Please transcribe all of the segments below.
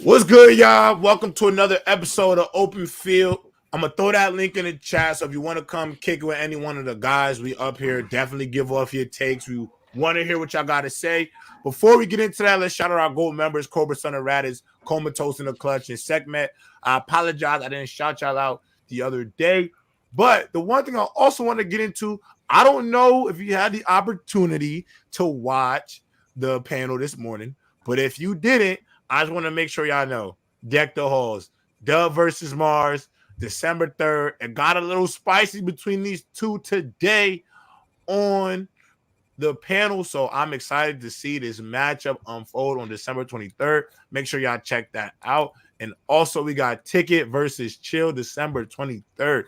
What's good, y'all? Welcome to another episode of Open Field. I'm going to throw that link in the chat, so if you want to come kick it with any one of the guys, we up here. Definitely give off your takes. We want to hear what y'all got to say. Before we get into that, let's shout out our gold members, Cobra Son of Radis, Comatose in the Clutch, and Sekhmet. I apologize. I didn't shout y'all out the other day. But the one thing I also want to get into, I don't know if you had the opportunity to watch the panel this morning, but if you didn't, I just want to make sure y'all know. Deck the halls. Dub versus Mars, December 3rd. It got a little spicy between these two today on the panel, so I'm excited to see this matchup unfold on December 23rd. Make sure y'all check that out. And also, we got Ticket versus Chill December 23rd.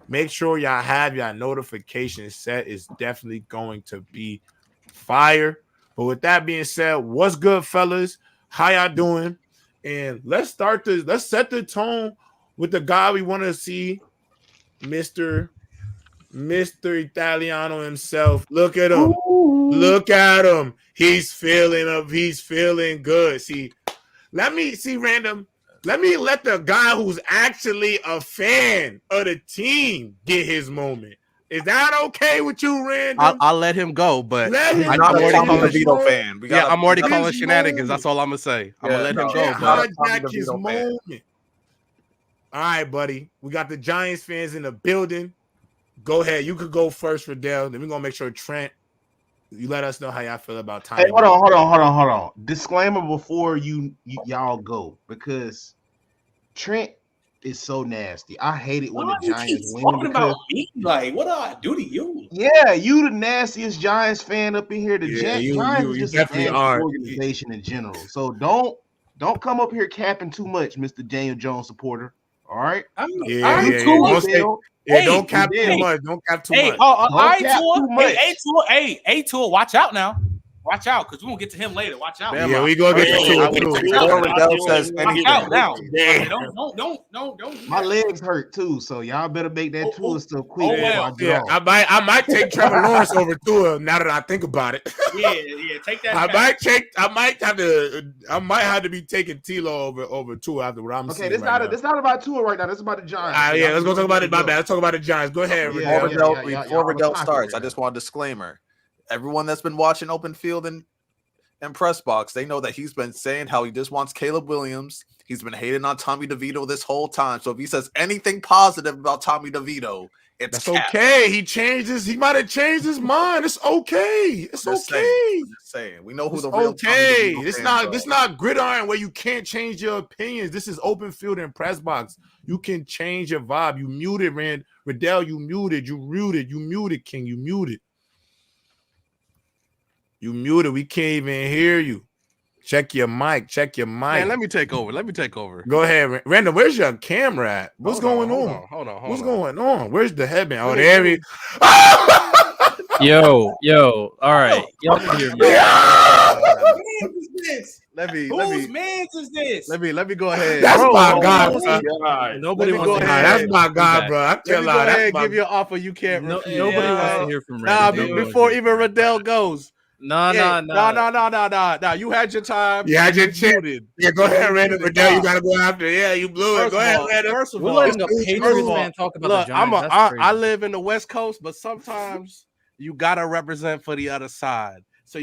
Make sure y'all have y'all notifications set. It's definitely going to be fire. But with that being said, what's good, fellas? How y'all doing? And let's set the tone with the guy we want to see, Mr. Italiano himself. Look at him. Ooh. Look at him. He's feeling good. Let me let the guy who's actually a fan of the team get his moment. Is that okay with you, Random? I'll let him go, but I'm already calling DeVito fan. I'm already calling shenanigans. That's all I'm gonna say. I'm gonna let him go. Hijack his moment. All right, buddy. We got the Giants fans in the building. Go ahead. You could go first, Riddell. Then we're gonna make sure Trent. You let us know how y'all feel about time. Hey, hold on. Disclaimer before y'all go, because Trent is so nasty. I hate it when the Giants win. Talking about me, like, what do I do to you? Yeah, you the nastiest Giants fan up in here. The Giants is just definitely an organization in general. So don't come up here capping too much, Mr. Daniel Jones supporter. All right? Don't cap too much. Don't cap too much. Tua, watch out now. Watch out, because we're going to get to him later. Watch out. Yeah, we going to get to Tua. Watch out now. Don't. My legs hurt, too, so y'all better make that Tua stuff quick. I might take Trevor Lawrence over Tua now that I think about it. Yeah, take that. I might have to be taking T-Lo over Tua after what I'm seeing. Okay, this not about Tua right now. This is about the Giants. Let's go talk about it. My bad. Let's talk about the Giants. Go ahead. Before Riddell starts, I just want a disclaimer. Everyone that's been watching Open Field and Press Box, they know that he's been saying how he just wants Caleb Williams. He's been hating on Tommy DeVito this whole time. So if he says anything positive about Tommy DeVito, that's okay. He might have changed his mind. It's okay. It's okay. Just saying. We know who the real okay. It's not gridiron where you can't change your opinions. This is Open Field and Press Box. You can change your vibe. You muted, Riddell. You muted. You muted, King. You muted. You muted. We can't even hear you. Check your mic. Man, let me take over. Go ahead, Randall. Where's your camera at? What's going on? Hold on. What's going on? Where's the headband? Oh, there we. Yo. All right. Y'all can hear me. Whose man's is this? Let me go ahead. That's my God. Nobody wants to hear. That's my God, bro. I tell you, go ahead. Give you an offer you can't refuse. Nobody wants to hear from Randall. Before even Riddell goes. No. You had your time. You had your chance. Yeah, go ahead, Randall. Riddell, you gotta go after. Yeah, you blew it. Go ahead, Randall. First of all, we're letting a Patriots fan talk about the Giants. I live in the West Coast, but sometimes you gotta represent for the other side. So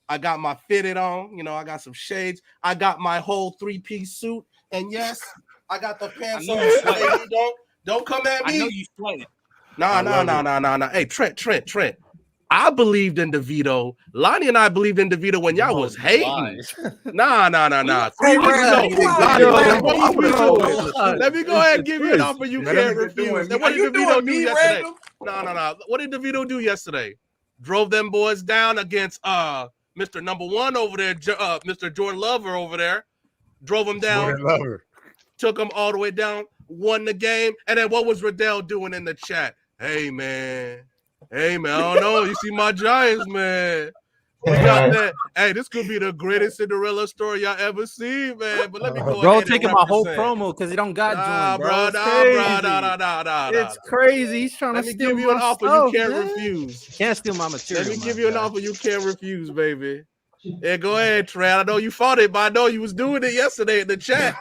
I got my fitted on. I got some shades. I got my whole 3-piece suit, and yes, I got the pants on. Don't come at me. I know you sweating. No. Hey, Trent. I believed in DeVito. Lonnie and I believed in DeVito when y'all was hating. Nah. 3 weeks ago. Let me go ahead and give you an offer you can't refuse. What did DeVito do yesterday? No. What did DeVito do yesterday? Drove them boys down against Mr. Number One over there, Mr. Jordan Lover over there. Drove him down. Took him all the way down. Won the game. And then what was Riddell doing in the chat? Hey, man, I don't know. You see my Giants, man. We got that. Hey, this could be the greatest Cinderella story y'all ever seen, man. But let me go. Bro, taking my whole promo because he don't got joined, bro. Nah. It's crazy. He's trying to steal give you an offer stuff, you can't man. refuse. Can't steal my material. Let me give you an offer you can't refuse, baby. Yeah, go ahead, Trey. I know you fought it, but I know you was doing it yesterday in the chat.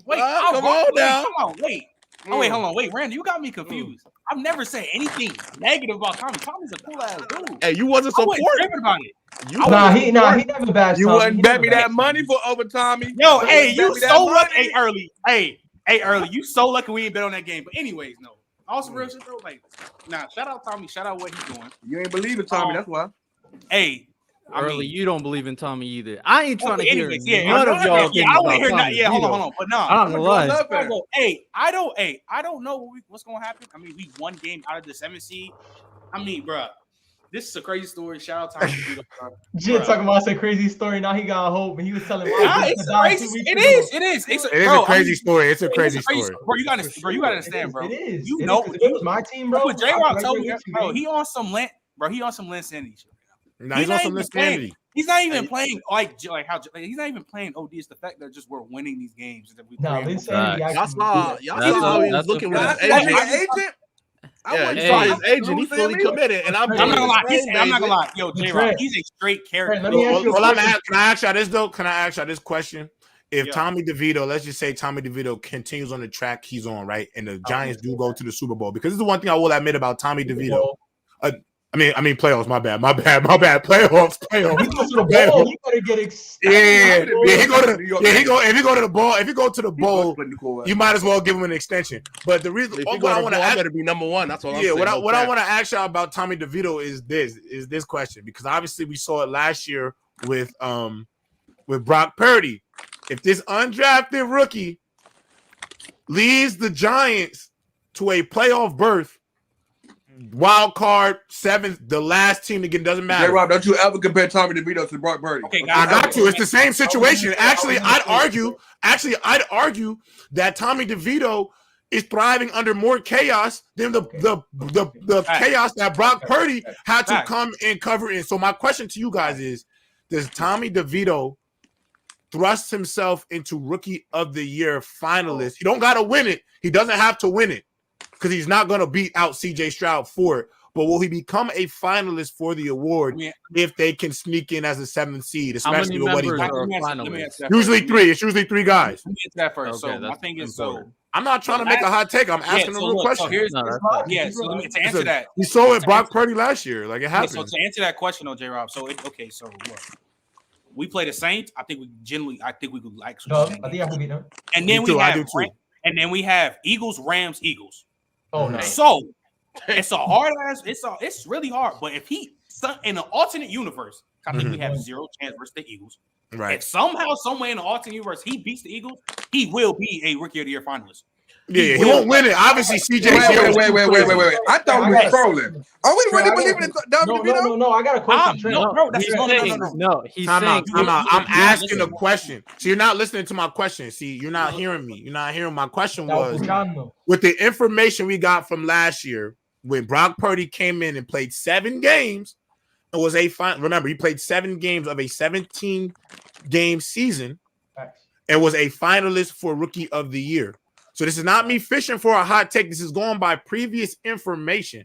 Wait. Come on now. Come on, wait. Oh, wait, hold on. Wait, Randy, you got me confused. I've never said anything negative about Tommy. Tommy's a cool ass dude. Hey, you wasn't supporting about it. He never bashed. You wouldn't bet me that money for over Tommy. Yo, hey, you so lucky. Hey, early. You so lucky we ain't bet on that game. But anyways, no. Also, real shit though, like, shout out Tommy. Shout out what he's doing. You ain't believe in Tommy. That's why. Hey. Early, you don't believe in Tommy either. I ain't trying to hear none of y'all. Yeah, I don't hear that. Yeah, hold on. But no, I'm gonna lie. I don't know what's gonna happen. I mean, we one game out of the 7th seed. I mean, bro, this is a crazy story. Shout out Tommy DeVito. Jit talking about a crazy story. Now he got hope, and he was telling me. It's crazy. It is. It's a crazy story. It's a crazy story, bro. You gotta understand, bro. It is. You know, it was my team, bro. J-Rock told me, bro. He on some Lent, bro. He on some Lent sanity shit. He's on some insanity. He's not even playing like how he's not even playing OD. It's the fact that just we're winning these games that we. Y'all saw he was looking with his agent. I saw his agent. He fully committed, and I'm not gonna lie. Yo, J-Rock, he's a straight character. Can I ask y'all this though? Can I ask y'all this question? If Tommy DeVito, let's just say Tommy DeVito continues on the track he's on, right, and the Giants do go to the Super Bowl, because this is the one thing I will admit about Tommy DeVito. I mean playoffs. My bad. Playoffs. He goes to the bowl. You better get excited. If you go to the bowl, you might as well give him an extension. But the reason I want to better be number one. That's all I'm saying. What I want to ask y'all about Tommy DeVito is this question, because obviously we saw it last year with Brock Purdy. If this undrafted rookie leads the Giants to a playoff berth, wild card 7th, the last team to get, doesn't matter. J-Rob, don't you ever compare Tommy DeVito to Brock Purdy? Okay, I got to. It's the same situation. Actually, I'd argue that Tommy DeVito is thriving under more chaos than the chaos that Brock Purdy had to come and cover in. So my question to you guys is, does Tommy DeVito thrust himself into Rookie of the Year finalist? He don't got to win it. He doesn't have to win it, because he's not going to beat out C.J. Stroud for it. But will he become a finalist for the award if they can sneak in as a 7th seed, especially with what he does? Usually 3. It's usually 3 guys. Let me answer that first. Okay, so my thing is, I'm not trying to make a hot take. I'm asking a real question. So let me answer that. We saw it Brock Purdy last year. Like, it happened. So to answer that question, though, J-Rob. So look, we play the Saints. I think we could actually. I think I can beat them. And then we have Eagles, Rams, Eagles. Oh no! So it's a hard ass. It's really hard. But if he in an alternate universe, I think we have 0 chance versus the Eagles. Right. If somehow, someway in the alternate universe, he beats the Eagles, he will be a Rookie of the Year finalist. Yeah, he won't win it. Obviously, CJ. Wait. I thought we were trolling. Are we really believing in DeVito? No. I got a question. No. He's time saying. out. I'm asking a question. So you're not listening to my question. See, you're not hearing me. You're not hearing my question. Was with the information we got from last year when Brock Purdy came in and played 7 games. It was remember, he played 7 games of a 17-game season and was a finalist for Rookie of the Year. So this is not me fishing for a hot take. This is going by previous information.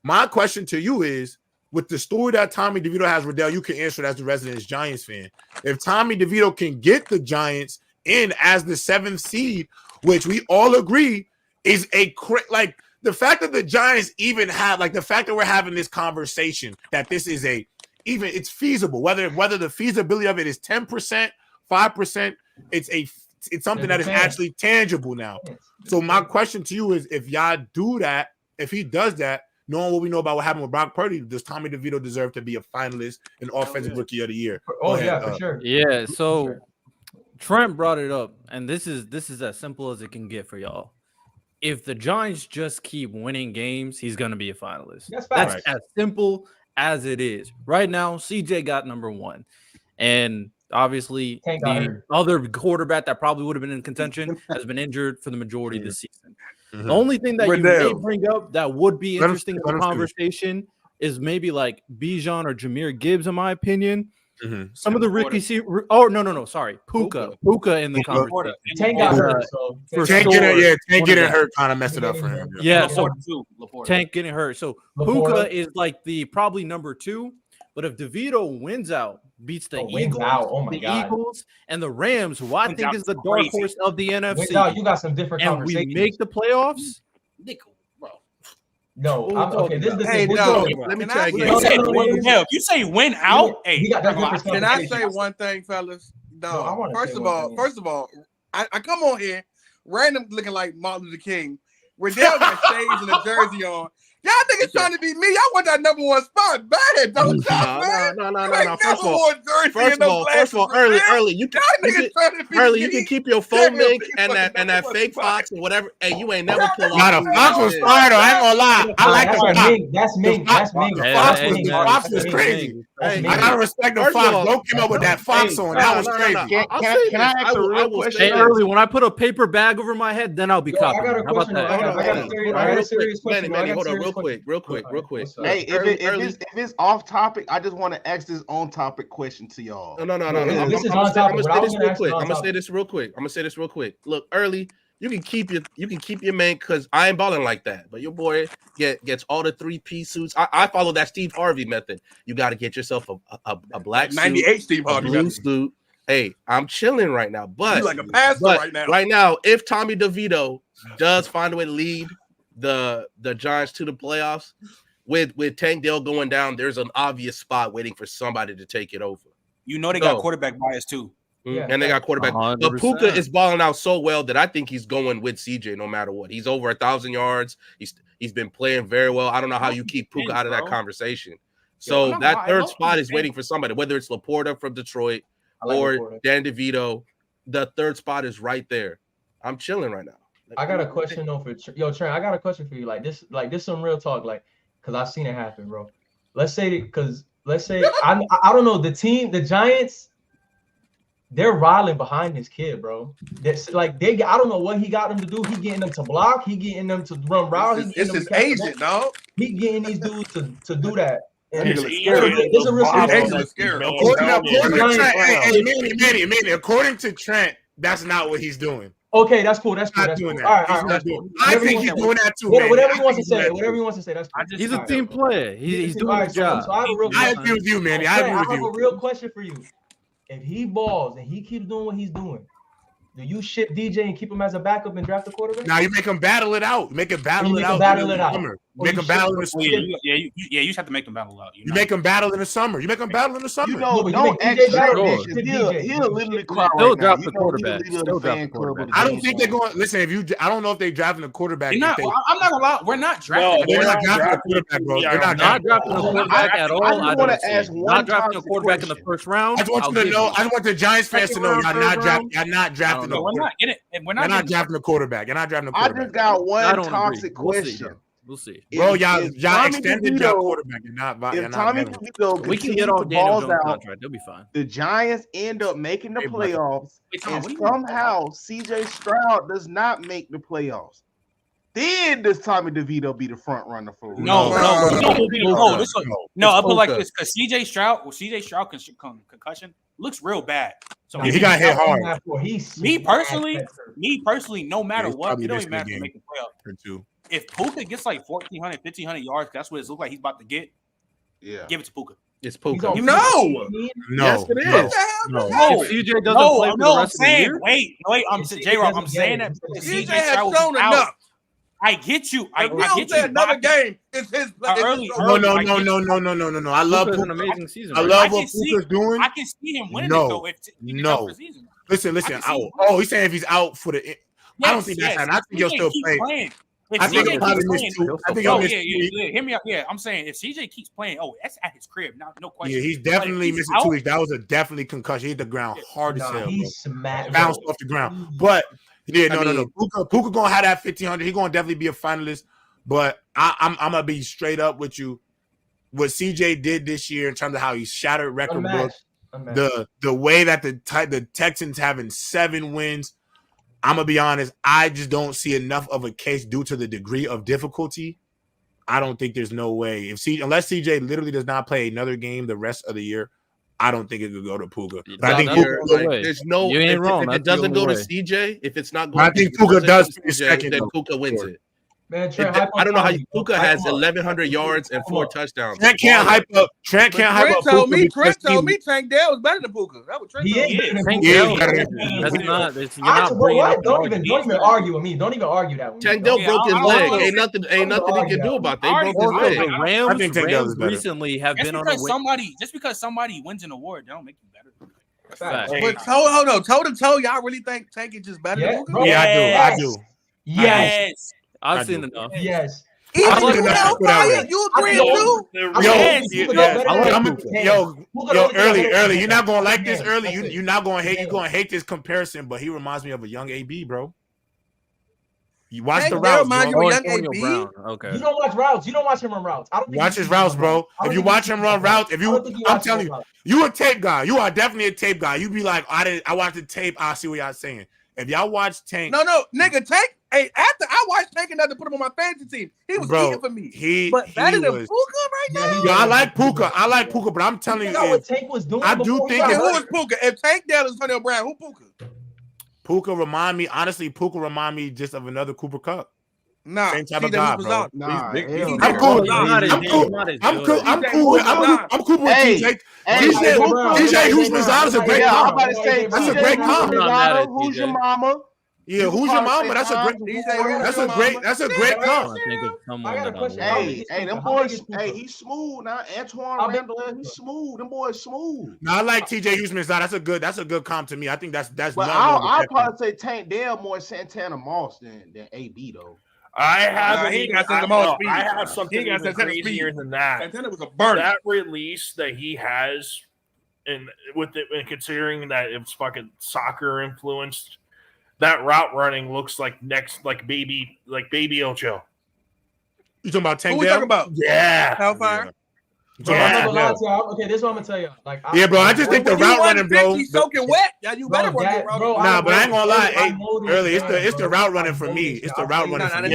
My question to you is, with the story that Tommy DeVito has, Riddell, you can answer it as the resident Giants fan. If Tommy DeVito can get the Giants in as the 7th seed, which we all agree is the fact that the Giants even have, the fact that we're having this conversation, that this is it's feasible, whether the feasibility of it is 10%, 5%, it's something that is actually tangible now. So my question to you is, if y'all do that, if he does that, knowing what we know about what happened with Brock Purdy, does Tommy DeVito deserve to be a finalist and offensive Rookie of the Year? For sure. Yeah, so Trent brought it up, and this is as simple as it can get for y'all. If the Giants just keep winning games, he's going to be a finalist. That's as simple as it is. Right now, CJ got number 1. And obviously, the other quarterback that probably would have been in contention has been injured for the majority of the season. Mm-hmm. The only thing that you may bring up that would be interesting in the conversation is maybe like Bijan or Jahmyr Gibbs, in my opinion. Mm-hmm. Some of the rookie sorry, Puka in the conversation. Tank got hurt, so Tank getting hurt kind of messed it up for him. Yeah, so Tank getting hurt. So Puka is like the probably number 2, But if DeVito wins out, beats the Eagles and the Rams, who I think is the dark horse of the NFC, you got some different conversations. We make the playoffs. No, okay. Let me try again. If you say win out, hey, can I say one thing, fellas? No. First of all, I come on here, random looking like Martin Luther King. Riddell got shades and a jersey on. Y'all niggas trying to beat me. Y'all want that number one spot bad, don't y'all, man? No. First of all, early, you can keep your faux mink and that fake Fox or whatever. Hey, you ain't never pull off. Nah, the Fox was fire though. I ain't gonna lie. I like the Fox. That's Mink. The Fox was crazy. I gotta respect the Fox. Don't come up with that Fox on. That was crazy. Can I ask a real question? Hey, early, when I put a paper bag over my head, then I'll be copying. I got a question. I got a serious question. Manny, hold on, real quick. Hey, if it's off topic, I just want to ask this on topic question to y'all. No. I'm gonna say this real quick. Look, early, you can keep your man because I ain't balling like that. But your boy gets all the 3-piece suits. I follow that Steve Harvey method. You got to get yourself a black suit, 98 Steve Harvey blue suit. Hey, I'm chilling right now, but you like a pastor right now. Right now, if Tommy DeVito does find a way to lead the Giants to the playoffs, with Tank Dell going down, there's an obvious spot waiting for somebody to take it over. You know they got quarterback bias too. Yeah, and they got quarterback. 100%. But Puka is balling out so well that I think he's going with CJ no matter what. He's over 1,000 yards. He's been playing very well. I don't know how you keep Puka out of that conversation. So that third spot is waiting for somebody, whether it's Laporta from Detroit or Dan DeVito. The third spot is right there. I'm chilling right now. I got a question though for Trent. I got a question for you. Like this some real talk. Like, cause I've seen it happen, bro. Let's say I don't know, the Giants. They're riling behind this kid, bro. That's like I don't know what he got them to do. He getting them to block. He getting them to run routes. It's his agent, dog. He getting these dudes to do that. It's a real according to Trent, that's not what he's doing. Okay, that's cool. That's cool. Not doing that. All right. I think he's doing that too. Whatever he wants to say. That's cool. He's a team player. He's doing his job. So I agree with you, Manny. I have a real question for you. If he balls and he keeps doing what he's doing, do you ship DJ and keep him as a backup and draft a quarterback? Now you make him battle it out. Make him battle it out. Make him battle in the summer. Yeah, you just have to make them battle out. You make him battle in the summer. You don't ask he'll literally cry. Still draft the quarterback. I don't think they're going. Listen, I don't know if they're drafting a quarterback. I'm not gonna lie. We're not drafting. They're not drafting a quarterback, bro. They're not drafting a quarterback at all. I want to ask not drafting a quarterback in the first round. I just want you to know. I just want the Giants fans to know you're not drafting. We're not drafting a quarterback. You're not drafting a quarterback. I just got one toxic question. We'll see. Bro, y'all extended your quarterback. If Tommy DeVito we can get all Daniel Jones contract, they'll be fine. The Giants end up making the playoffs, and somehow CJ Stroud does not make the playoffs. Then does Tommy DeVito be the front runner for? No. I put like this because CJ Stroud concussion looks real bad. So he got hit hard. Me personally, no matter what, it don't even matter to make the playoff. If Puka gets like 1,400, 1,500 yards, that's what it looks like he's about to get. Yeah, give it to Puka. It's Puka. No. Yes, it is. No. If CJ doesn't play for the rest of the year. Wait. I'm J-Rock. I'm saying that CJ has shown enough. I get you. I get you. Another game. It's his. No. I love an amazing season. I love what Puka's doing. I can see him winning it though. No. Listen. He's saying if he's out for the. I don't think that's happening. I think he'll still play. I think he'll probably miss 2. I think he'll miss 3. Hear me out. Yeah, I'm saying if CJ keeps playing, that's at his crib. No question. Yeah, he's definitely missing 2 weeks. That was a definitely concussion. He hit the ground hard as hell. He bounced off the ground. But no. Puka gonna have that 1,500. He's gonna definitely be a finalist. But I'm gonna be straight up with you. What CJ did this year in terms of how he shattered record books, the way that the Texans having 7 wins. I'm gonna be honest. I just don't see enough of a case due to the degree of difficulty. I don't think there's no way unless CJ literally does not play another game the rest of the year. I don't think it could go to Puka. But I think there's no. If it doesn't go to CJ, if it's not going, I think Puka does finish second. Then Puka wins it. Man, Trent, I don't know how Puka has 1,100 yards and 4 touchdowns. Trent can't hype up. Trent told me Tank Dell was better than Puka. That was Trent. He is better than Puka. That's not. Don't even argue with me. Don't even argue that. Tank Dell broke his leg. Ain't nothing he can do about that. He broke his leg. The Rams recently have been on a win. Just because somebody wins an award, don't make you better. But hold on, toe to toe, y'all really think Tank is just better than Puka? Yeah, I do. Yes. I've seen enough. Yes. You agree too? Early. You're not gonna like this early. You're not gonna hate. You're gonna hate this comparison, but he reminds me of a young AB, bro. You watch the routes, bro. Okay. You don't watch routes. You don't watch him run routes. I don't think watch his routes, bro. If you watch him run routes, I'm telling you, you a tape guy. You are definitely a tape guy. You be like, I watched the tape. I see what y'all saying. If y'all watch Tank, no, nigga, Tank. Hey, after I watched Tank enough to put him on my fantasy team, he was eating for me. But better than Puka right now. Yeah, I like Puka, but I'm telling you, what Tank was doing. I do think who was Puka? If Tank Dell is Antonio Brown, who Puka? Puka remind me just of another Cooper Kupp. Nah, same type of guy, bro. I'm cool with TJ. TJ Hughes-Mazada is a great comp. That's a great comp. Who's your mama? Yeah, who's your mama? That's a great comp. I got a question. Hey, them boys. Hey, he's smooth now. Antoine Randall, he's smooth. Them boys smooth. No, I like TJ Hughes-Mazada. That's a good comp to me. I think that's. But I'll probably say Tank Dell more Santana Moss than AB though. I have something even crazier than that. Santana was a burner. That release that he has, and considering that it's fucking soccer influenced, that route running looks like baby Ocho. You talking about Tank Dell? Who we talking about? Yeah. Hellfire? Yeah. Okay, this is what I'm gonna tell you. Bro, I just think the route running, bro. Soaking wet. Yeah, you better run that route. Nah, but I ain't gonna lie. Early, it's the route running for me. It's the route running for me.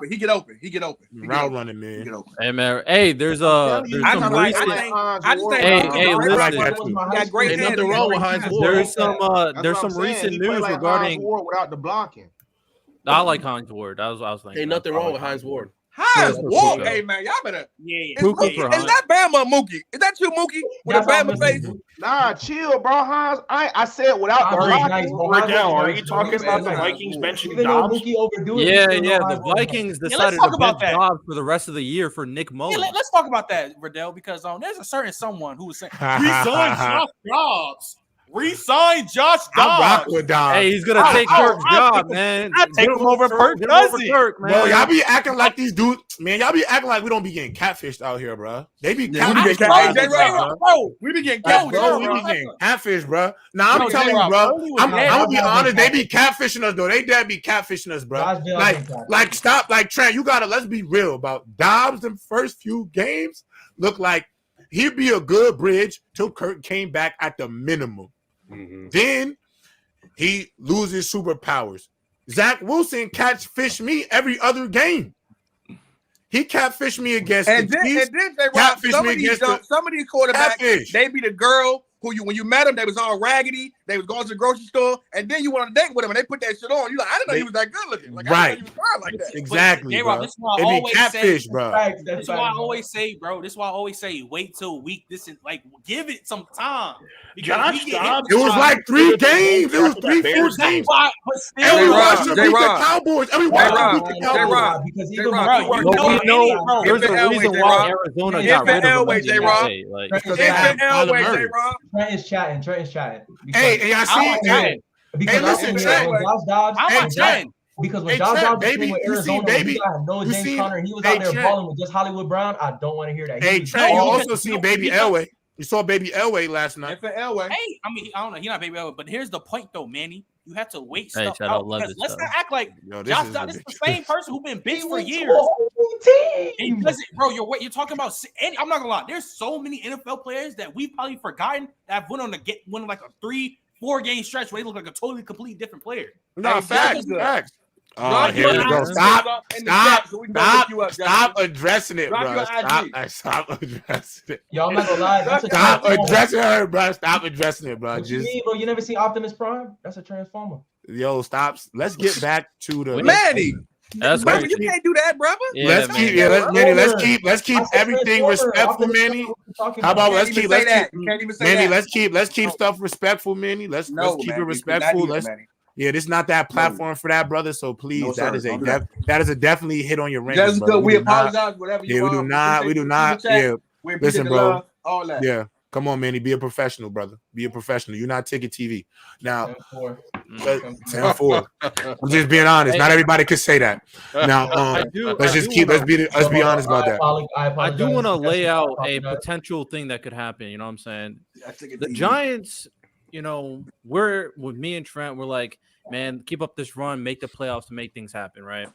He get open. Route running, man. Hey, man. Hey, there's some recent. Nothing wrong with Hines Ward. There's some recent news regarding without the blocking. I like Hines Ward. That was what I was thinking. Ain't nothing wrong with Hines Ward. Hines Ward, hey man, y'all better. Yeah. Is that Bama Mookie? Is that you, Mookie? With a Bama face? Nah, chill, bro. Hines, I said without the are you talking about the Vikings benching Dobbs? Yeah. The Vikings decided to bench Dobbs for the rest of the year for Nick Mullins. Yeah, let's talk about that, Riddell, because there's a certain someone who was saying resign Josh Dobbs. Resign Josh Dobbs. I rock with Dobbs. Hey, he's gonna take Kirk's job, man. I take him over Kirk Cousins. Bro, y'all be acting like these dudes, man. Y'all be acting like we don't be getting catfished out here, bro. They be catfished, bro. We be getting catfished, bro. Now I'm telling you, bro. I'm gonna be honest. They be catfishing us, though. They dad be catfishing us, bro. Like stop, like Trent. You gotta let's be real about Dobbs. Them first few games look like he'd be a good bridge till Kirk came back at the minimum. Mm-hmm. Then he loses superpowers. Zach Wilson catfish me every other game. He catfished me against the Chiefs. And then some of these quarterbacks, they be the girl who when you met them, they was all raggedy. They was going to the grocery store, and then you went on a date with them, and they put that shit on. You like, I didn't know he was that good looking. Like, right? I didn't know he was like that. Exactly, bro. This is why I always say, bro. This is why I always say, bro. This is why I always say, wait till week. This is like, give it some time. Josh Dobbs. It was like 3 games. It was 3-4 games. And we watched them beat the Cowboys. And we watched them beat the Cowboys. Because even bro, there's a reason why Arizona got rid of him. Trent is chatting. Hey, and y'all see it. Hey, listen, Trent. Because when Josh Dobbs came with Arizona, he got no James Conner, and he was out there balling with just Hollywood Brown. I don't want to hear that. Hey, Trent, you also seen Baby Elway. You saw Baby Elway last night. Elway. Hey, I mean, I don't know. He's not Baby Elway, but here's the point, though, Manny. You have to wait stuff out. Let's not act like Josh Dobbs is the same person who's been benched for years. And bro, you're talking about. I'm not gonna lie. There's so many NFL players that we've probably forgotten that went like a 3-4 game stretch where they look like a totally completely different player. No, facts. Oh, here we go. Stop addressing it, bro. Stop addressing it. Y'all not gonna lie. Stop addressing her, bro. Stop addressing it, bro. What you mean, bro? You never seen Optimus Prime? That's a Transformer. Yo, stop. Let's get back to the Manny. That's brother, you can't do that, brother. Yeah, let's keep everything respectful, Manny. How about let's keep stuff respectful, Manny. Let's keep it respectful. Yeah, this is not that platform for that, brother. So please, that is a definitely hit on your range. We apologize, whatever you want. We do not. Yeah, listen, bro. All that. Yeah. Come on, Manny. Be a professional, brother. Be a professional. You're not Ticket TV. Now, 10-4. I'm just being honest. Not everybody could say that. Now, let's be honest about that. I do want to lay out a potential thing that could happen. You know what I'm saying? The Giants, we're with me and Trent. We're like, man, keep up this run, make the playoffs, to make things happen, right?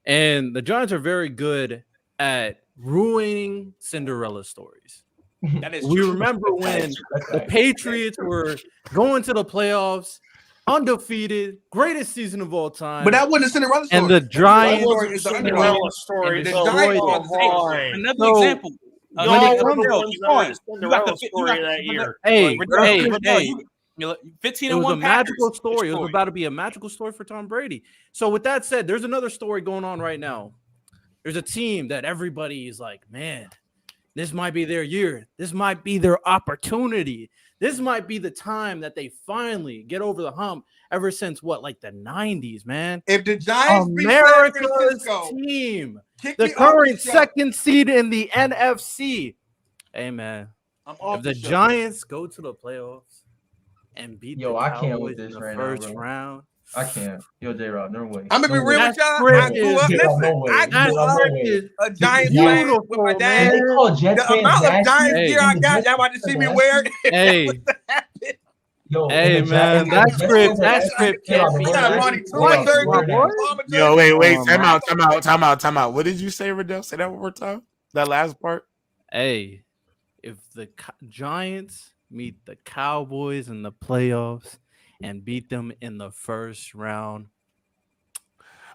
And the Giants are very good at ruining Cinderella stories. That is we remember when the Patriots were going to the playoffs, undefeated, greatest season of all time. But that wasn't a Cinderella story. And the Giants is the Cinderella story. Another example. You got the story that year. Hey. 15-1. It was a magical story. It was about to be a magical story for Tom Brady. So with that said, there's another story going on right now. There's a team that everybody is like, man, this might be their year. This might be their opportunity. This might be the time that they finally get over the hump ever since the 90s, man. If the Giants America's team, the current second seed in the NFC. Hey, man, if the Giants go to the playoffs and beat the Cowboys in the first round, I can't. J-Rob, no way. I'm gonna be real with y'all. I grew up a Giants fan with my dad. The amount of Giants gear I got, y'all about to see me wear it. Hey. Man, that script can't be. Yo, wait. Time out. What did you say, Riddell? Say that one more time. That last part. Hey, if the Giants meet the Cowboys in the playoffs and beat them in the first round,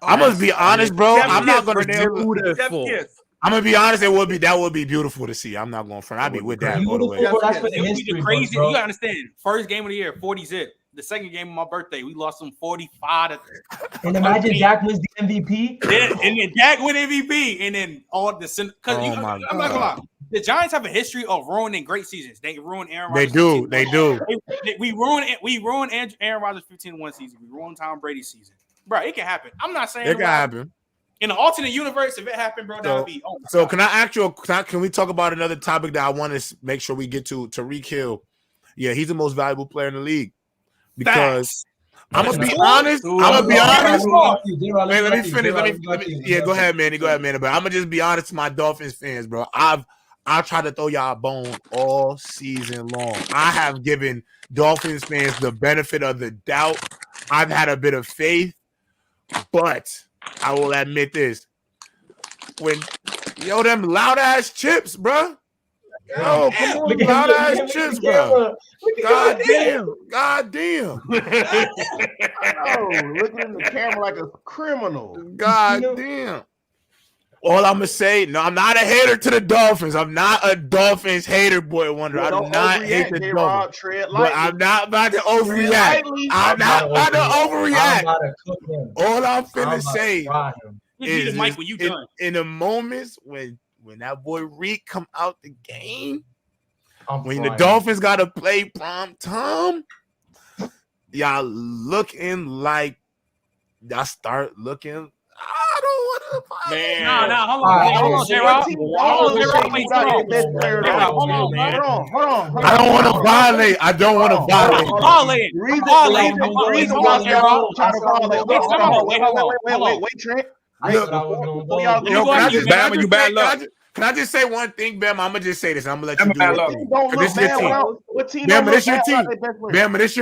I must be honest, bro. I'm not gonna beautiful. I'm gonna be honest. That would be beautiful to see. I'm not going front. I'd be with that all the way. It would be crazy. You gotta understand. First game of the year, 40-zip. The second game of my birthday, we lost them 45. And imagine Dak was the MVP. And then Dak win MVP, and then all the because I'm not gonna lie. The Giants have a history of ruining great seasons. They ruin Aaron Rodgers. They do. We ruined Aaron Rodgers' 15-1 season. We ruined Tom Brady's season. Bro, it can happen. I'm not saying it can happen. In an alternate universe, if it happened, bro, that would be. So can I ask you? Can we talk about another topic that I want to make sure we get to? Tariq Hill. Yeah, he's the most valuable player in the league because I'm gonna be honest. Let me finish. Go ahead, Manny. But I'm gonna just be honest to my Dolphins fans, bro. I tried to throw y'all a bone all season long. I have given Dolphins fans the benefit of the doubt. I've had a bit of faith, but I will admit this. When them loud ass chips, bro. Yo, come on, loud ass chips, bro. God damn. Looking in the camera like a criminal. God damn. All I'm gonna say, no, I'm not a hater to the Dolphins. I'm not a Dolphins hater, boy wonder. I do not hate the Dolphins. But I'm not about to overreact. I'm not about to overreact. All I'm finna say is in the moments when that boy Reek come out the game, when the Dolphins gotta play prime time, y'all looking like y'all start looking. I don't want to. Man, hold on, J-Rob. Hold on. I don't want to violate. Wait, Trent. Can I just say one thing, Bam? I'm gonna just say this. I'm gonna let you do it. This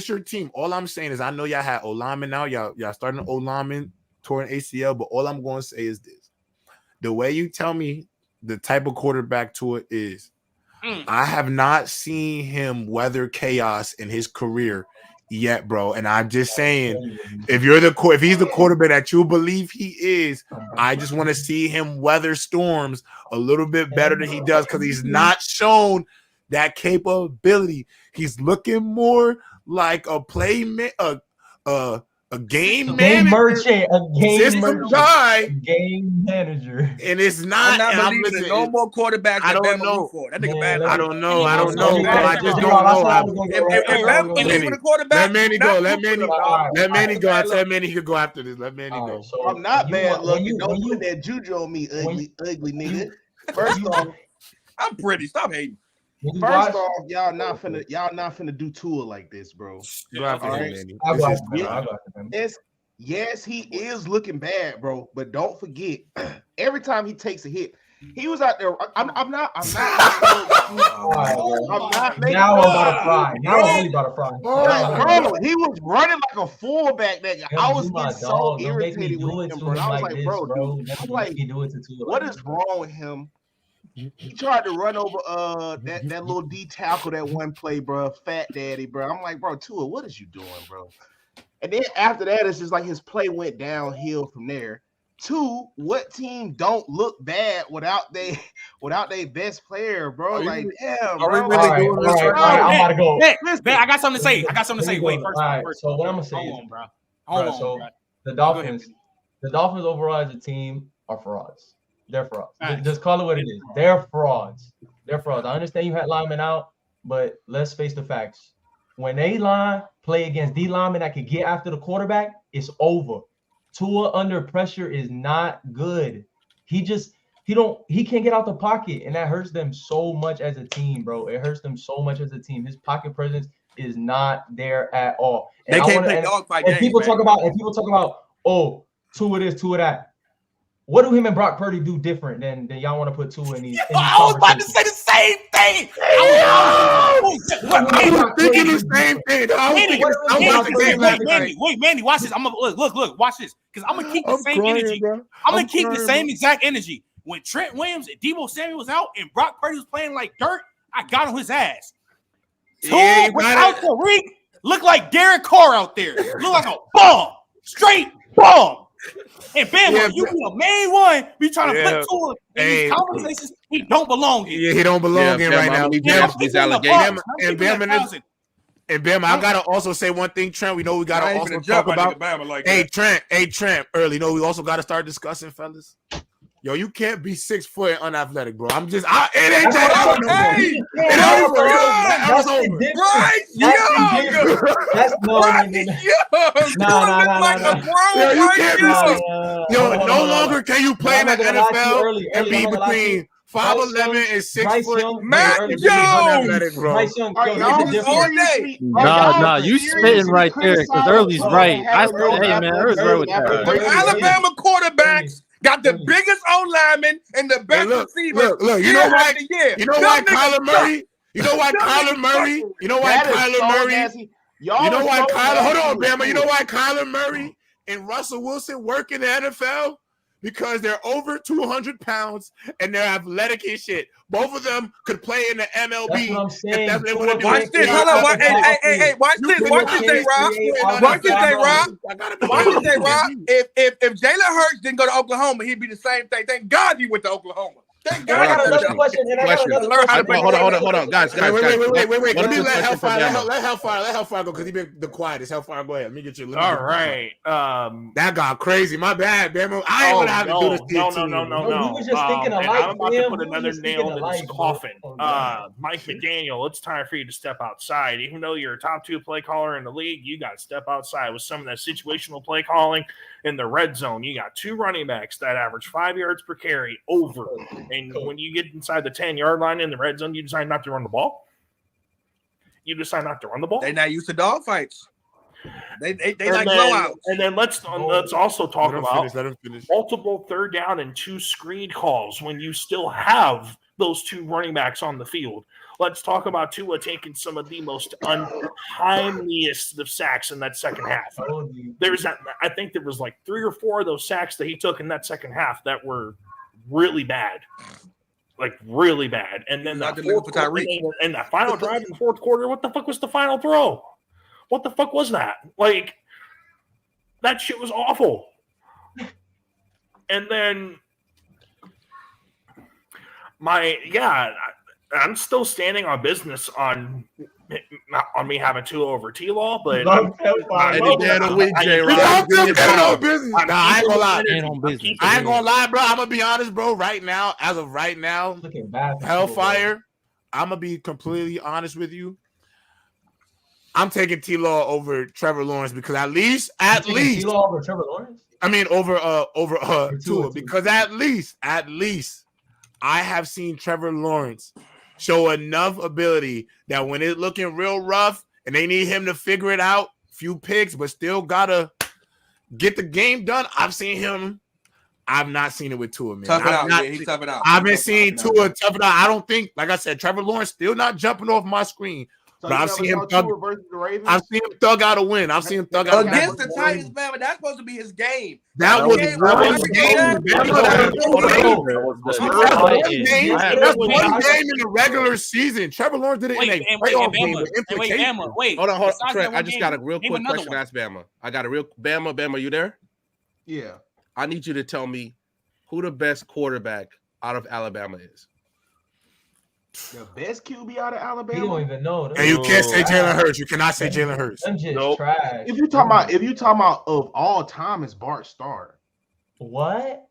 your team. All I'm saying is I know y'all had O-lineman now. Y'all starting O-lineman torn ACL, but all I'm going to say is this: the way you tell me the type of quarterback Tua is, I have not seen him weather chaos in his career yet, bro. And I'm just saying, if he's the quarterback that you believe he is, I just want to see him weather storms a little bit better than he does because he's not shown that capability. He's looking more like a playmaker, a game merchant, a game merchant guy, a game manager, and it's not. I'm not believing no more quarterbacks. I don't know. That nigga bad. I don't know. I just don't know. If Bama believe in a quarterback, let Manny go. Let Manny go. I said Manny could go after this. Let Manny go. So I'm not bad looking. Don't put that juju on me, ugly nigga. First off, I'm pretty. Stop hating. First off, y'all not finna do Tua like this, bro. Yes, he is looking bad, bro. But don't forget, every time he takes a hit, he was out there. I'm not. Now I'm about to fry. Now I'm really about to fry. Bro, he was running like a fullback. I was getting so irritated with him, bro. I was like, bro, I'm like, what is wrong with him? He tried to run over that little D tackle that one play, bro. Fat Daddy, bro. I'm like, bro, Tua, what is you doing, bro? And then after that, it's just like his play went downhill from there. Two, what team don't look bad without they best player, bro? Like, damn, bro. All right, I'm about to go. Hey, I got something to say. Wait, first. So what I'm gonna say is, bro. The Dolphins overall as a team are frauds. They're frauds. Just call it what it is. They're frauds. I understand you had linemen out, but let's face the facts. When they play against D linemen that can get after the quarterback, it's over. Tua under pressure is not good. He can't get out the pocket, and that hurts them so much as a team, bro. It hurts them so much as a team. His pocket presence is not there at all. And they can't play dogfight games. People talk about, oh, Tua this, Tua that. What do him and Brock Purdy do different than y'all want to put Tua in these? I was about to say the same thing. I was thinking the same thing. Wait, Manny, watch this. I'm gonna look, watch this, because I'm gonna keep the same energy. I'm gonna keep the same exact energy. When Trent Williams and Deebo Samuel was out and Brock Purdy was playing like dirt, I got on his ass. Tua without Tariq looked like Derek Carr out there. Looked like a bomb, straight bomb. And Bama, you be a main one. Be trying to put Tua in these conversations he don't belong in. Yeah, he don't belong in right now. These allegations. And Bama, I gotta also say one thing, Trent. We know we gotta also talk about. Trent. Early, we also gotta start discussing, fellas. Yo, you can't be 6 foot and unathletic, bro. It ain't that no more. No longer can you play in the NFL and be between 5'11" and 6 foot. Matt Jones, Nah, you spitting right there because Early's right. Hey man, Early's right with that. The Alabama quarterbacks got the biggest O-lineman and the best receiver. Look, you know why Kyler Murray? Hold on, Bama. You know why Kyler Murray and Russell Wilson work in the NFL? Because they're over 200 pounds and they're athletic as shit. Both of them could play in the MLB. That's what I'm saying. Watch this. Hold on. Hey, watch this. Watch this, J-Rob. If Jalen Hurts didn't go to Oklahoma, he'd be the same thing. Thank God he went to Oklahoma. Thank God. I got another question. Hold on, guys. Wait. Let me let Hellfire go because he been the quietest. Hellfire, go ahead. Let me get you. All right. That got crazy. My bad, Bama. I ain't gonna have to do this. No. We were just thinking alike. I'm about to put another nail in this coffin. Mike McDaniel, it's time for you to step outside. Even though you're a top 2 play caller in the league, you got to step outside with some of that situational play calling in the red zone. You got 2 running backs that average 5 yards per carry over. And when you get inside the 10-yard line in the red zone, you decide not to run the ball. They're not used to dog fights. They like blowouts. And then let's also talk about multiple 3rd down and 2 screen calls when you still have those 2 running backs on the field. Let's talk about Tua taking some of the most untimeliest of sacks in that second half. I think there was like 3 or 4 of those sacks that he took in that second half that were really bad. Like really bad. And then that final drive in the 4th quarter, what the fuck was the final throw? What the fuck was that? Like, that shit was awful. And then I'm still standing on business on on me having Tua over T-Law, but any day of the week, J-Rod. I ain't gonna lie. I ain't gonna lie, bro. I'm gonna be honest, bro. Right now, as of right now, Hellfire, I'm gonna be completely honest with you. I'm taking T-Law over Trevor Lawrence because at least T-Law over Trevor Lawrence. I mean over Tua because at least I have seen Trevor Lawrence show enough ability that when it's looking real rough and they need him to figure it out, few picks, but still gotta get the game done. I've seen him. I've not seen it with Tua, man. He's toughing out. I've been seeing Tua tough it out. I don't think, like I said, Trevor Lawrence still not jumping off my screen. So but I've seen him thug out a win. I've seen him thug out against the Titans, man. But that's supposed to be his game. That was one game in the regular season. Trevor Lawrence did it in a playoff game. Wait, hold on. Trent, I just got a real quick question to ask Bama. I got a real Bama, you there? Yeah. I need you to tell me who the best quarterback out of Alabama is. The best QB out of Alabama. You don't even know. And you can't say Jalen Hurts. You cannot say Jalen Hurts. I'm just trash. If you talking about of all time, it's Bart Starr. What?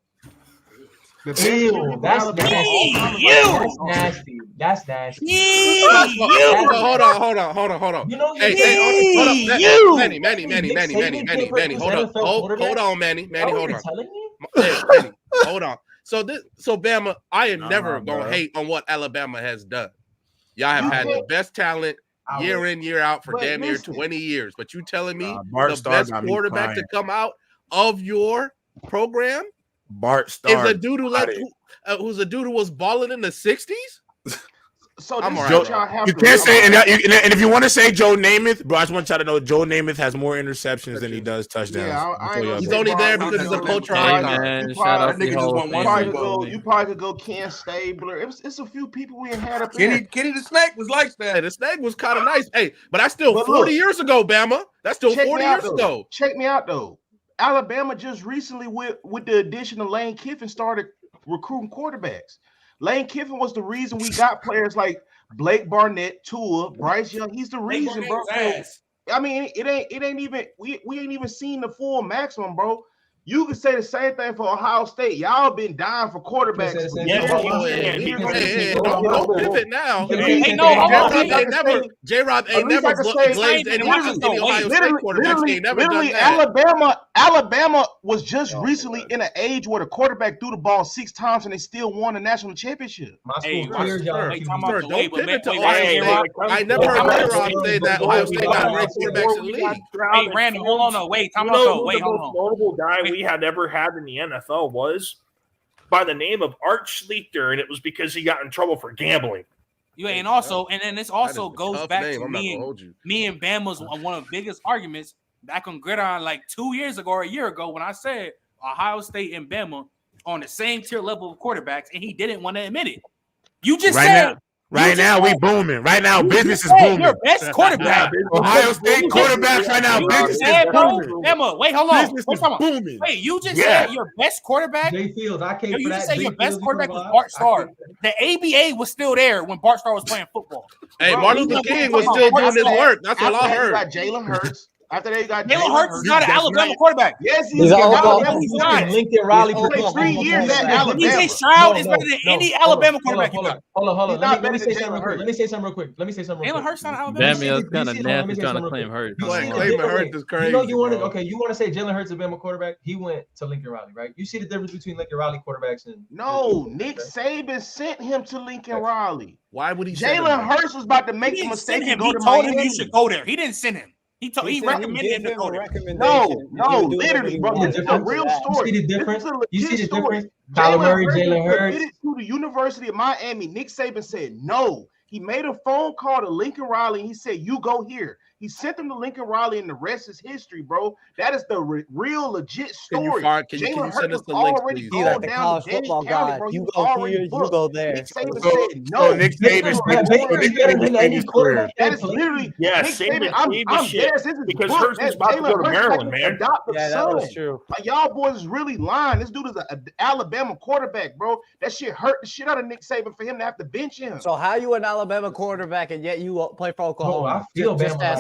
That's nasty. That's nasty. Hold on. You know, Manny, hold on, Manny, hold on. Hold on. So Bama, I am never gonna hate on what Alabama has done. Y'all have had the best talent year in, year out for damn near 20 years. But you telling me the best quarterback to come out of your program Bart Starr is a dude who's a dude who was balling in the 60s? So I'm all right. You can't say, and if you want to say Joe Namath, bro, I just want y'all to know Joe Namath has more interceptions than he does touchdowns. Yeah, he's only there because he's a culture icon. You probably could go Ken Stabler. It's a few people we ain't had up there. Kenny the Snake was like that. Hey, the Snake was kind of nice. Hey, but that's still 40 years ago, Bama. That's still 40 years ago. Check me out though. Alabama just recently with the addition of Lane Kiffin started recruiting quarterbacks. Lane Kiffin was the reason we got players like Blake Barnett, Tua, Bryce Young. He's the reason, bro. I mean, it ain't even we ain't even seen the full maximum, bro. You can say the same thing for Ohio State. Y'all been dying for quarterbacks. Don't pivot now. J-Rob ain't never glazed any Ohio State quarterbacks. Literally, Alabama was just recently in an age where the quarterback threw the ball 6 times and they still won a national championship. Don't pivot to Ohio State. I never heard J-Rob say that Ohio State got great quarterbacks in the league. Hey, Randall, hold on. Wait, hold on. Notable guy we had ever had in the NFL was by the name of Art Schlichter, and it was because he got in trouble for gambling. And then this also goes back to me and Bama's one of the biggest arguments back on Gridiron like 2 years ago or a year ago when I said Ohio State and Bama on the same tier level of quarterbacks, and he didn't want to admit it. You just said. Right now, we booming. Right now, business is booming. Your best quarterback. Ohio State quarterbacks right now. Business is booming. Emma, wait, hold on. Wait, you just said your best quarterback? Fields, I can't. You just said your best quarterback was Bart Starr. The ABA was still there when Bart Starr was playing football. Hey, Martin Luther King was still doing his work. That's all I heard. Got Jalen Hurts. After they got Jalen Hurts is not an Alabama quarterback. Yes, he's not. Lincoln Riley for 3 years at Alabama. DJ Stroud is better than any Alabama quarterback you got. Hold on. Let me say something real quick. Jalen Hurts not Alabama. That's kind of nasty trying to claim Hurts. Claiming Hurts is crazy. You want to say Jalen Hurts is a Bama quarterback? He went to Lincoln Riley, right? You see the difference between Lincoln Riley quarterbacks and Nick Saban sent him to Lincoln Riley. Why would he? Jalen Hurts was about to make the mistake and go to Miami. He told him Miami. You should go there. He didn't send him. He recommended him to go there. No, literally, bro. This is a real story. You see the difference? Kyler Murray, Jalen Hurts. To the University of Miami, Nick Saban said no. He made a phone call to Lincoln Riley and he said, "You go here." He sent them to Lincoln Riley, and the rest is history, bro. That is the real legit story. Can you send us the links, please? See, like the college football guy, you go here, you go there. Nick Saban said no. Nick Saban's career. That is literally Nick Saban. I'm there because Hurts is about to go to Maryland, man. Yeah, that was true. Like, y'all boys is really lying. This dude is an Alabama quarterback, bro. That shit hurt the shit out of Nick Saban for him to have to bench him. So how you an Alabama quarterback and yet you play for Oklahoma? I feel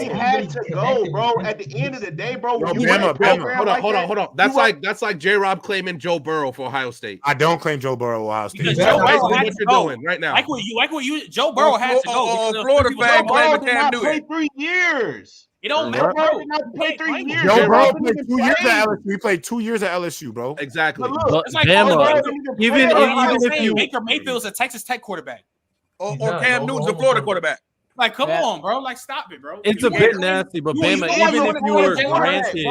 he had to go, bro. At the end of the day, bro. Hold on. That's like J-Rob claiming Joe Burrow for Ohio State. I don't claim Joe Burrow for Ohio State. Because Joe Burrow had to go right now. Joe Burrow has to go. Florida fan claiming Cam Newton. Play 3 years. It don't matter. Joe Burrow played 3 years. Joe Burrow played 2 years at LSU. He played 2 years at LSU, bro. Exactly. It's like even if you Baker Mayfield's a Texas Tech quarterback. Or Cam Newton's a Florida quarterback. Like, come on, bro. Like, stop it, bro. It's a bit nasty, but Bama, even if you were granted,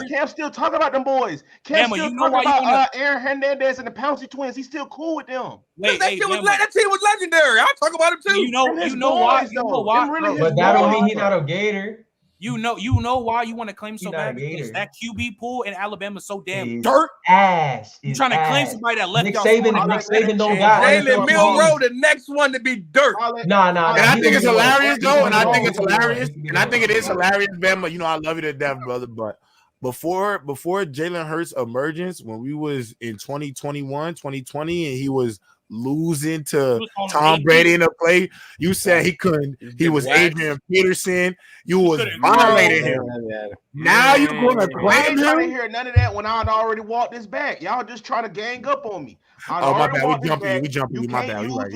Cam still talking about them boys. Cam still talking about Aaron Hernandez and the Pouncey twins. He's still cool with them. That team was legendary. I'll talk about him too. You know why? But that don't mean he's not a Gator. You know why you want to claim so bad? Because that QB pool in Alabama is so damn dirt ass. You're trying to claim somebody that left Nick Saban don't got Jalen Milroe, the next one to be dirt. Nah. And I think it's hilarious, though. And I think it's hilarious. And I think it is hilarious, Bama. You know, I love you to death, brother. But before Jalen Hurts' emergence, when we was in 2021, 2020, and he was losing to Tom Brady in a play, you said he couldn't. He was Adrian Peterson. You was violating him. Now you're gonna claim him. I didn't hear none of that when I'd already walked this back. Y'all just trying to gang up on me. Oh my bad, we jumping you. My bad, you're right.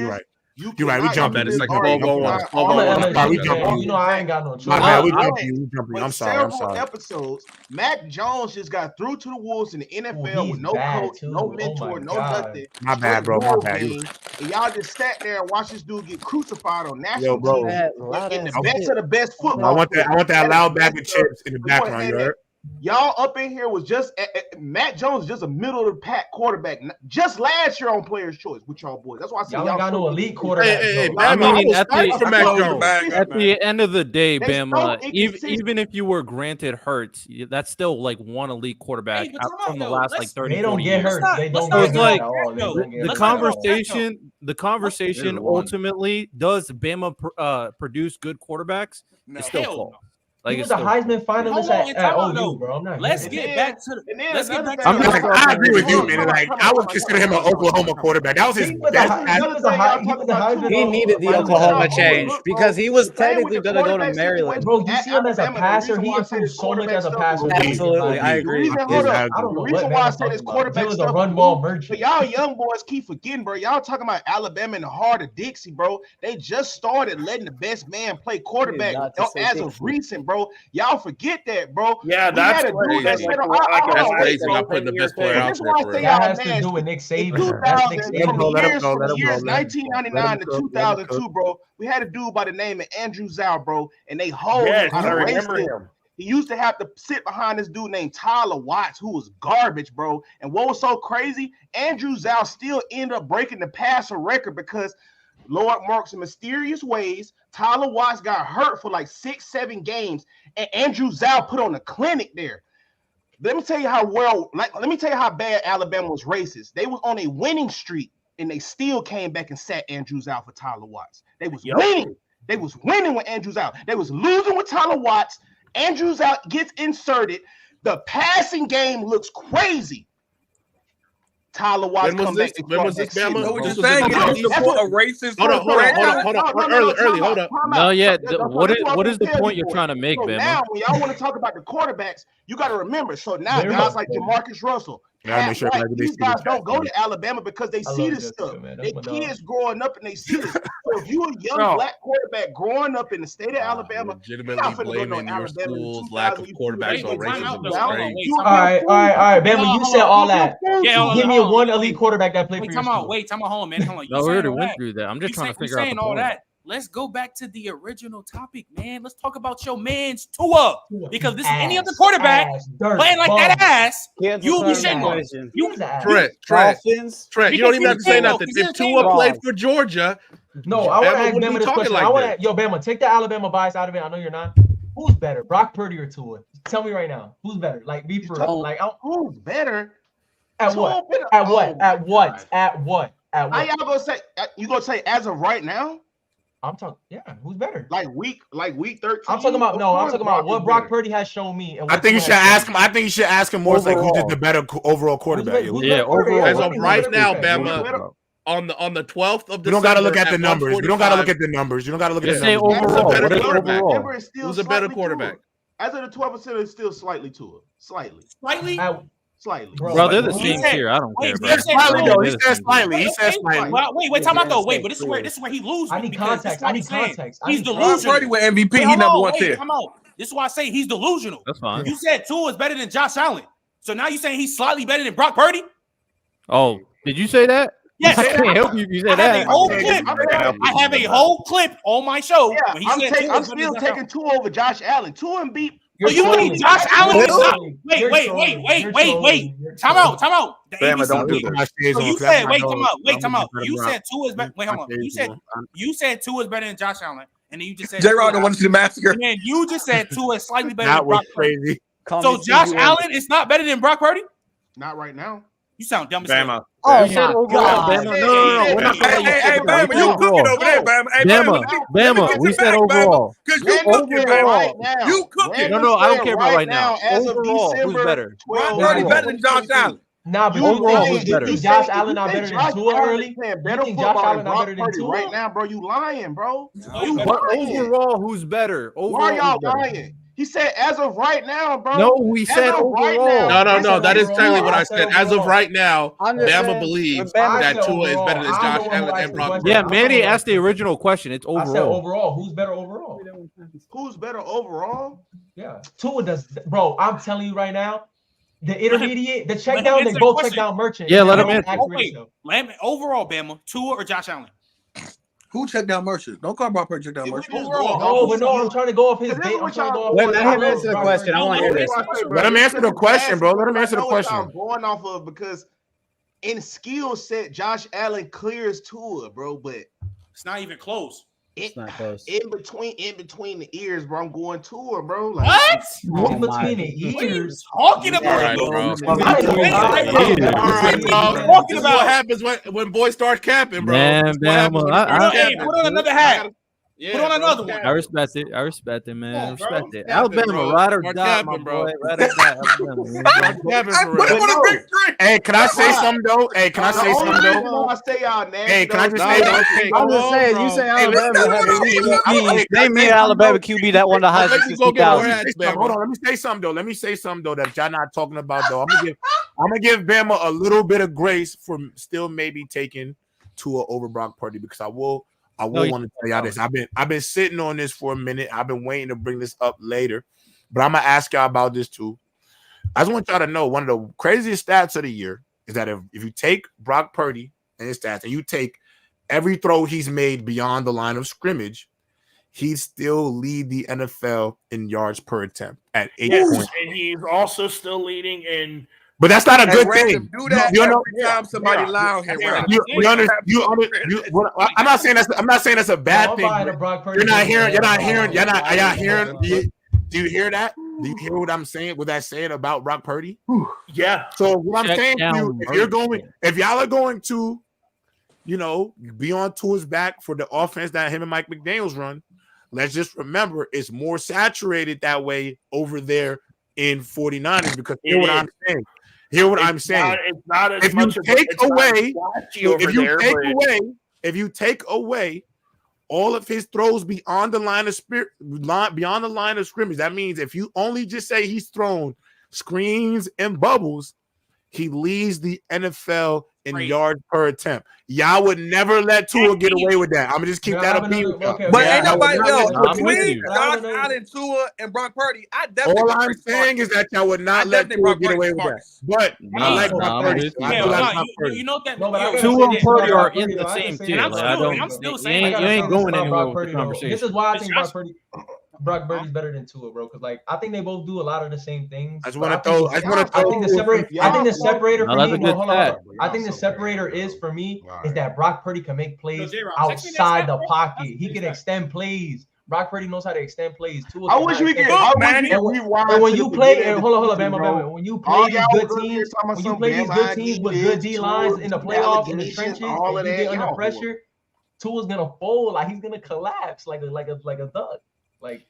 You're right. We jumping. It's like 12-1. We jumping. You know I ain't got no choice. My bad. We jumping. I'm sorry. Episodes. Mac Jones just got through to the Wolves in the NFL with no coach, no mentor, no nothing. My bad, bro. My bad. And y'all just sat there and watched this dude get crucified on national TV in the best of the best football. I want that loud bag of chips in the background. You heard? Y'all up in here was just Matt Jones, just a middle of the pack quarterback. Just last year on Players' Choice with y'all boys. That's why I said y'all got no elite quarterback. I mean, at the end of the day, Bama, even if you were granted Hurts, that's still like one elite quarterback from the last like 30 years. They don't get hurt. They don't get hurt. The conversation ultimately, does Bama produce good quarterbacks? It's still false. Like, he was a Heisman finalist at OU, bro. Let's get back to the. I agree with you, man. Like, I would consider him an Oklahoma quarterback. That was his best. He needed the Oklahoma change because he was technically going to go to Maryland. Bro, you see him as a passer. He improved so much as a passer. Absolutely, I agree. The reason why I said his quarterback was a run ball merchant. Y'all young boys keep forgetting, bro. Y'all talking about Alabama in the heart of Dixie, bro. They just started letting the best man play quarterback as of recent, bro. Y'all forget that, bro. Yeah, that's crazy. That's crazy. Not putting the best player out there. That has to do with Nick Saban. From years 1999 to 2002, bro, we had a dude by the name of Andrew Zhao, bro, and they hold him. I remember him. He used to have to sit behind this dude named Tyler Watts, who was garbage, bro. And what was so crazy, Andrew Zhao still ended up breaking the passer record because Lord marks in mysterious ways. Tyler Watts got hurt for like 6-7 games, and Andrew Zhao put on a clinic there. Let me tell you how let me tell you how bad Alabama was racist. They was on a winning streak, and they still came back and sat Andrew Zhao for Tyler Watts. They was winning. They was winning with Andrew Zhao. They was losing with Tyler Watts. Andrew Zhao gets inserted. The passing game looks crazy. Tyler Watts come back. When was this, Bama? What you're saying is a racist. Hold on. Hold up. No, yeah. What is the point you're trying to make, Bama? Now, when y'all want to talk about the quarterbacks, you got to remember. So now, guys like Jamarcus Russell, these guys don't go to Alabama because they see this stuff. They kids growing up and they see this. So if you a young black quarterback growing up in the state of Alabama, legitimately blaming your school's lack of quarterbacks on racism. All right. Bama, you said all that. Give me one elite quarterback that played for your school. Wait, time out, hold on, man. Hold on. No, we already went through that. I'm just trying to figure out the all point. that. let's go back to the original topic, man. Let's talk about your man's Tua. Because this is any other quarterback playing like that ass, you'll be shitting on. Trent, you don't even have to say nothing. If Tua played for Georgia, no, I want to ask Bama this question. Like Bama, take the Alabama bias out of it. I know you're not. Who's better, Brock Purdy or Tua? Tell me right now. Who's better? Like, be for like, who's better? At what? At what? At what? At what? At what? How y'all gonna say? You gonna say as of right now? I'm talking. Yeah, who's better? Like week 13. I'm talking about I'm talking about what Brock Purdy has shown me. And I think you should ask him. I think you should ask him more like who's just the better overall quarterback. Overall. As of right now, Bama. On the 12th of December. We don't got to look at the numbers. We don't got to look at the numbers. You don't got to look at the numbers. Overall. Who's a better quarterback? As of the 12%, it's still slightly Tua. Slightly. Slightly. Bro, they're the same tier. I don't care. He said slightly. He said slightly. Wait, time out though. Wait, but this is where he loses. I need context. He's delusional. Purdy with MVP. He number one tier. This is why I say he's delusional. That's fine. You said Tua is better than Josh Allen. So now you're saying he's slightly better than Brock Purdy? Oh, did you say that? Yes. I can't help you if you said that. I have a whole clip on my show. Yeah, I'm still taking Tua over Josh Allen. Tua and beat. You think Josh Allen is not? Wait. Time out. Bama, don't do this. So you said, time out. You said Tua is better. Wait, hold on. You said Tua is better than Josh Allen, and then you just said J-Rod don't want to see the massacre. And then you just said Tua is slightly better than Brock Purdy. So Josh Allen is not better than Brock Purdy? Not right now. You sound dumb as hell. Oh, my God. No. Hey, Bama, you cooking over there, Bama. Hey, Bama, we said overall. Because you cooking, Bama. You cooking. No, I don't care about right now. Overall, who's better? Brock Purdy better than Josh Allen. Nah, but overall, who's better? Josh Allen not better than Tua early? You think Josh Allen not better than Tua? Right now, bro, you lying, bro. But overall, who's better? Why are y'all lying? He said, as of right now, bro. No, we said overall. No. That is technically what I said. As of right now, Bama believes that Tua is better than Josh Allen and Brock Purdy. Yeah, Manny asked the original question. It's overall. I said overall. Who's better overall? Who's better overall? Yeah. Tua does. Bro, I'm telling you right now, the intermediate, the check down, they both check down merchant. Yeah, let him answer. Overall, Bama, Tua or Josh Allen? Who checked down Merchant? Don't call Brock Purdy check down Merchant. I'm trying to go off his bait. Let him answer the question. I want to hear this. Let him answer the question, bro. Let him answer the question. I'm going off of because in skill set, Josh Allen clears Tua, bro, but it's not even close. It's not close. In between the ears, bro. I'm going Tua, bro. Like, what? In between the ears. Talking about Talking about what happens when boys start capping, bro. Man, put on another hat. Yeah, put on another one. I respect it, man. I respect it. Alabama, ride or die, my boy. Ride or die, Alabama. Hey, can I say something though? Hey, can I say something though? Hey, can I just say? I'm just saying, you say Alabama. Name me an Alabama QB that won the Heisman since 2000. Hold on, let me say something though that y'all not talking about though. I'm gonna give Bama a little bit of grace for still maybe taking Tua over Brock Purdy because I will want to tell y'all this. I've been sitting on this for a minute. I've been waiting to bring this up later, but I'm gonna ask y'all about this too. I just want y'all to know one of the craziest stats of the year is that if you take Brock Purdy and his stats and you take every throw he's made beyond the line of scrimmage, he still lead the NFL in yards per attempt at 8 points. And he's also still leading in. But that's not a good thing. Do that every time somebody lie on him. I'm not saying that's a bad thing. You're not hearing. Do you hear that? Do you hear what I'm saying? What that's saying about Brock Purdy? Yeah. So what I'm saying to you, if y'all are going to, be on Tua's back for the offense that him and Mike McDaniels run, let's just remember it's more saturated that way over there in 49ers because hear what I'm saying. It's not as if much you take away all of his throws beyond the line of scrimmage, that means if you only just say he's thrown screens and bubbles, he leads the NFL in yards per attempt. Y'all would never let Tua get away with that. I'm gonna just keep that up. But ain't nobody between Josh Allen, Tua, and Brock Purdy. I definitely. All I'm saying is that y'all would not let Tua get away with that. But I like Brock Purdy. You know that Tua and Purdy are in the same tier. I'm still saying you ain't going anywhere with the conversation. This is why I think Brock Purdy's better than Tua, bro. Because like I think they both do a lot of the same things. I think the separator for me. Hold on. I think the separator is for me is that Brock Purdy can make plays outside the pocket. He can extend plays. Brock Purdy knows how to extend plays. I wish we could. And when you play, hold on, Bama. When you play these good teams, with good D lines in the playoffs, in the trenches, and you get under pressure, Tua's gonna fold. Like he's gonna collapse like a duck. Like,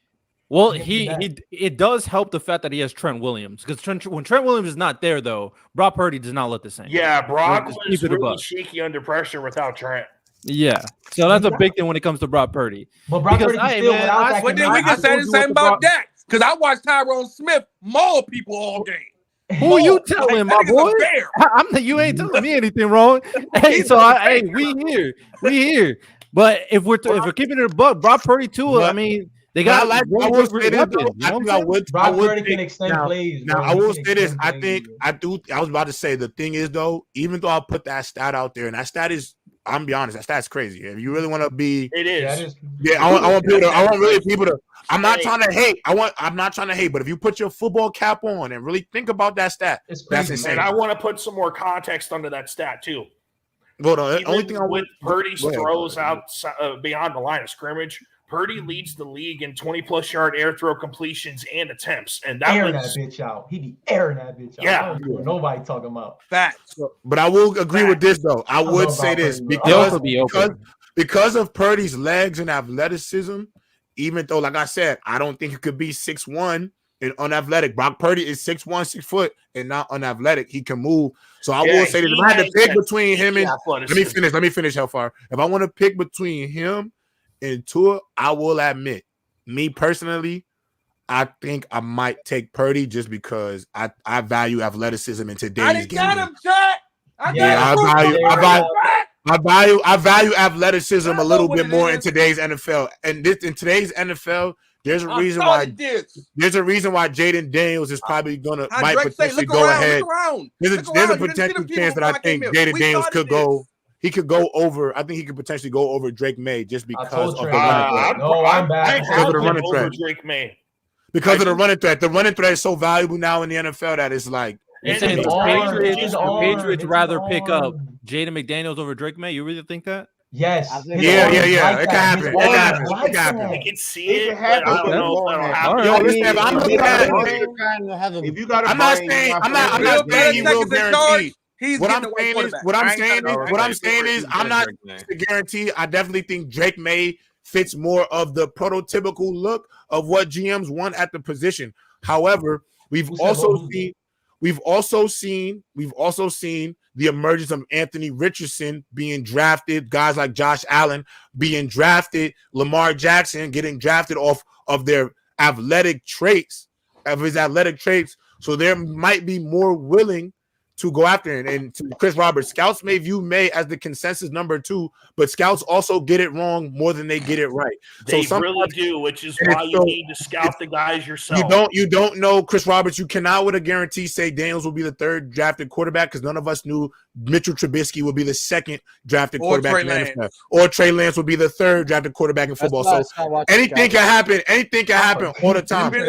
well, it does help the fact that he has Trent Williams because when Trent Williams is not there, though, Brock Purdy does not look the same. Yeah, Brock was really shaky under pressure without Trent. Yeah, so that's a big thing when it comes to Brock Purdy. But Brock Purdy but then we can say the same about Dak because I watched Tyrone Smith maul people all game. Who you telling, my boy? You ain't telling me anything wrong. Hey, we here. But if we're keeping it a buck, Brock Purdy too. I mean, they got Brock Purdy can extend plays. Now I will say this. I was about to say the thing is though, even though I put that stat out there, and that stat is, I'm gonna be honest, that stat's crazy. If you really want to be, it is. Yeah, I want people to. I'm not trying to hate. I'm not trying to hate. But if you put your football cap on and really think about that stat, that's insane. And I want to put some more context under that stat too. Hold on. The only thing with Purdy's throws out beyond the line of scrimmage, Purdy leads the league in 20-plus yard air throw completions and attempts, and that bitch out. He be airing that bitch out. Yeah, nobody talking about facts. But I will agree with this though. I would say this because of Purdy's legs and athleticism. Even though, like I said, I don't think he could be 6'1" and unathletic. Brock Purdy is 6'1", 6 foot, and not unathletic. He can move. So I will say that if I had to pick between him and let me finish how far. If I want to pick between him and Tua, I will admit, me personally, I think I might take Purdy just because I value athleticism in today's game. I value athleticism a little bit more in today's NFL. And in today's NFL, there's a reason why Jayden Daniels is probably might potentially go ahead. There's a potential chance that I think Jayden Daniels could go. He could go over. I think he could potentially go over Drake Maye just because of the running threat. Drake Maye. Because of the running threat. The running threat is so valuable now in the NFL that it's like. The Patriots rather pick up Jaden McDaniels over Drake Maye. You really think that? Yes. Yeah. It can happen. I can see it. I don't know if that'll happen. If you got, I'm not saying he will guarantee. What I'm saying is, I'm not to guarantee. I definitely think Drake Maye fits more of the prototypical look of what GMs want at the position. However, we've also seen the emergence of Anthony Richardson being drafted, guys like Josh Allen being drafted, Lamar Jackson getting drafted off of their athletic traits, So there might be more willing to go after it. And to Chris Roberts, scouts may view May as the consensus number 2, but scouts also get it wrong more than they get it right. They really do, which is why you need to scout the guys yourself. You don't know Chris Roberts. You cannot with a guarantee say Daniels will be the 3rd drafted quarterback because none of us knew Mitchell Trubisky would be the 2nd drafted quarterback in the NFL. Or Trey Lance would be the 3rd drafted quarterback in football. So anything can happen. Anything can happen all the time. It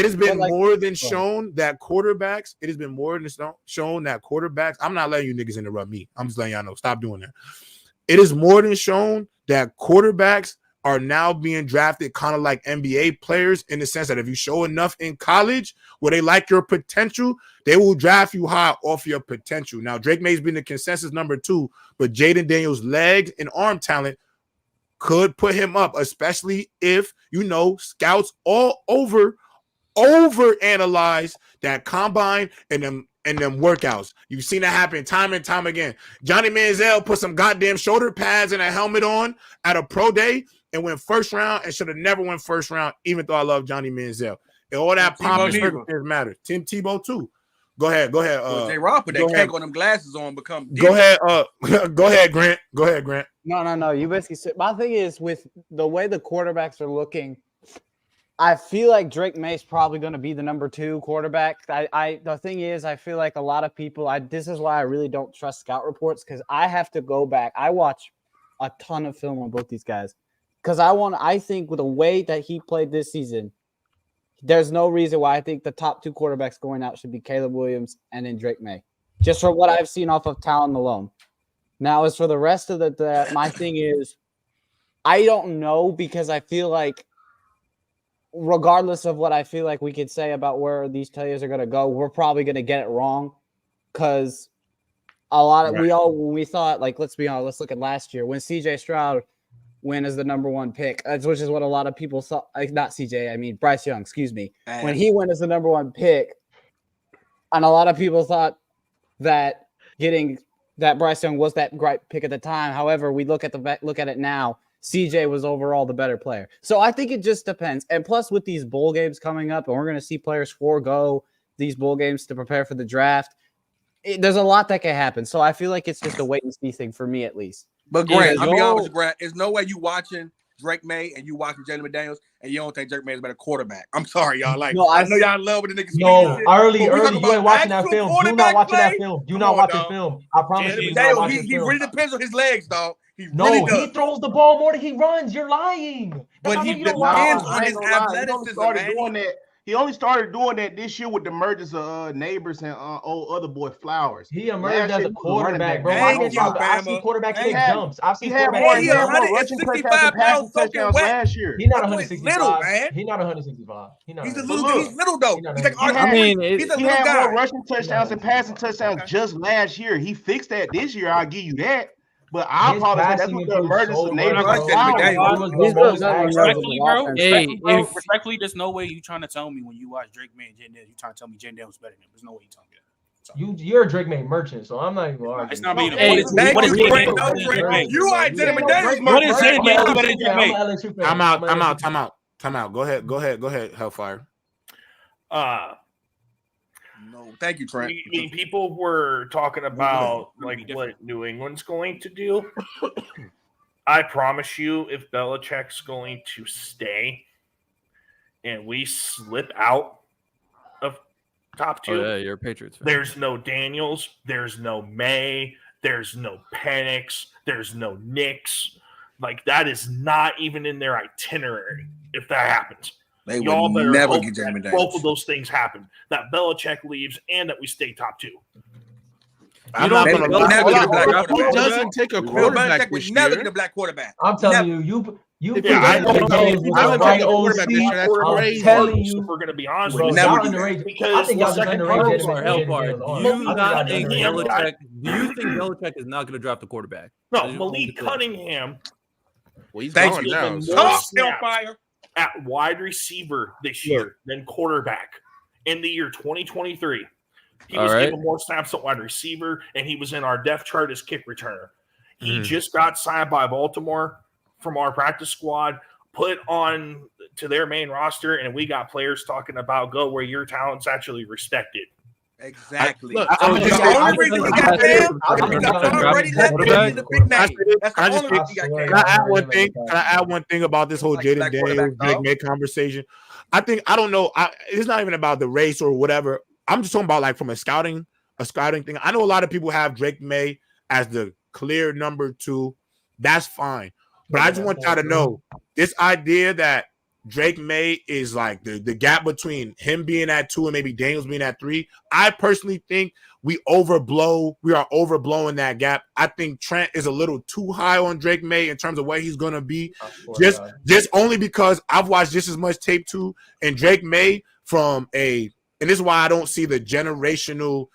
has been more than shown that quarterbacks. It has been more than shown that quarterbacks. I'm not letting you niggas interrupt me. I'm just letting y'all know. Stop doing that. It is more than shown that quarterbacks are now being drafted kind of like NBA players in the sense that if you show enough in college where they like your potential, they will draft you high off your potential. Now, Drake Maye's been the consensus number 2, but Jayden Daniels' legs and arm talent could put him up, especially if, scouts all over analyze that combine and them workouts. You've seen that happen time and time again. Johnny Manziel put some goddamn shoulder pads and a helmet on at a pro day and went first round and should have never went first round, even though I love Johnny Manziel. And all that pomp and circumstance matters. Tim Tebow too. Go ahead. J-Rob put that cake on them glasses on, become. Go ahead. Go ahead, Grant. No. You basically said my thing is with the way the quarterbacks are looking. I feel like Drake Maye is probably going to be the number 2 quarterback. The thing is, I feel like a lot of people. This is why I really don't trust scout reports because I have to go back. I watch a ton of film on both these guys because I think with the way that he played this season, there's no reason why I think the top 2 quarterbacks going out should be Caleb Williams and then Drake Maye, just from what I've seen off of talent alone. Now, as for the rest of my thing is, I don't know because I feel like. Regardless of what I feel like we could say about where these players are going to go, we're probably going to get it wrong because when we thought, like, let's be honest, let's look at last year when CJ Stroud went as the number 1 pick, which is what a lot of people thought, like, not CJ, I mean, Bryce Young, excuse me. When he went as the number 1 pick, and a lot of people thought that Bryce Young was that great pick at the time. However, we look at it now. CJ was overall the better player. So I think it just depends. And plus with these bowl games coming up, and we're going to see players forego these bowl games to prepare for the draft, there's a lot that can happen. So I feel like it's just a wait and see thing for me at least. But Grant, I'll be honest with you, Grant, there's no way you watching Drake Maye and you watching Jayden Daniels and you don't think Drake Maye is a better quarterback. I'm sorry, y'all. Like, I know y'all love with the niggas. No, early, you ain't watching that film. You're not watching that film. You're not watching film. I promise you. He really depends on his legs, dog. He throws the ball more than he runs. You're lying. But he depends on his athleticism. He only started doing that this year with the mergers of Neighbors and other boy Flowers. He emerged as a quarterback, bro. I've seen quarterbacks take jumps. I've seen quarterbacks. He had more rushing touchdowns last year. He's not 165. He's not 165. He's little though. He had more rushing touchdowns and passing touchdowns just last year. He fixed that this year. I'll give you that. But I apologize. That's what the emergence of Neighbors. Respectfully, there's no way you trying to tell me when you watch Drake Maye and Jayden Daniels, you trying to tell me Jayden Daniels better than him. There's no way you telling me that. You're a Drake Maye merchant, so I'm not even arguing. It's not being what is you are Jayden Daniels. What is Jayden Daniels better than Drake Maye? Time out. Go ahead, Hellfire. No, thank you, Trent. People were talking about like what New England's going to do. I promise you, if Belichick's going to stay and we slip out of top 2, you're a Patriots fan. There's no Daniels, there's no May, there's no Penix, there's no Knicks. Like that is not even in their itinerary if that happens. They will never get Jayden Daniels. Both of those things happen. That Belichick leaves and that we stay top 2. I'm not going to who doesn't take a quarterback this year? Never get a black quarterback. I'm telling you. I'm telling you, we're going to be honest with you. Because do you think Belichick is not going to draft a quarterback? No, Malik Cunningham. Well, he's gone now. Fire. At wide receiver this year than quarterback in the year 2023. He was given more snaps at wide receiver, and he was in our depth chart as kick returner. He just got signed by Baltimore from our practice squad, put on to their main roster, and we got players talking about go where your talent's actually respected. Exactly. Can I add one thing about this whole Jayden Daniels, Drake Maye conversation? I don't know. It's not even about the race or whatever. I'm just talking about like from a scouting thing. I know a lot of people have Drake Maye as the clear number 2. That's fine. But I just want y'all to know this idea that Drake Maye is like the gap between him being at 2 and maybe Daniels being at 3. I personally think we are overblowing that gap. I think Trent is a little too high on Drake Maye in terms of where he's gonna be. Just only because I've watched just as much tape too, and Drake Maye and this is why I don't see the generational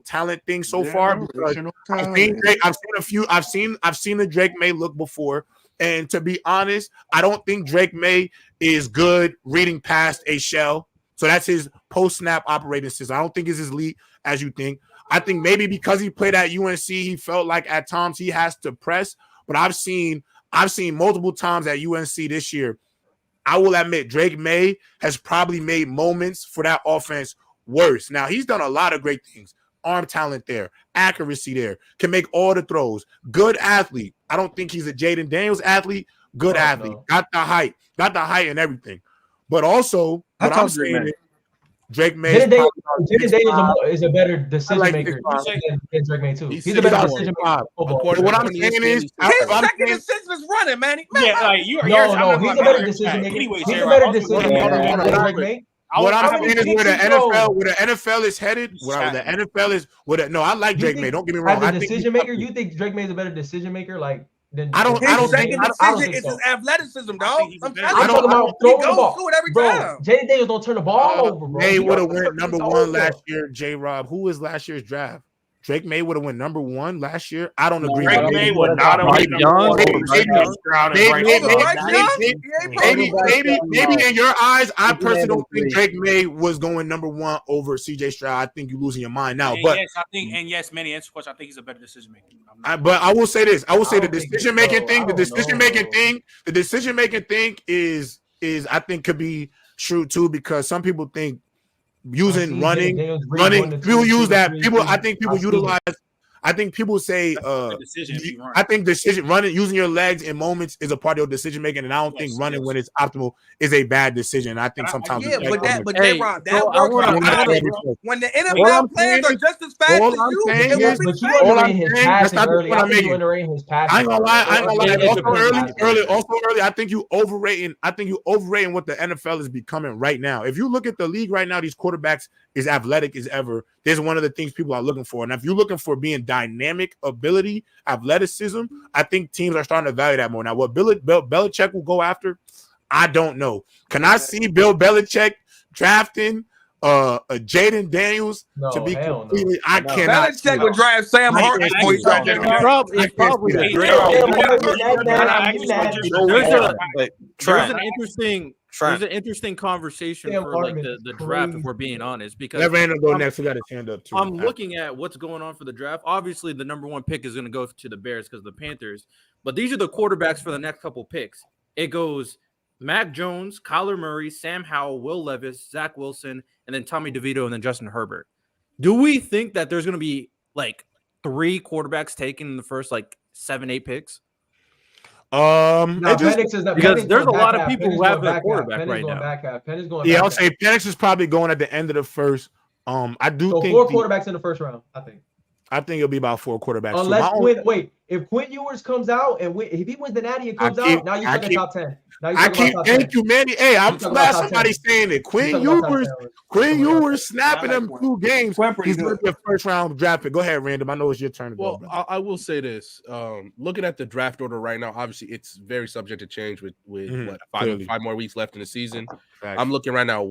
talent thing so far. Because I've seen the Drake Maye look before. And to be honest, I don't think Drake Maye is good reading past a shell. So that's his post-snap operating system. I don't think it's as elite as you think. I think maybe because he played at UNC, he felt like at times he has to press. But I've seen multiple times at UNC this year. I will admit Drake Maye has probably made moments for that offense worse. Now, he's done a lot of great things. Arm talent there, accuracy there, can make all the throws. Good athlete. I don't think he's a Jayden Daniels athlete. Good athlete. No. Got the height and everything. But also, what I'm saying is Drake Maye is a better decision maker than Drake Maye too. He's a better decision maker. What I'm saying is, his second assist is running, man. No, he's a better decision maker. He's a better decision maker than Drake Maye. What I'm saying is where the NFL is headed. No, I like Drake Maye. Don't get me wrong. As a decision maker, you think Drake Maye is a better decision maker? Like, I don't think it's his athleticism, dog. I'm talking about throwing the ball. Through it every time. Jayden Daniels don't turn the ball over, bro. Maye would have went number 1 last year. J-Rob, who was last year's draft? Drake Maye would have went number 1 last year. I don't agree. Drake Maye would not have went number 1. Maybe in your eyes, I personally don't think Drake Maye was going number 1 over CJ Stroud. I think you're losing your mind now. But yes, Manny, answer the question. I think he's a better decision maker. But I will say this. I will say the decision making thing. The decision making thing is I think could be true too, because some people think running. People use that. I think people say running, using your legs in moments is a part of your decision making, and I don't think running when it's optimal is a bad decision. I think sometimes that works. When the NFL players are just as fast as you, I ain't gonna lie. Also early, I think you overrating what the NFL is becoming right now. If you look at the league right now, these quarterbacks is athletic as ever. There's one of the things people are looking for. And if you're looking for being dynamic ability, athleticism, I think teams are starting to value that more. Now, what Bill Belichick will go after, I don't know. Can I see Bill Belichick drafting Jayden Daniels to be completely? No. I cannot. Belichick would draft Sam Hartman. There's an interesting conversation for like the draft, if we're being honest, because Randall go next. We got his hand up too. I'm looking at what's going on for the draft. Obviously, the number 1 pick is going to go to the Bears because of the Panthers. But these are the quarterbacks for the next couple picks. It goes Mac Jones, Kyler Murray, Sam Howell, Will Levis, Zach Wilson, and then Tommy DeVito, and then Justin Herbert. Do we think that there's going to be like 3 quarterbacks taken in the first like 7-8 picks? Because there's a lot of people who have their quarterback right now. Yeah, I'll say Penix is probably going at the end of the first. I do think 4 quarterbacks in the first round. I think it'll be about 4 quarterbacks. Unless if Quinn Ewers comes out and if he wins the Natty and comes out, now you're talking top 10. Thank you, Manny. Hey, I'm glad somebody saying it. Quinn Ewers snapping them 2 games. He's going to be a first round draft pick. Go ahead, Random. I know it's your turn to go. Well, I will say this. Looking at the draft order right now, obviously it's very subject to change with what 5 more weeks left in the season. I'm looking right now.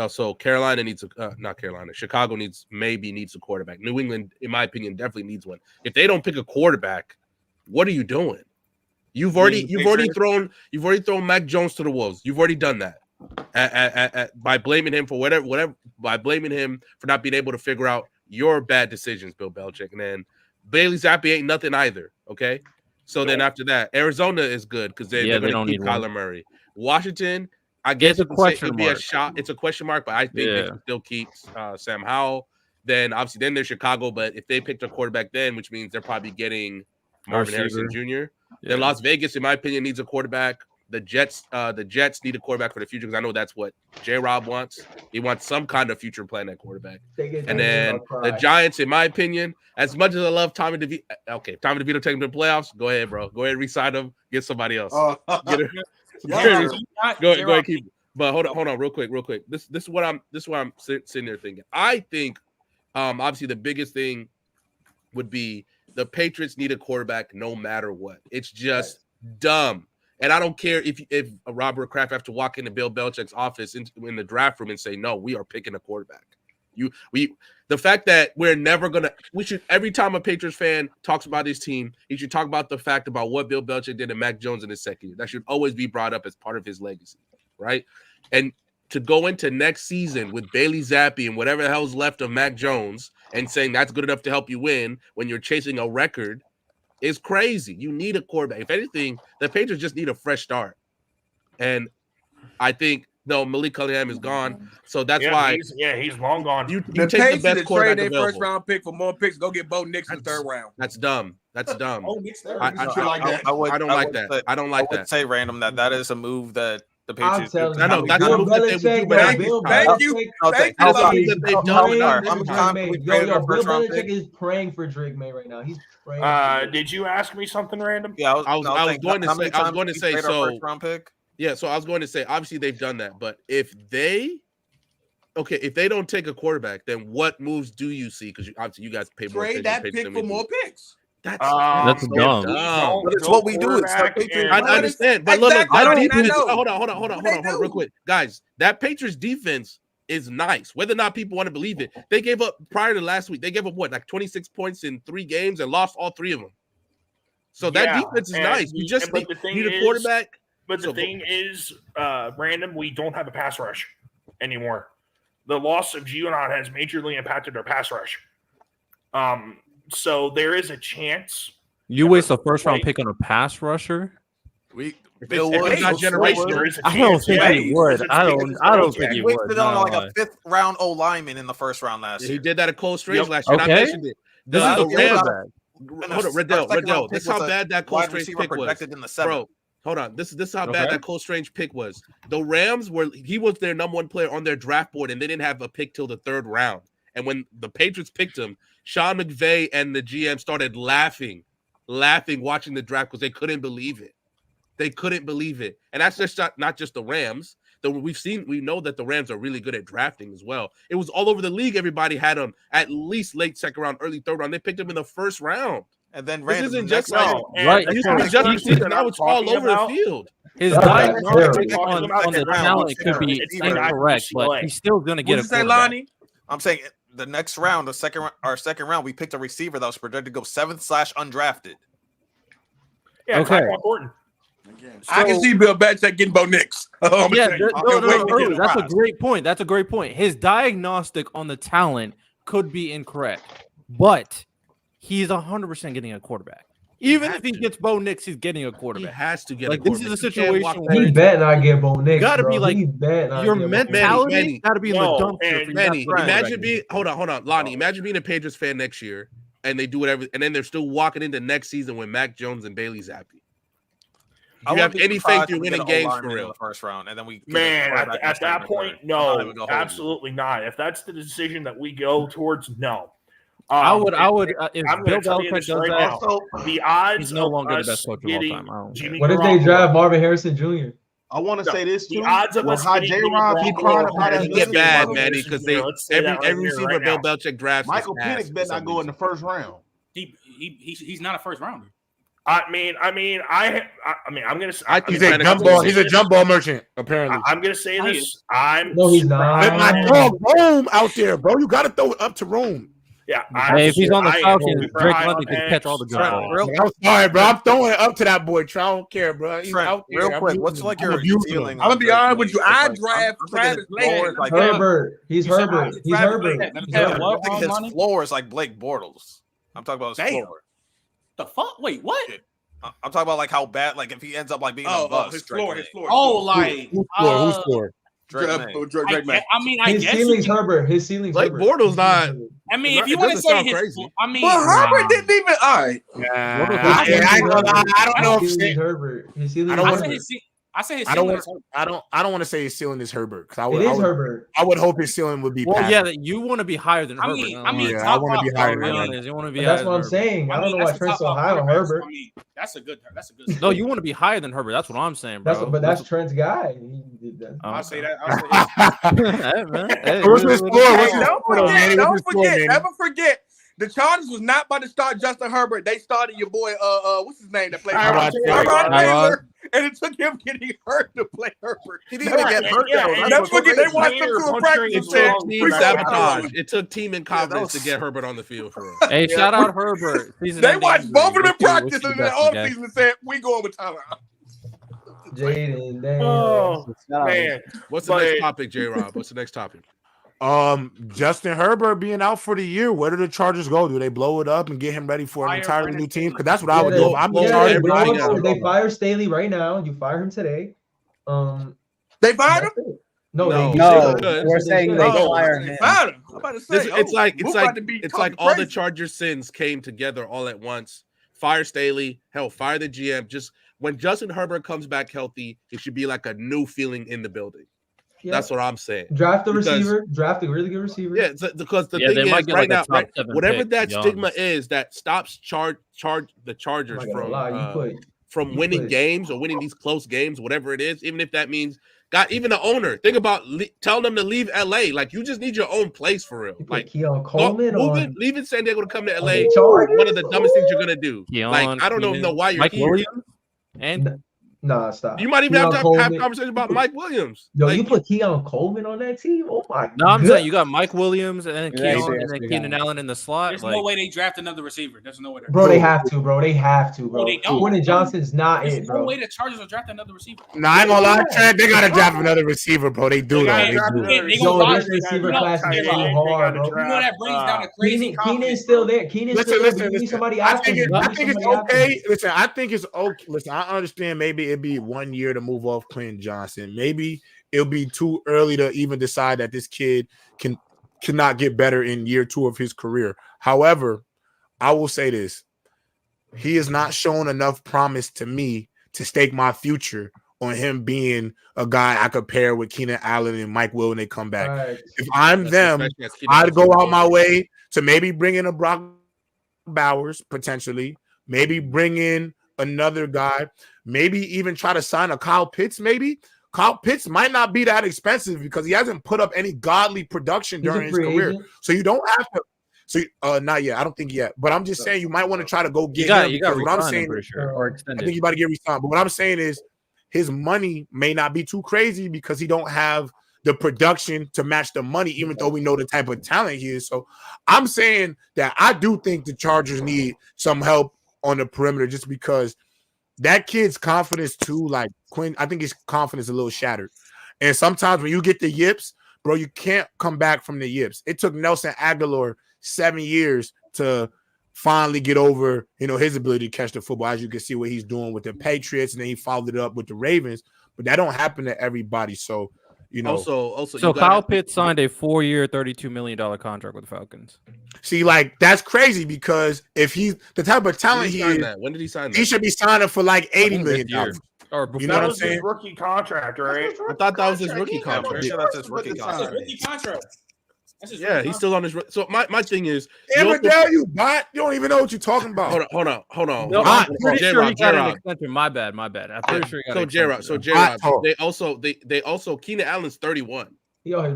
So Carolina needs not Carolina. Chicago needs a quarterback. New England, in my opinion, definitely needs one. If they don't pick a quarterback, what are you doing? You've already thrown Mac Jones to the wolves. You've already done that by blaming him for whatever by blaming him for not being able to figure out your bad decisions, Bill Belichick. And then Bailey Zappi ain't nothing either. Okay, so then after that, Arizona is good because they don't need Kyler Murray. Washington, I guess it'd be a shot. It's a question mark, but I think they can still keep Sam Howell. Then obviously, there's Chicago. But if they picked a quarterback then, which means they're probably getting Marvin Harrison Jr. Then Las Vegas, in my opinion, needs a quarterback. The Jets need a quarterback for the future because I know that's what J-Rob wants. He wants some kind of future plan at quarterback. And then the Giants, in my opinion, as much as I love Tommy DeVito, Tommy DeVito taking him to the playoffs. Go ahead, bro. Go ahead, re-sign him. Get somebody else. Go ahead, keep. But hold on, real quick. This is what I'm sitting there thinking. I think, obviously, the biggest thing would be the Patriots need a quarterback no matter what. It's just dumb. And I don't care if Robert Kraft have to walk into Bill Belichick's office in the draft room and say, no, we are picking a quarterback. The fact that we should, every time a Patriots fan talks about his team, he should talk about the fact about what Bill Belichick did to Mac Jones in his second year. That should always be brought up as part of his legacy, right? And to go into next season with Bailey Zappi and whatever the hell's left of Mac Jones and saying that's good enough to help you win when you're chasing a record is crazy. You need a quarterback. If anything, the Patriots just need a fresh start. And I think No, Malik Cunningham is gone, so that's why. He's long gone. You take the best quarterback trade their available. first round pick for more picks. Go get Bo Nix in the third round. That's dumb. That's dumb. I don't like that. I don't like that. Say random that is a move that the Patriots. I know that's a move that they would do, but thank you. Bill Belichick is praying for Drake Maye right now. He's praying. Did you ask me something random? Yeah, I was going to say. So first round pick. Yeah, so I was going to say, obviously they've done that, but if they don't take a quarterback, then what moves do you see? Because obviously you guys pay more. Trade that pick for more picks. That's dumb. But it's what we do. I understand, but look, hold on, real quick, guys. That Patriots defense is nice. Whether or not people want to believe it, they gave up prior to last week. They gave up 26 points in 3 games and lost all 3 of them. So that defense is nice. You just need a quarterback. But the thing is, random. We don't have a pass rush anymore. The loss of Giannon has majorly impacted our pass rush. So there is a chance. You waste a first round pick on a pass rusher? Bill Wood, I don't think he would. I don't think he would. He wasted on like a 5th round O lineman in the first round last year. He did that at close range last year. I mentioned it. This is the Rams. Hold on, Riddell. This is how bad that close range pick was, in the bro. Hold on. This is how bad that close range pick was. The Rams he was their number 1 player on their draft board, and they didn't have a pick till the 3rd round. And when the Patriots picked him, Sean McVay and the GM started laughing watching the draft because they couldn't believe it. They couldn't believe it. And that's just not just the Rams. We know that the Rams are really good at drafting as well. It was all over the league. Everybody had them at least late 2nd round, early 3rd round. They picked him in the 1st round. And then this isn't just right. Now it's all over the field. His diagnostic on the talent could be incorrect, but he's still going to get a quarterback. I'm saying the next round, our second round, we picked a receiver that was projected to go 7th/undrafted. Yeah, okay. Important. I can see Bill Belichick getting Bo Nix. That's a great point. That's a great point. His diagnostic on the talent could be incorrect, but he's 100% getting a quarterback. Even if he gets Bo Nix, he's getting a quarterback. He has to get a quarterback. This is a situation where he bet not get Bo Nix. Got to be like your mentality. Got to be in the dumpster. Manny, imagine being hold on, Lonnie. Imagine being a Patriots fan next year, and they do whatever, and then they're still walking into next season when Mac Jones and Bailey's happy. Do you have any faith you're winning games for real? In the first round, and then at that point, no, absolutely not. If that's the decision that we go towards, no. I would. If Bill Belichick does that, the odds he's no longer the best coach of all time. What if they draft Marvin Harrison Jr.? I want to say this too. The odds of us get bad, Manny, because every receiver Bill Belichick drafts. Michael Penix better not go in the first round. He's not a first rounder. I'm gonna. He's a jump ball. He's a jump ball merchant. Apparently, I'm gonna say this. No, he's not. My dog Rome out there, bro. You got to throw it up to Rome. Yeah, if he's on the Falcons, Drake Maye can catch all the good balls. I'm sorry, bro. I'm throwing it up to that boy. I don't care, bro. He's out there. Real quick, what's like your ceiling? I'm gonna be honest with you. I draft Travis Langer. Herbert. He's Herbert. He's Herbert. I think his floor is like Blake Bortles. I'm talking about his floor. The fuck? Wait, what? I'm talking about like how bad, like if he ends up like being a bust. His floor. Oh, like who's scored? Drake Maye. I mean, I his guess ceiling's Herbert. His ceiling's Blake Herbert. Bortles not. I mean, if you want to say his, crazy. I mean, well, Herbert didn't even. All right. I don't know if Herbert. His ceiling. I say his ceiling. I don't want to say his ceiling is Herbert because Herbert. I would hope his ceiling would be. Well, yeah, you want to be higher than Herbert. I mean, I want to be higher than Herbert. You want to be. That's what I'm saying. I don't know why Trent's so high on Herbert. I mean, that's a good. No, you want to be higher than Herbert. That's what I'm saying, bro. That's Trent's guy. I'll say that. What's his score? Don't forget. Never forget. The Chargers was not about to start Justin Herbert. They started your boy, what's his name that played Tyrod Taylor, and it took him getting hurt to play Herbert. He didn't even get hurt. Never forget, they watched him to a practice and said, it took team incompetence to get Herbert on the field for him. Hey, shout out Herbert. They watched both of them in practice in the offseason and said, we going with timeout. Jayden Daniels. Oh, man. What's the next topic, J-Rob? What's the next topic? Justin Herbert being out for the year. Where do the Chargers go? Do they blow it up and get him ready for an entirely new team? Because that's what I would do. If I'm the Chargers. They fire Staley right now. You fire him today. They fired him? No. We're saying they fire him. I'm about to say, it's like all the Chargers sins came together all at once. Fire Staley, hell, fire the GM. Just when Justin Herbert comes back healthy, it should be like a new feeling in the building. Yep. That's what I'm saying. Draft a receiver. Draft a really good receiver. Yeah, because the thing is, right now, whatever that stigma is that stops the Chargers from winning games or winning these close games, whatever it is, even if that means even the owner. Think about telling them to leave LA. Like, you just need your own place for real. Like, leaving San Diego to come to LA. One of the dumbest things you're gonna do. I don't know why you're here. Williams? And stop. You might even have to have conversation about Mike Williams. Yo, you put Keon Coleman on that team? Oh my god. No, I'm saying you got Mike Williams and then Keenan Allen in the slot. There's no way they draft another receiver. There's no way. Bro, they have to, bro. They don't. Quentin Johnson's not it, bro. No way the Chargers will draft another receiver. Nah, I ain't gonna lie, Trent. They gotta draft another receiver, bro. They do that. This receiver class is so hard, bro. You know that brings down a crazy. Keenan's still there. Listen. Somebody I think it's okay. Listen, I think it's okay. Listen, I understand maybe it'd be 1 year to move off Quentin Johnson. Maybe it'll be too early to even decide that this kid cannot get better in year 2 of his career. However, I will say this. He has not shown enough promise to me to stake my future on him being a guy I could pair with Keenan Allen and Mike Will when they come back. Right. If I'm them, I'd go out my way to maybe bring in a Brock Bowers, potentially, maybe bring in another guy, maybe even try to sign a Kyle Pitts. Maybe Kyle Pitts might not be that expensive because he hasn't put up any godly production during his career. So you don't have to. So not yet. I don't think yet. But I'm just saying you might want to try to go get him. Because what I'm saying, I think you got to get re-signed. But what I'm saying is his money may not be too crazy because he don't have the production to match the money, even though we know the type of talent he is. So I'm saying that I do think the Chargers need some help on the perimeter just because that kid's confidence too, like Quinn, I think his confidence is a little shattered. And sometimes when you get the yips, bro, you can't come back from the yips. It took Nelson Aguilar 7 years to finally get over, his ability to catch the football, as you can see what he's doing with the Patriots, and then he followed it up with the Ravens. But that don't happen to everybody. So, Also, so Kyle Pitts signed a 4-year, $32 million contract with the Falcons. See, like, that's crazy because if he's the type of talent he is, when did he sign that? He should be signing for like $80 million. Or you know what I'm saying? Rookie contract, right? I thought that was his rookie contract. That's his rookie contract. Yeah, he's still on his. So my thing is, you don't even know what you're talking about. Hold on. No, I'm pretty sure he got an extension. My bad. I'm pretty sure he got an extension. So J-Rod, they also Keenan Allen's 31.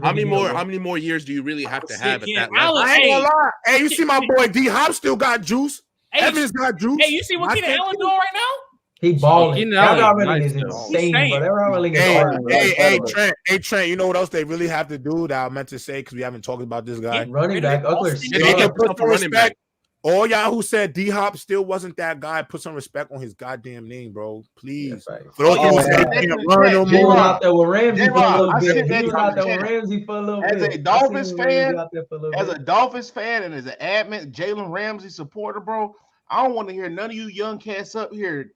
How many more years do you really have to have at that level? I ain't gonna lie. Hey, you see my boy D Hop still got juice. Evans got juice. Hey, you see what Keenan Allen doing right now? He balling. That already is insane, Hey, Trent, you know what else they really have to do that I meant to say because we haven't talked about this guy? Running back. They can put some respect. All y'all who said D Hop still wasn't that guy, put some respect on his goddamn name, bro. Please. Right. For those people saying he can't run no more. Out there with Ramsey for a little bit. As a Dolphins fan and as an admin Jalen Ramsey supporter, bro, I don't want to hear none of you young cats up here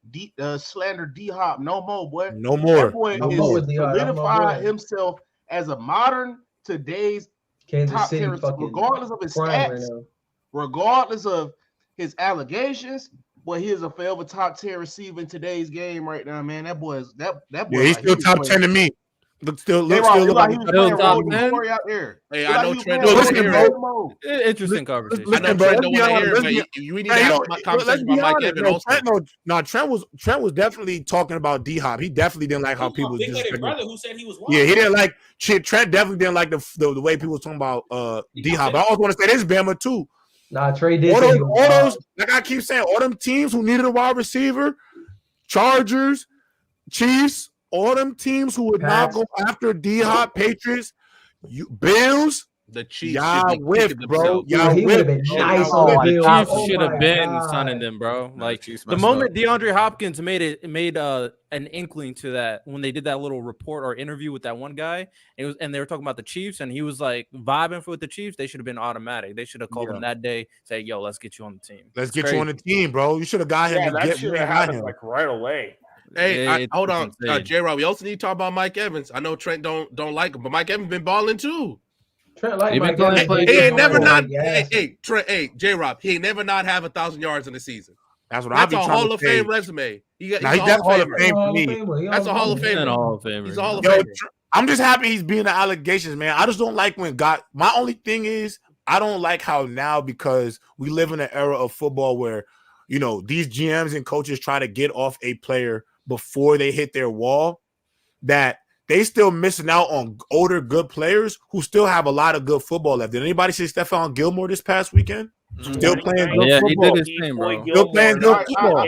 slander D Hop no more, boy. No more. That boy is solidified himself as a modern today's Kansas top City, regardless of his stats, regardless of his allegations. Boy, he is a forever top 10 receiver in today's game right now, man. That boy is that boy. Yeah, he's still top 10 to me. Looks like top 10 out there. Hey, I know Trent. Interesting conversation. I know Trent don't want to hear, but you need to have a conversation about Mike Evans also. Trent was definitely talking about D Hop. He definitely didn't like how people. Big headed brother who said he was wild. Yeah, he didn't like. Trent definitely didn't like the way people was talking about D Hop. I also want to say this Bama too. Nah, Trey did. All those, like I keep saying, all them teams who needed a wide receiver, Chargers, Chiefs. All them teams who would not go after D-Hop, Patriots, Bills, the Chiefs, y'all whiffed, bro. Y'all whiffed. The Chiefs should have been signing them, bro. Like the moment DeAndre Hopkins made an inkling to that when they did that little report or interview with that one guy, and they were talking about the Chiefs, and he was like vibing with the Chiefs. They should have been automatic. They should have called him that day, say, "Yo, let's get you on the team. Let's get you on the team, bro. You should have got him. That should have happened like right away." Hey, hold on, J-Rob. We also need to talk about Mike Evans. I know Trent don't like him, but Mike Evans been balling too. Trent like Mike Evans. He ain't never not. Hey, Trent. Hey, J-Rob. He ain't never not have 1,000 yards in the season. That's what I've been trying to say. Hall of Fame resume. He's a Hall of Fame for me. That's a Hall of Famer. He's a Hall of Famer. I'm just happy he's being the allegations, man. I just don't like when my only thing is I don't like how now, because we live in an era of football where, you know, these GMs and coaches try to get off a player before they hit their wall, that they still missing out on older good players who still have a lot of good football left. Did anybody see Stephon Gilmore this past weekend? Still playing good football. He did his thing, bro. Still playing good football.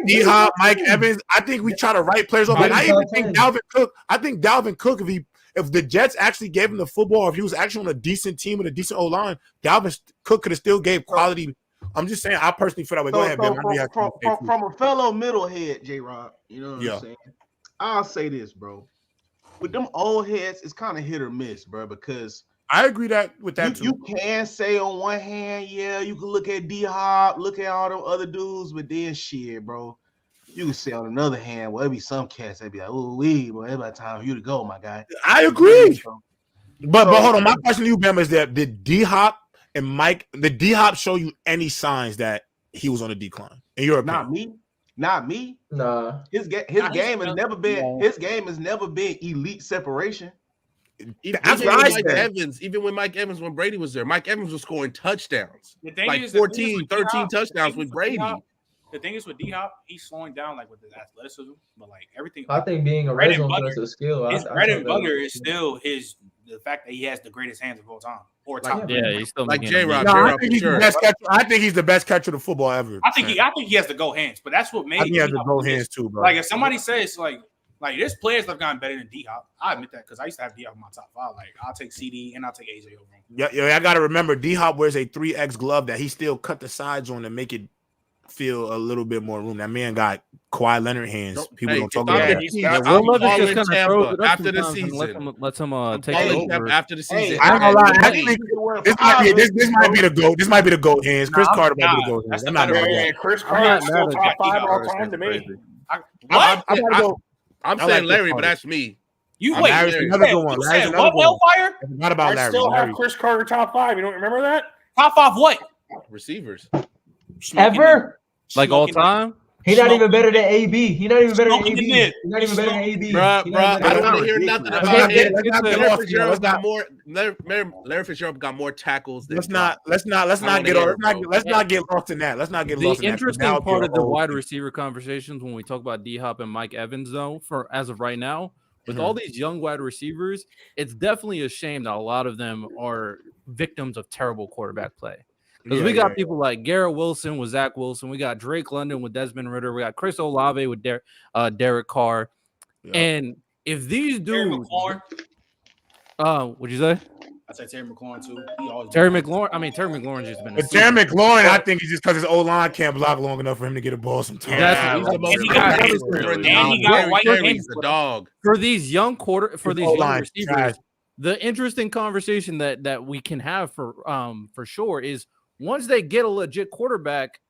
D-Hop, Mike Evans. I think we try to write players off. Like, I even think Dalvin Cook. I think Dalvin Cook, if the Jets actually gave him the football, or if he was actually on a decent team with a decent O-line, Dalvin Cook could have still gave quality. I'm just saying, I personally feel that way. Go ahead, Ben. From a fellow middlehead, J-Rob, you know what I'm saying? I'll say this, bro. With them old heads, it's kind of hit or miss, bro, because I agree with that too. You can say on one hand, yeah, you can look at D-Hop, look at all them other dudes, but then shit, bro. You can say on another hand, well, there be some cats that be like, oh, well, it's about time for you to go, my guy. I agree. But hold on, my question to you, Bama, is that did D-Hop and Mike, did D-Hop show you any signs that he was on a decline? In your opinion? Not me. Nah. His game has never been elite separation. That's what I said. Even when Mike Evans, when Brady was there, Mike Evans was scoring touchdowns. Like 14, 13 touchdowns with Brady. The thing is with D-Hop, he's slowing down like with his athleticism, but like everything. I think being a red zone is a skill. His bread and butter is still the fact that he has the greatest hands of all time. Or top. He's still like J-Rob. I think he's the best catcher of football ever. I think he has the go hands, but that's what made. I think he has the go hands too, bro. Like if somebody says like there's players that have gotten better than D-Hop. I admit that because I used to have D-Hop in my top 5. Like I'll take CD and I'll take AJ over him. Yeah, I gotta remember D-Hop wears a 3X glove that he still cut the sides on to make it feel a little bit more room. That man got Kawhi Leonard hands. People don't talk about that. After the season, let him take it over. After the season. I'm gonna lie. Actually, this might be the GOAT. This might be the GOAT hands. Chris Carter might be the GOAT hands. I'm not mad at that. Chris Carter still top 5 all time to me. I'm saying Larry, but that's me. Larry's another good one. Larry's another good one. Not about Larry. I still have Chris Carter top 5. You don't remember that? Top 5 what? Receivers. Ever? Like all time? He's not even better than AB. He's not even better than AB. He's not even better than AB. Bro, I don't want to hear nothing about it. Larry Fitzgerald got more tackles. Let's not get lost in that. Let's not get lost in that. The interesting part of the wide receiver conversations when we talk about D-Hop and Mike Evans, though, for as of right now, with all these young wide receivers, it's definitely a shame that a lot of them are victims of terrible quarterback play. Because we got people like Garrett Wilson with Zach Wilson. We got Drake London with Desmond Ridder. We got Chris Olave with Derek Carr. Yeah. And if these dudes... what'd you say? I said Terry McLaurin, too. Terry McLaurin's just been... But Terry McLaurin, I think it's just because his O-line can't block long enough for him to get a ball sometimes. That's the dog. For these young receivers, the interesting conversation that we can have for sure is, once they get a legit quarterback,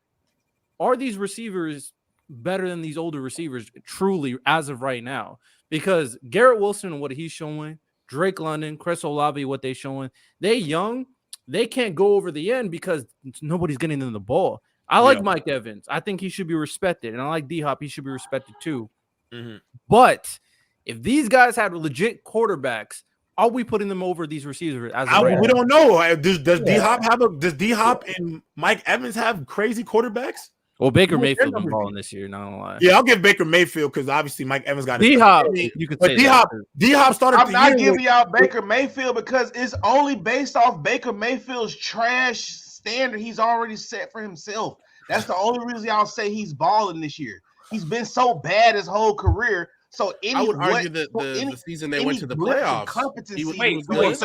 are these receivers better than these older receivers truly as of right now? Because Garrett Wilson, what he's showing, Drake London, Chris Olave, what they're showing, they young, they can't go over the end because nobody's getting them the ball. I like Mike Evans. I think he should be respected. And I like D-Hop. He should be respected too. Mm-hmm. But if these guys had legit quarterbacks, are we putting them over these receivers? We don't know. Does D-Hop and Mike Evans have crazy quarterbacks? Well, Baker Mayfield's been balling this year, not gonna lie. Yeah, I'll give Baker Mayfield because obviously Mike Evans got D-Hop. You could say D-Hop started. I'm not giving y'all Baker Mayfield because it's only based off Baker Mayfield's trash standard he's already set for himself. That's the only reason y'all say he's balling this year. He's been so bad his whole career. So I would argue that the season they went to the playoffs, he was good. He's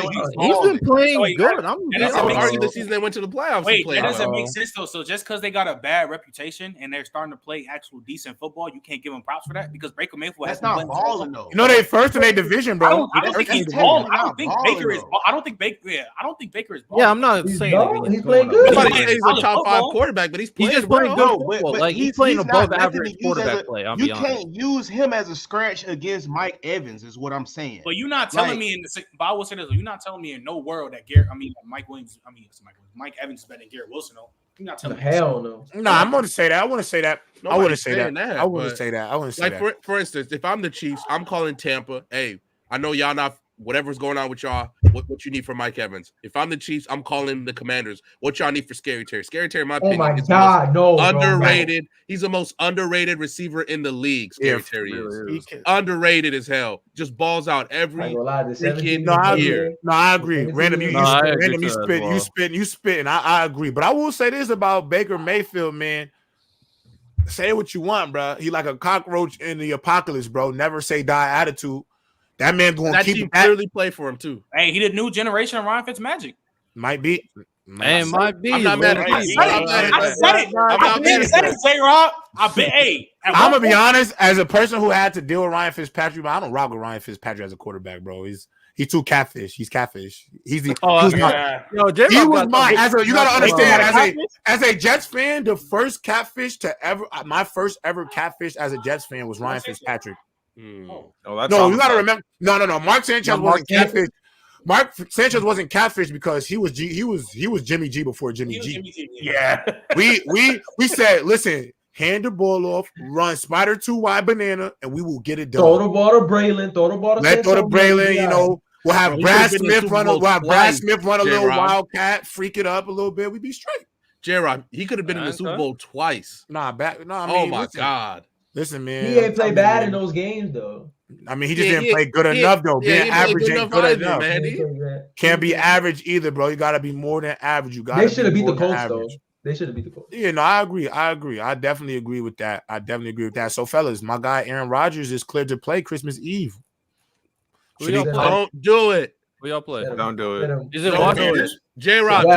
been playing good. I would argue the season they went to the playoffs. Wait, that doesn't make sense though. So just because they got a bad reputation and they're starting to play actual decent football, you can't give them props for that because Baker Mayfield has not balling though. You know they first in their division, bro. I don't think he's balling. I don't think Baker is. I don't think Baker. Yeah, I don't think Baker is balling. Yeah, I'm not saying he's playing good. He's a top 5 quarterback, but he's just playing good football. Like he's playing above average quarterback play. You can't use him as a scratch against Mike Evans, is what I'm saying. But you're not telling me but I will say this: you're not telling me in no world that Mike Evans is better than Garrett Wilson. Though. You're not telling me. Hell no. No, I'm going to say that. I want to say that. I want to say that. I want to say that. Like for instance, if I'm the Chiefs, I'm calling Tampa. Hey, I know y'all not. Whatever's going on with y'all, what you need for Mike Evans. If I'm the Chiefs, I'm calling the Commanders. What y'all need for Scary Terry? Scary Terry, in my opinion, is underrated. He's the most underrated receiver in the league. Scary Terry is underrated as hell. Just balls out every freaking year. No, I agree. Random, you spitting. I agree. But I will say this about Baker Mayfield, man. Say what you want, bro. He like a cockroach in the apocalypse, bro. Never say die attitude. That man going to keep clearly play for him too. Hey, he the new generation of Ryan Fitzmagic. Might be. Man, might be. I'm not mad at I said it, J-Rob. I'm gonna be honest. As a person who had to deal with Ryan Fitzpatrick, I don't rock with Ryan Fitzpatrick as a quarterback, bro. He's too catfish. He's catfish. He's the. He was mine. You gotta understand. As a Jets fan, the first catfish to ever, my first ever catfish as a Jets fan was Ryan Fitzpatrick. No, you gotta remember. No. Mark Sanchez wasn't catfish. Mark Sanchez wasn't catfish because he was Jimmy G before Jimmy G. Yeah, we said, listen, hand the ball off, run spider 2 wide banana, and we will get it done. Throw the ball to Braylon. Throw to Braylon. You know, we'll have Brad Smith run a little wildcat, freak it up a little bit. We be straight. J-Rob, he could have been in the Super Bowl twice. God. Listen, man. He ain't played bad in those games, though. I mean, he just didn't play good enough, though. Being average ain't good enough. Man. Can't be average either, bro. You got to be more than average. They should have beat the Colts, though. They should have beat the Colts. Yeah, no, I agree. I definitely agree with that. So, fellas, my guy Aaron Rodgers is cleared to play Christmas Eve. Don't do it. We all play. Don't do it. Is it Washington? J-Rob, look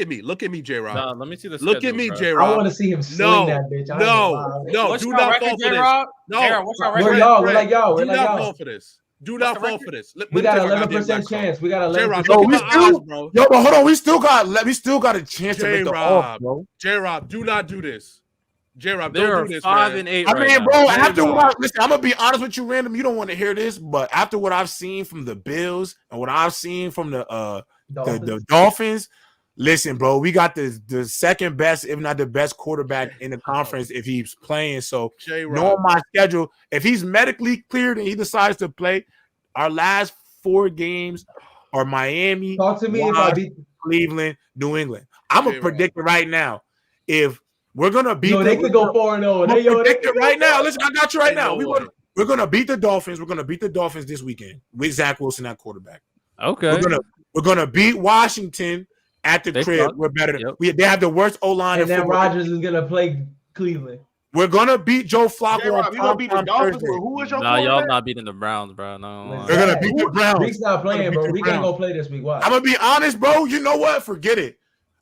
at me, J-Rob. Nah, let me see this. Look at me, J-Rob. I want to see him sling that bitch. No, do not fall for this. No, we're y'all. Do not fall for this. Do not fall for this. We got 11% chance. We got 11%. Yo, but hold on. We still got a chance to make the off, bro. J-Rob, do not do this. J-Rob, don't do this, 5 and 8. Bro, after what listen, I'm gonna be honest with you, random. You don't want to hear this, but after what I've seen from the Bills and what I've seen from the Dolphins, listen, bro, we got the second best, if not the best, quarterback in the conference if he's playing. So, knowing my schedule, if he's medically cleared and he decides to play, our last 4 games are Miami, Cleveland, New England. I'm gonna predict it right now. If we're gonna beat. They could go 4-0. Predict it right now. Listen, I got you right now. We're gonna beat the Dolphins. We're gonna beat the Dolphins this weekend with Zach Wilson at quarterback. Okay. We're gonna beat Washington at the crib. We're better than they have the worst O-line. And then Rodgers is gonna play Cleveland. We're gonna beat Joe Flacco on beat the Dolphins. Who is your y'all not beating the Browns, bro. No. We're gonna beat the Browns. Reek's not playing, bro. Reek ain't gonna play this week. Why? I'm gonna be honest, bro. You know what? Forget it.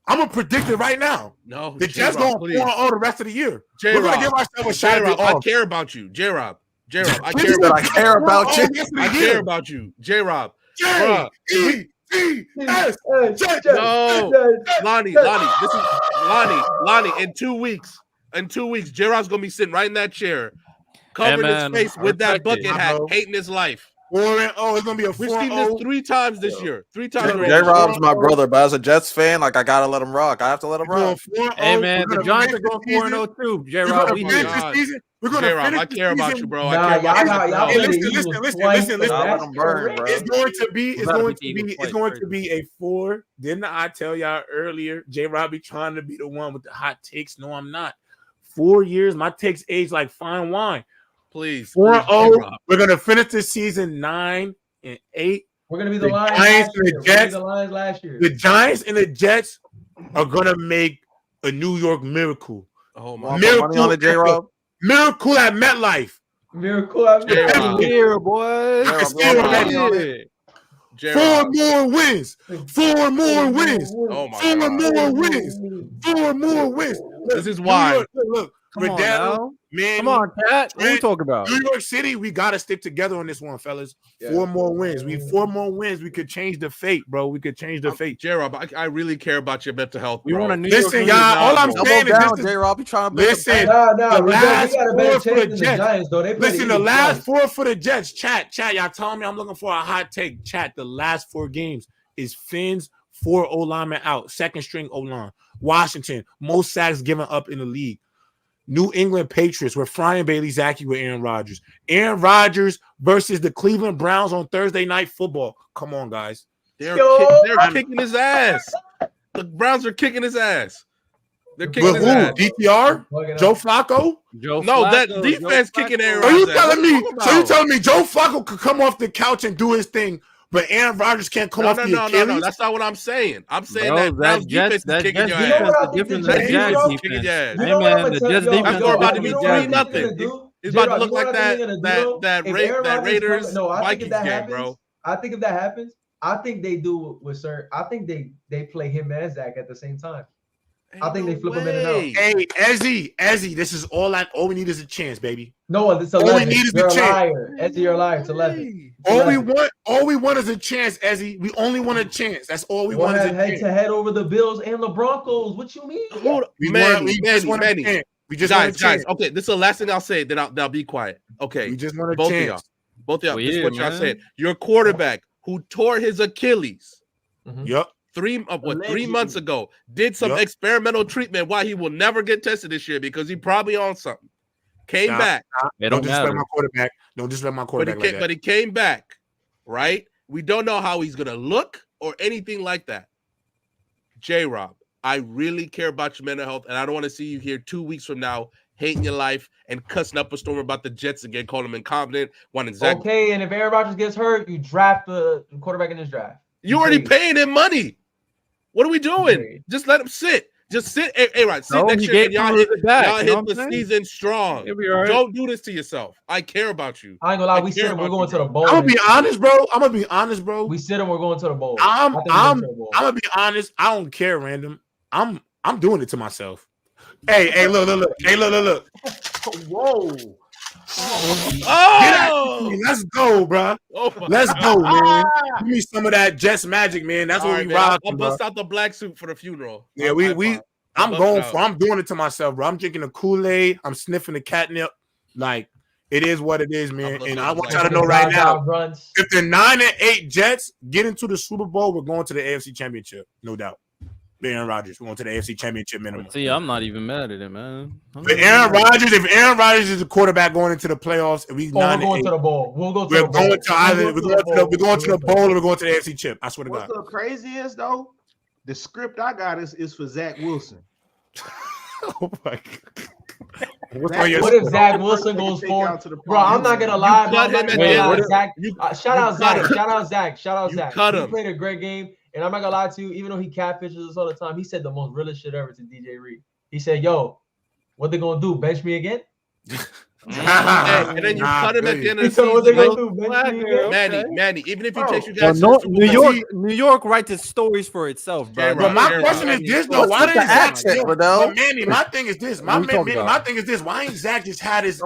I'm gonna predict it right now. No, the Jets going 4-0 the rest of the year. We're gonna give ourselves a shot. I care about you, J-Rob. I care about you. I care about you, J-Rob. No, Lonnie. This is Lonnie. In 2 weeks, J-Rob's gonna be sitting right in that chair, covering his face with that bucket hat, hating his life. It's gonna be a 4-0. We've seen this 3 times this year. 3 times. J-Rob's my brother, but as a Jets fan, like I gotta let him rock. I have to let him rock. Hey man, the Giants are going 4-0 too. J-Rob, we're gonna finish I care about you, bro. Listen. It's going to be a 4. Didn't I tell y'all earlier? J-Rob be trying to be the one with the hot takes. No, I'm not. 4 years, my takes age like fine wine. Please. 4-0. We're gonna finish this season 9-8. We're gonna be the Lions. Last year. The Giants and the Jets are gonna make a New York miracle. Oh my! Miracle on the J-Rob. Miracle at MetLife. Miracle after here, boys. 4 more wins. 4 more wins. Oh my 4 God. more wins. 4 more wins. This is why. Look, Come on, now. man. Come on, Pat. What are we talking about? New York City, we got to stick together on this one, fellas. 4 more wins. 4 more wins. We could change the fate, bro. We could change the fate. J-Rob, I really care about your mental health, We bro. want a New Listen, y'all, all I'm saying is this. J-Rob, you trying to listen, the last 4 for the Jets. Listen, the last 4 for the Jets. Chat, y'all telling me I'm looking for a hot take. Chat, the last 4 games is Finn's 4 O-linemen out. Second string O-line. Washington, most sacks given up in the league. New England Patriots with Brian Bailey, Zachy with Aaron Rodgers. Aaron Rodgers versus the Cleveland Browns on Thursday Night Football. Come on, guys. They're kicking his ass. The Browns are kicking his ass. They're kicking his ass. DTR? Joe Flacco? That defense kicking Aaron Rodgers. So you telling me Joe Flacco could come off the couch and do his thing, but Aaron Rodgers can't come off the Achilles? No. That's not what I'm saying. I'm saying that Browns defense is kicking your ass. Different than the Jags defense. Hey, man, the Jets defense is about to be 3-0. It's about to look like that Raiders Vikings game, bro. I think if that happens, I think they do with Sir. I think they play him and Zach at the same time. I think they flip him in and out. Hey, Ezzy, this is all we need is a chance, baby. No, it's 11. All we need is a chance. Ezzy, you're a liar. It's 11. All we want is a chance, Ezzy. We only want a chance. That's all we want is a chance. Head to head over the Bills and the Broncos. What you mean? We just want a chance. Guys. Okay, this is the last thing I'll say. Then I'll be quiet. Okay, we just want a chance. Both of y'all. This is what y'all said. Your quarterback who tore his Achilles. Yep. 3 months ago, did some experimental treatment why he will never get tested this year because he probably on something. Came back. Don't disrespect my quarterback. Don't disrespect my quarterback. But he came back, right? We don't know how he's gonna look or anything like that. J-Rob, I really care about your mental health, and I don't want to see you here 2 weeks from now hating your life and cussing up a storm about the Jets again, calling them incompetent. Okay, and if Aaron Rodgers gets hurt, you draft the quarterback in this draft. You already paying him money. What are we doing? Just let him sit. Just sit. Hey, right. Sit next year. And y'all hit the season strong. Right. Don't do this to yourself. I care about you. I ain't gonna lie. We sit and we're going to the bowl. I'm gonna be honest, bro. We sit and we're going to the bowl. I'm gonna be honest. I don't care, random. I'm doing it to myself. Hey, look. Hey, look. Whoa. Oh, let's go, bro. Let's go, man. Give me some of that Jets magic, man. That's what we rock. I'll bust out the black suit for the funeral. Yeah, I'm doing it to myself, bro. I'm drinking the Kool-Aid. I'm sniffing the catnip. Like, it is what it is, man. And I want y'all to know right now, if the 9-8 Jets get into the Super Bowl, we're going to the AFC Championship, no doubt. Aaron Rodgers going to the AFC Championship minimum. See, I'm not even mad at it, man. If Aaron Rodgers is the quarterback going into the playoffs, and we're going to the bowl. We're going to the bowl or we're going to the AFC Chip. I swear to God. What's the craziest though? The script I got is for Zach Wilson. Oh my God. What if Zach Wilson goes forward? Bro, I'm not gonna lie. Shout out Zach. He played a great game. And I'm not gonna lie to you, even though he catfishes us all the time, he said the most realest shit ever to DJ Reed. He said, "Yo, what they gonna do? Bench me again?" And then you cut him at the end of the season. What they gonna do? Manny, even if he takes you guys, New York writes its stories for itself, bro. But my question is this, though: why didn't Zach? Manny, my thing is this. My thing is this: why ain't Zach just had this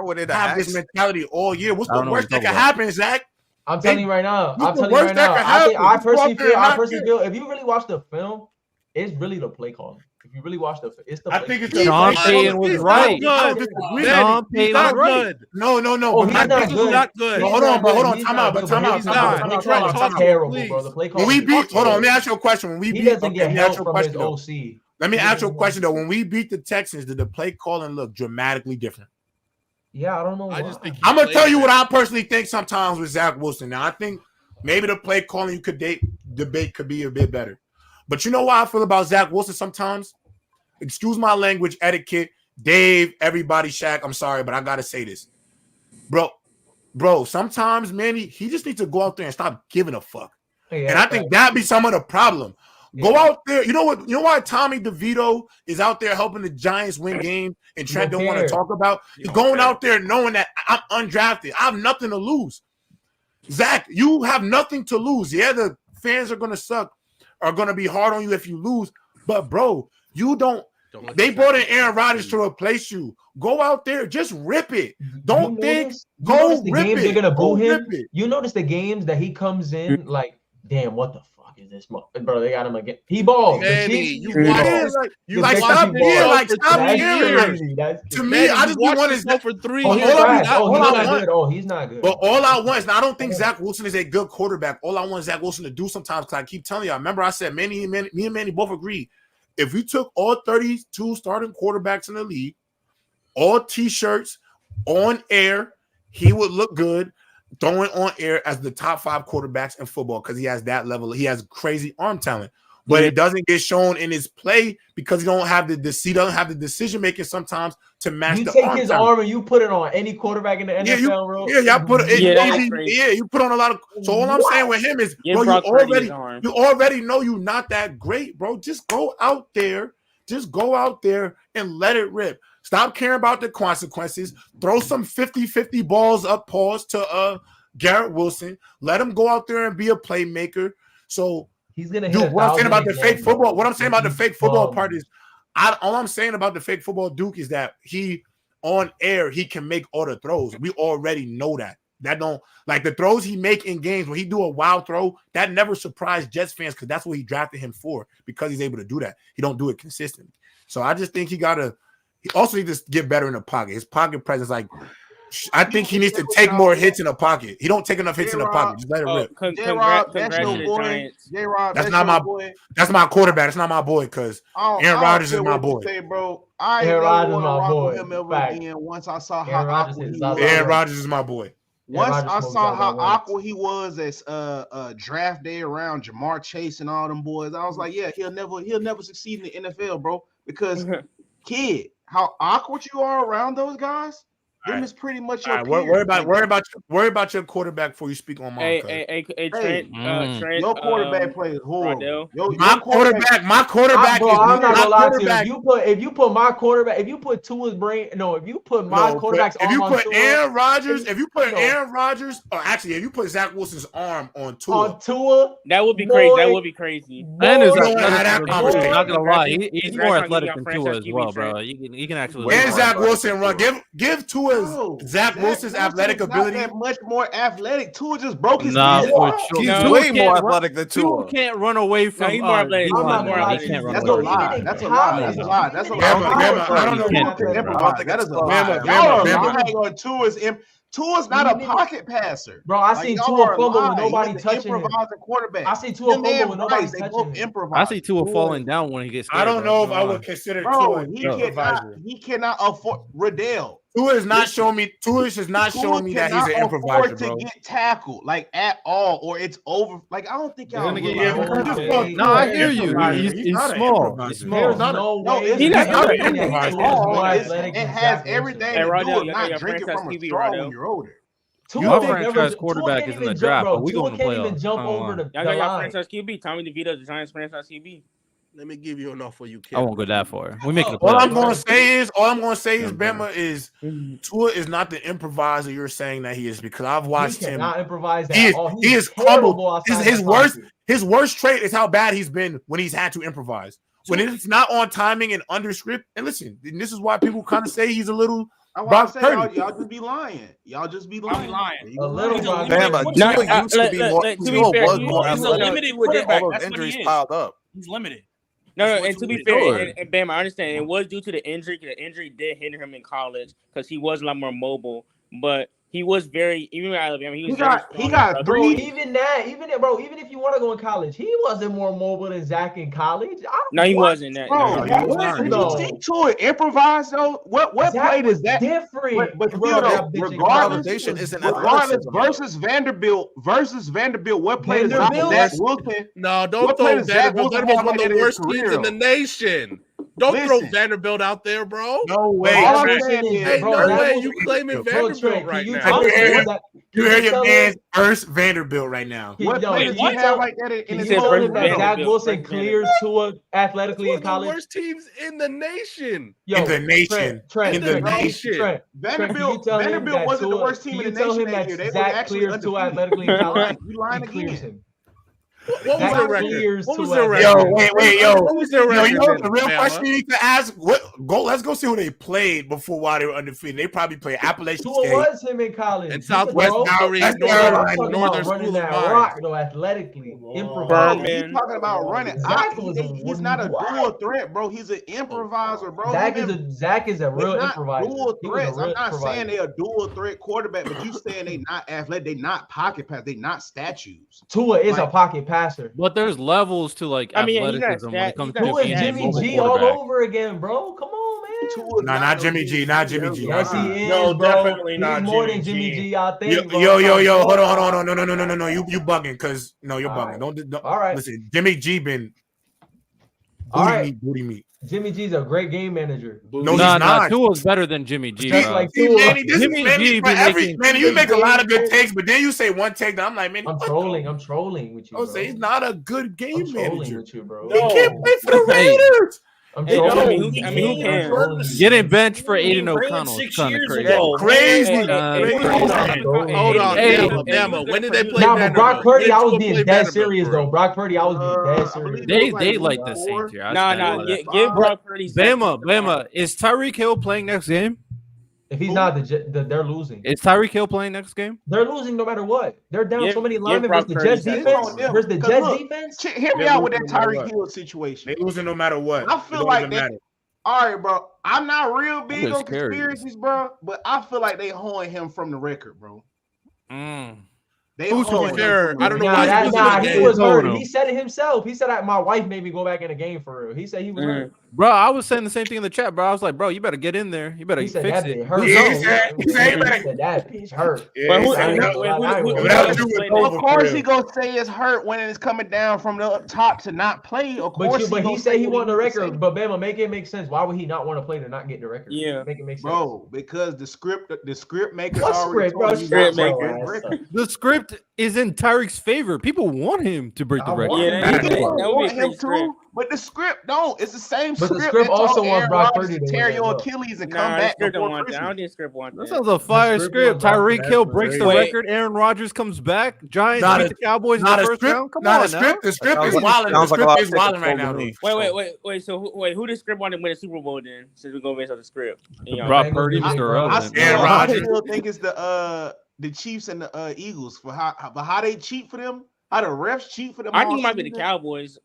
mentality all year? What's the worst that could happen, Zach? I'm telling you right now. I personally feel if you really watch the film, it's really the play calling. If you really watch it's the. I think it's Sean Payton was right. Sean Payton was right. No. Oh, he's not good. Hold on. Time out. He's terrible, bro. The play calling. Hold on. Let me ask you a question. He doesn't get help from his OC. Let me ask you a question though. When we beat the Texans, did the play calling look dramatically different? Yeah, I don't know. I just think I'm gonna tell you what I personally think sometimes with Zach Wilson. Now, I think maybe the play calling debate could be a bit better. But you know what I feel about Zach Wilson sometimes? Excuse my language, etiquette, Dave, everybody, Shaq. I'm sorry, but I gotta say this, bro. Sometimes, man, he just needs to go out there and stop giving a fuck. Yeah, and I think that'd be some of the problem. Go out there. You know what? You know why Tommy DeVito is out there helping the Giants win games and Trent don't want to talk about? He's going out there knowing that I'm undrafted. I have nothing to lose. Zach, you have nothing to lose. Yeah, the fans are going to suck, are going to be hard on you if you lose. But, bro, you don't. They brought in Aaron Rodgers to replace you. Go out there, just rip it. Don't think. Go rip it. They're gonna boo him. You notice the games that he comes in like, damn, what the fuck is this, bro? They got him again. He balls. Stop hearing. To me, I just want to for 3. He's not good. But all I want is, I don't think Zach Wilson is a good quarterback. All I want is Zach Wilson to do sometimes. Because I keep telling y'all. Remember, I said me and Manny both agreed. If you took all 32 starting quarterbacks in the league, all T-shirts on air, he would look good throwing on air as the top 5 quarterbacks in football because he has that level. He has crazy arm talent, but it doesn't get shown in his play because he doesn't have the decision making sometimes to match. You the take arm his talent. arm and you put it on any quarterback in the NFL, bro. You put on a lot of. So all I'm saying with him is, bro, you already know you're not that great, bro. Just go out there. Just go out there and let it rip. Stop caring about the consequences. Throw some 50-50 balls up pause to Garrett Wilson. Let him go out there and be a playmaker. So he's gonna do what I'm saying about the fake football. What I'm saying about the fake football part is, all I'm saying about the fake football Duke is that he on air he can make all the throws. We already know that. That don't like the throws he make in games when he do a wild throw. That never surprised Jets fans because that's what he drafted him for, because he's able to do that. He don't do it consistently. So I just think he also needs to get better in the pocket. His pocket presence, like, I think he needs to take more hits in the pocket. He don't take enough hits in the pocket. Just let it rip. J-Rob, that's your boy. J-Rob, that's not my boy. That's my quarterback. That's not my boy because Aaron Rodgers is my boy. Say, bro, I ain't never want to rock with him ever again. Once I saw how awkward he was. Aaron Rodgers is my boy. Once I saw how awkward he was as draft day around Jamar Chase and all them boys, I was like, yeah, he'll never succeed in the NFL, bro. Because kid, how awkward you are around those guys. Them is pretty much your worry about your quarterback before you speak on mine. Trent, your quarterback plays horrible. My quarterback bro, I'm not gonna lie to you. If you put my quarterback, if you put Tua's brain, if you put my quarterback's arm on Tua, Aaron Rodgers, if you put Zach Wilson's arm on Tua, that would be crazy. That would be crazy. Ben is not gonna lie, he's more athletic than Tua as well, bro. You can actually. And Zach Wilson run. Give Tua Zach Wilson's athletic ability. Not that much more athletic. Tua just broke his knee. He's way more athletic than Tua. Tua can't run away from. He's more athletic. That's a lie. That's a lie. That's a lie. I don't know. That is a lie. Tua's not a pocket passer. Bro, I see Tua fumble with nobody touching him. Quarterback. I see Tua fumble with nobody touching him. I see Tua falling down when he gets scared. I don't know if I would consider Tua. He cannot afford Riddell. Tua is not showing me that he's an improviser, bro. To get tackled like at all, or it's over. Like, I don't think y'all. No, I hear you. He's small. He's small. He's not an improviser. It has everything to do with not drinking from a straw when you're older. Your franchise quarterback is in the draft, but we going to play. Even jump over the y'all got your franchise QB. Tommy DeVito, the Giants franchise QB. Let me give you enough for you, kid. I won't go that far. We make it. All I'm gonna say is, Bama is Tua is not the improviser you're saying that he is, because I've watched him. Not improvise that. He is humble. His worst trait is how bad he's been when he's had to improvise. When it's not on timing and under script. And listen, and this is why people kind of say he's a little. Brock Purdy. Y'all just be lying. Y'all just be lying. A little Bama. Tua used to be more. Tua was more limited with that. All those injuries piled up. He's limited. No, and to be fair, and Bam, I understand it was due to the injury. The injury did hinder him in college because he was a lot more mobile. But he was very, even in Alabama, he got three. Even if you want to go in college, he wasn't more mobile than Zach in college. No, he wasn't. Did you see Tua improvise though? What play is that different? But regardless versus Vanderbilt. What play is Zach Wilson? No, don't throw Vanderbilt. Vanderbilt's one of the worst teams in the nation. Don't throw Vanderbilt out there, bro. No way. Ain't no way you claiming Vanderbilt right now. You hear your man Ernst Vanderbilt right now. What players do you have like that in his tell him that Zach Wilson clears Tua athletically in college? The worst teams in the nation. In the nation. Vanderbilt wasn't the worst team in the nation that year. They were actually undefeated. Athletically in college. You lying again. What was their record? What was their record? Yo, wait. What was their record? You know the real question you need to ask? Let's go see who they played before while they were undefeated. They probably played Appalachian State. Who was him in college? And Southwest Bowery, Northern School of Rock, though, athletically. Improvising. He's talking about running. He's not a dual threat, bro. He's an improviser, bro. Zach is a real improviser. Dual threats. I'm not saying they're a dual threat quarterback, but you saying they not athletic. They not pocket pass. They not statues. Tua is a pocket passer. But there's levels to like athleticism when it comes to Jimmy G all over again, bro. Come on, man. Nah, not Jimmy G. Not Jimmy G. Yes, he is. No, bro. definitely not. He's more than Jimmy G. I think. Yo. Hold on. No. You bugging because you're bugging. Don't. All right. Listen, Jimmy G been. Booty meat. Jimmy G's a great game manager. No, he's not. Tua's better than Jimmy G. Jimmy G, man, you make a lot of good takes, but then you say one take that I'm like, man, I'm trolling with you. I would say he's not a good game manager. With you, bro. He can't play for the Raiders. Who cares? Getting benched for Aiden O'Connell is kind of crazy. Hold on. Bama. When did they play? Nah, but Brock Purdy, I was being dead serious though. Brock Purdy, I was being dead serious. They like the Saints here. Nah. Give Brock Purdy. Bama. Is Tyreek Hill playing next game? If he's not, they're losing. Is Tyreek Hill playing next game? They're losing no matter what. They're down so many linemen versus the Jets defense. Versus the Jets defense. Hear me out with that Tyreek Hill situation. They losing no matter what. I feel like that. All right, bro. I'm not real big on conspiracies, bro, but I feel like they hoeing him from the record, bro. Who's to be fair? I don't know why he was hurt. He said it himself. He said, "My wife made me go back in the game for real." He said he was hurt. Bro, I was saying the same thing in the chat, bro. I was like, bro, you better get in there. You better fix it. He said that bitch hurt. Of course, he gonna say it's hurt when it's coming down from the up top to not play. Of course, but he said he wanted the record. But Bama, make it make sense. Why would he not want to play to not get the record? Yeah, make it make sense, bro. Because the script maker. What script, bro? The script is in Tyreek's favor. People want him to break the record. That would be him too. But the script don't. It's the same script. But the script also wants Brock Purdy to tear your Achilles and come back. I don't think the script wants that. That sounds a fire script. Tyreek Hill breaks the record. Aaron Rodgers comes back. Giants beat the Cowboys in the first round. Come on, the script is wilding. The script is wilding right now. Wait. So who the script wanted to win the Super Bowl then? Since we're going based on the script, Brock Purdy, Mr. Relevant. Aaron Rodgers. I still think it's the Chiefs and the Eagles for how they cheat for them. How the refs cheat for them. I think it might be the Cowboys.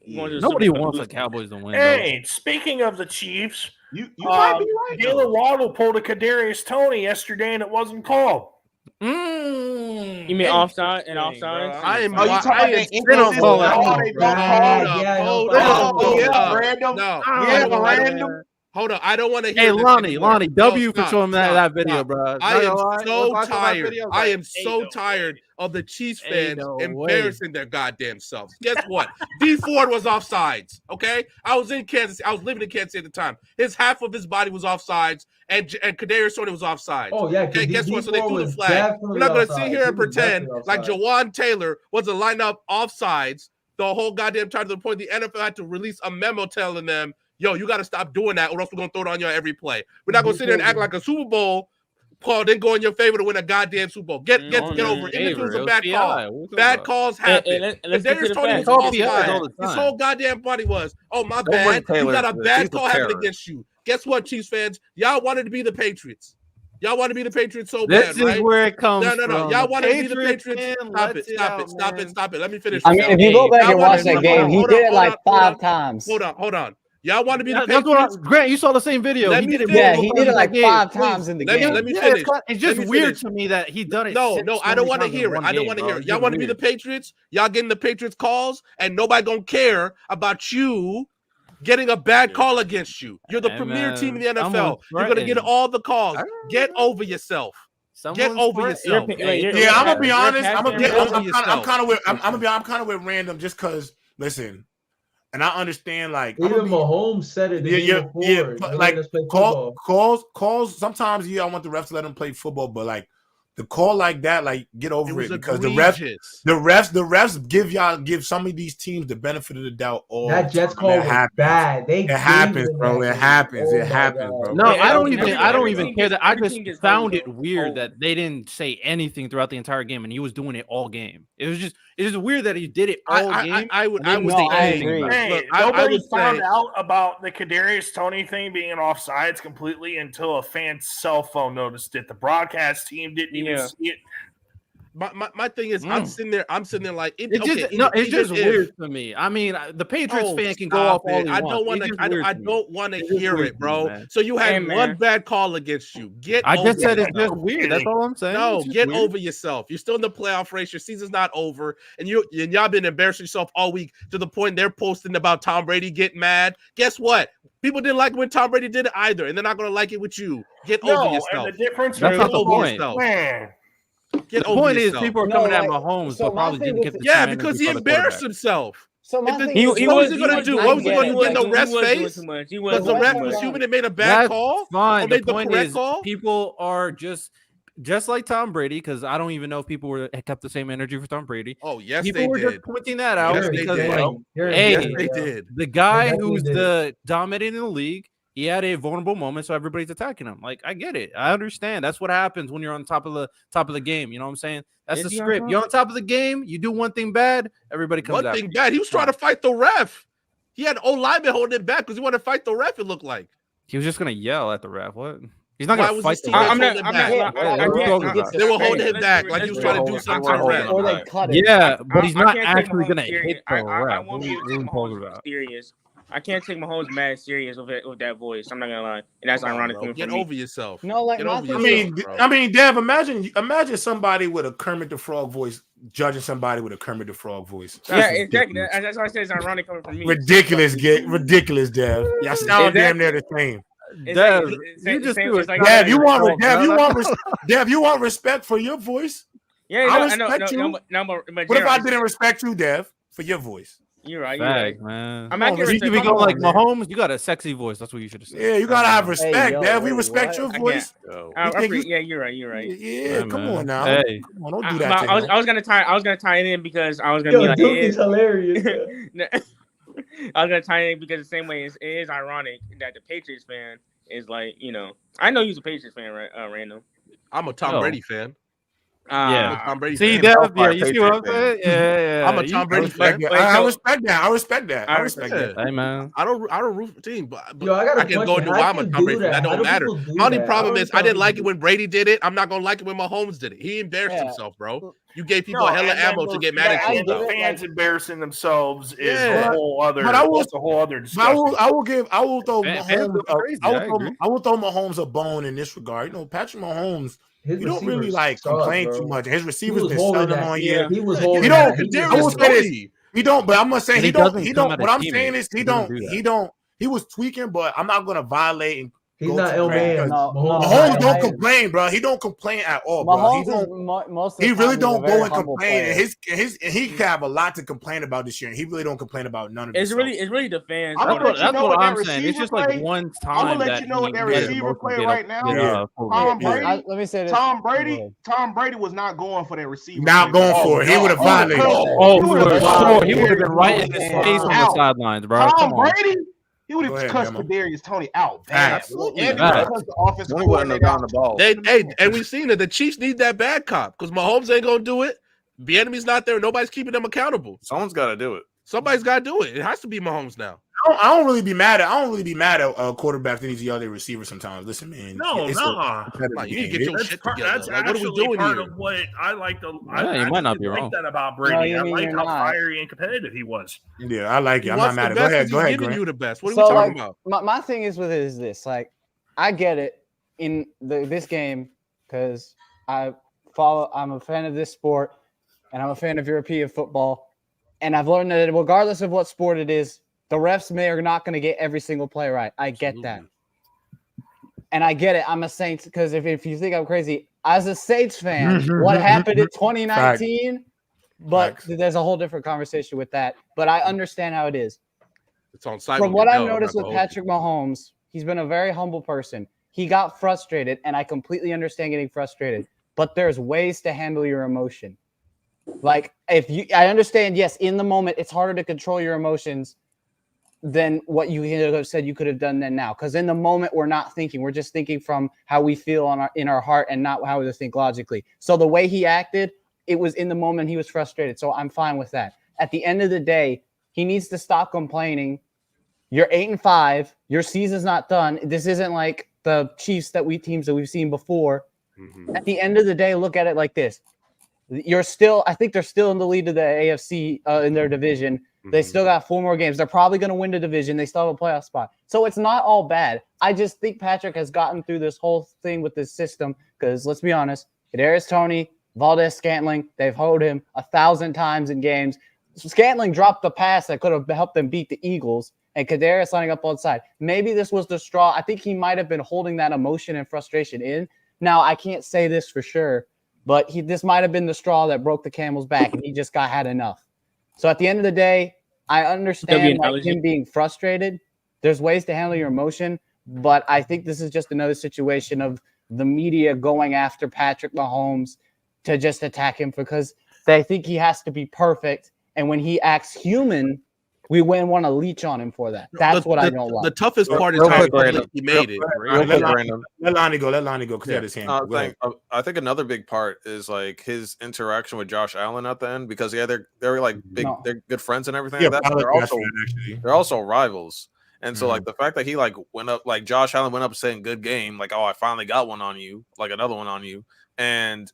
Nobody wants the Cowboys to win. Hey, speaking of the Chiefs, you might be right. Jaylen Waddle pulled a Kadarius Toney yesterday, and it wasn't called. You mean offside and offside? I am. Are you talking about random? Hold on, I don't want to hear. Hey, Lonnie, W for showing that video, bro. I am so tired. I am so tired of the Chiefs fans embarrassing their goddamn selves. Guess what? D Ford was offsides. Okay, I was in Kansas. I was living in Kansas at the time. Half of his body was offsides, and Kadarius Toney was offsides. Oh yeah. Okay, guess what? So they threw the flag. We're not going to sit here and pretend like Jawan Taylor wasn't lined up offsides the whole goddamn time to the point the NFL had to release a memo telling them, yo, you got to stop doing that or else we're going to throw it on you every play. We're not going to sit there and act like a Super Bowl call didn't go in your favor to win a goddamn Super Bowl. Get over it. Even if it was a bad call. Bad calls happen. Kadarius Toney was offside. His whole goddamn body was, oh, my bad. You got a bad call happening against you. Guess what, Chiefs fans? Y'all wanted to be the Patriots. Y'all want to be the Patriots so bad, right? This is where it comes from. No. Y'all want to be the Patriots? Stop it. Let me finish. I mean, if you go back and watch that game, he did it like 5 times. Hold on. Y'all want to be the Patriots? Grant, you saw the same video. He did it like 5 times in the game. Let me finish. It's just weird to me that he done it. No, I don't want to hear it. Y'all want to be the Patriots? Y'all getting the Patriots calls, and nobody gonna care about you getting a bad call against you. You're the premier team in the NFL. You're gonna get all the calls. Get over yourself. Get over yourself. Yeah, I'm gonna be honest. I'm kind of with random just because. Listen. And I understand, like even Mahomes said it. Like calls. Sometimes, I want the refs to let them play football, but like The call like that, like get over it because the refs give some of these teams the benefit of the doubt. That Jets call was bad. It happens, bro. It happens. It happens, bro. No, I don't even care that. I just found it weird that they didn't say anything throughout the entire game, and he was doing it all game. It was just weird that he did it all game. I would agree. Hey, nobody found out about the Kadarius Toney thing being offsides completely until a fan's cell phone noticed it. The broadcast team didn't even see it. My thing is, I'm sitting there like it's just weird to me. I mean, the Patriots fan can go off all he I don't want to hear it, bro. Man. So you had one bad call against you. I just said it's just weird. That's all I'm saying. No, get over yourself. You're still in the playoff race. Your season's not over, and y'all been embarrassing yourself all week to the point they're posting about Tom Brady getting mad. Guess what? People didn't like when Tom Brady did it either, and they're not going to like it with you. Get over yourself. And the difference that's not the point. Man. Get the point is, people are coming at Mahomes, but probably didn't get the because he embarrassed himself. So what was he going to do? What was he going to get in the ref's face? Because the ref was human and made a bad call? Fine. The point is, people are just like Tom Brady, because I don't even know if people kept the same energy for Tom Brady. Oh, yes, people they were did. Just pointing that out because, they did. The guy who's the dominating the league, he had a vulnerable moment, so everybody's attacking him. Like, I get it. I understand. That's what happens when you're on top of the game. You know what I'm saying? That's the script. You're on top of the game. You do one thing bad, everybody comes out. One thing bad. He was trying to fight the ref. He had old lineman holding it back because he wanted to fight the ref, it looked like. He was just going to yell at the ref. What? He's not going to fight the ref. They were holding him back like he was trying to do something to the ref. Or they cut it. Yeah, but he's not actually going to hit the ref. I won't be serious. I can't take Mahomes mad serious with that voice. I'm not gonna lie, and that's ironic. Get over yourself. No, like I mean, Dev, imagine somebody with a Kermit the Frog voice judging somebody with a Kermit the Frog voice. Exactly. That's why I say it's ironic coming from me. Ridiculous, Dev. Y'all sound damn near the same. Dev, you want respect for your voice? Yeah, I respect you. What if I didn't respect you, Dev, for your voice? You're right, man. You should be going like Mahomes. You got a sexy voice. That's what you should have said. Yeah, you gotta have respect, Dad. We respect your voice. Yeah, you're right. Yeah, come on now. Hey. Come on, don't do that. I was gonna tie it in because I was gonna be like, it's hilarious. I was gonna tie it in because the same way it is ironic that the Patriots fan is like, I know you're a Patriots fan, right? Random. I'm a Tom Brady fan. Tom Brady. See that? Yeah, you see what I'm saying? Yeah. I'm a Tom Brady fan. I respect that. Hey man, I don't root for the team, but I can go into why I'm a Tom Brady fan. That don't matter. The only problem is I didn't like it when Brady did it. I'm not gonna like it when Mahomes did it. He embarrassed himself, bro. You gave people a hella ammo to get mad at you. The fans embarrassing themselves is a whole other. But I will discussion. I will throw Mahomes a bone in this regard. Patrick Mahomes. You don't really complain too much. His receivers been selling him on you. He was holding. He don't. But I'm gonna say he don't. What I'm saying is he don't. He was tweaking, but I'm not gonna violate and. He's not ill man. Mahomes don't complain, bro. He don't complain at all, bro. He really don't go and complain. And he can have a lot to complain about this year, and he really don't complain about none of it. It's really the fans. That's what I'm saying. It's just like one time. I'm gonna let you know what that receiver play right now. Tom Brady. Let me say this. Tom Brady was not going for that receiver. Not going for it. He would have violated. He would have been right in his face on the sidelines, bro. Tom Brady. He would have cussed Kadarius Toney out. Absolutely. And because the offensive coordinator down the ball. And we've seen it. The Chiefs need that bad cop because Mahomes ain't gonna do it. The enemy's not there. Nobody's keeping them accountable. Someone's got to do it. Somebody's got to do it. It has to be Mahomes now. I don't really be mad at quarterbacks that needs to yell at their receivers sometimes. Listen, man. No. You need to get your shit together. That's what are we doing part here? of what I like. You might not be wrong. That about Brady. I like how fiery and competitive he was. Yeah, I like it. I'm not mad at it. Go ahead, giving you the best. What are we talking about? My thing is with it is this. I get it in this game because I'm a fan of this sport and I'm a fan of European football. And I've learned that regardless of what sport it is, the refs may or not going to get every single play right. I get that. And I get it. I'm a Saints because if you think I'm crazy, as a Saints fan, what happened in 2019? But there's a whole different conversation with that. But I understand how it is. It's on site. From what I've noticed with Patrick Mahomes, he's been a very humble person. He got frustrated, and I completely understand getting frustrated. but there's ways to handle your emotion. Like I understand, yes, in the moment, it's harder to control your emotions than what you have said you could have done then now. Because in the moment, we're not thinking. We're just thinking from how we feel in our heart and not how we think logically. So the way he acted, it was in the moment he was frustrated. So I'm fine with that. At the end of the day, he needs to stop complaining. You're 8-5. Your season's not done. This isn't like the Chiefs teams that we've seen before. Mm-hmm. At the end of the day, look at it like this. I think they're still in the lead of the AFC in their division. Mm-hmm. They still got 4 more games. They're probably going to win the division. They still have a playoff spot. So it's not all bad. I just think Patrick has gotten through this whole thing with this system because let's be honest, Kadarius Toney, Valdez-Scantling, they've hoed him 1,000 times in games. Scantling dropped the pass that could have helped them beat the Eagles, and Kadarius lining up on side. Maybe this was the straw. I think he might have been holding that emotion and frustration in. Now, I can't say this for sure, but this might have been the straw that broke the camel's back, and he just had enough. So at the end of the day, I understand him being frustrated. There's ways to handle your emotion, but I think this is just another situation of the media going after Patrick Mahomes to just attack him because they think he has to be perfect. And when he acts human, we wouldn't want to leech on him for that. That's what I don't like. The toughest part is how he made it. Let Lonnie go because he had his hand. I think another big part is like his interaction with Josh Allen at the end because they're like big, they're good friends and everything. Yeah, they're also rivals. And so like the fact that he like went up, like Josh Allen went up saying good game, like, oh, I finally got one on you, like another one on you. And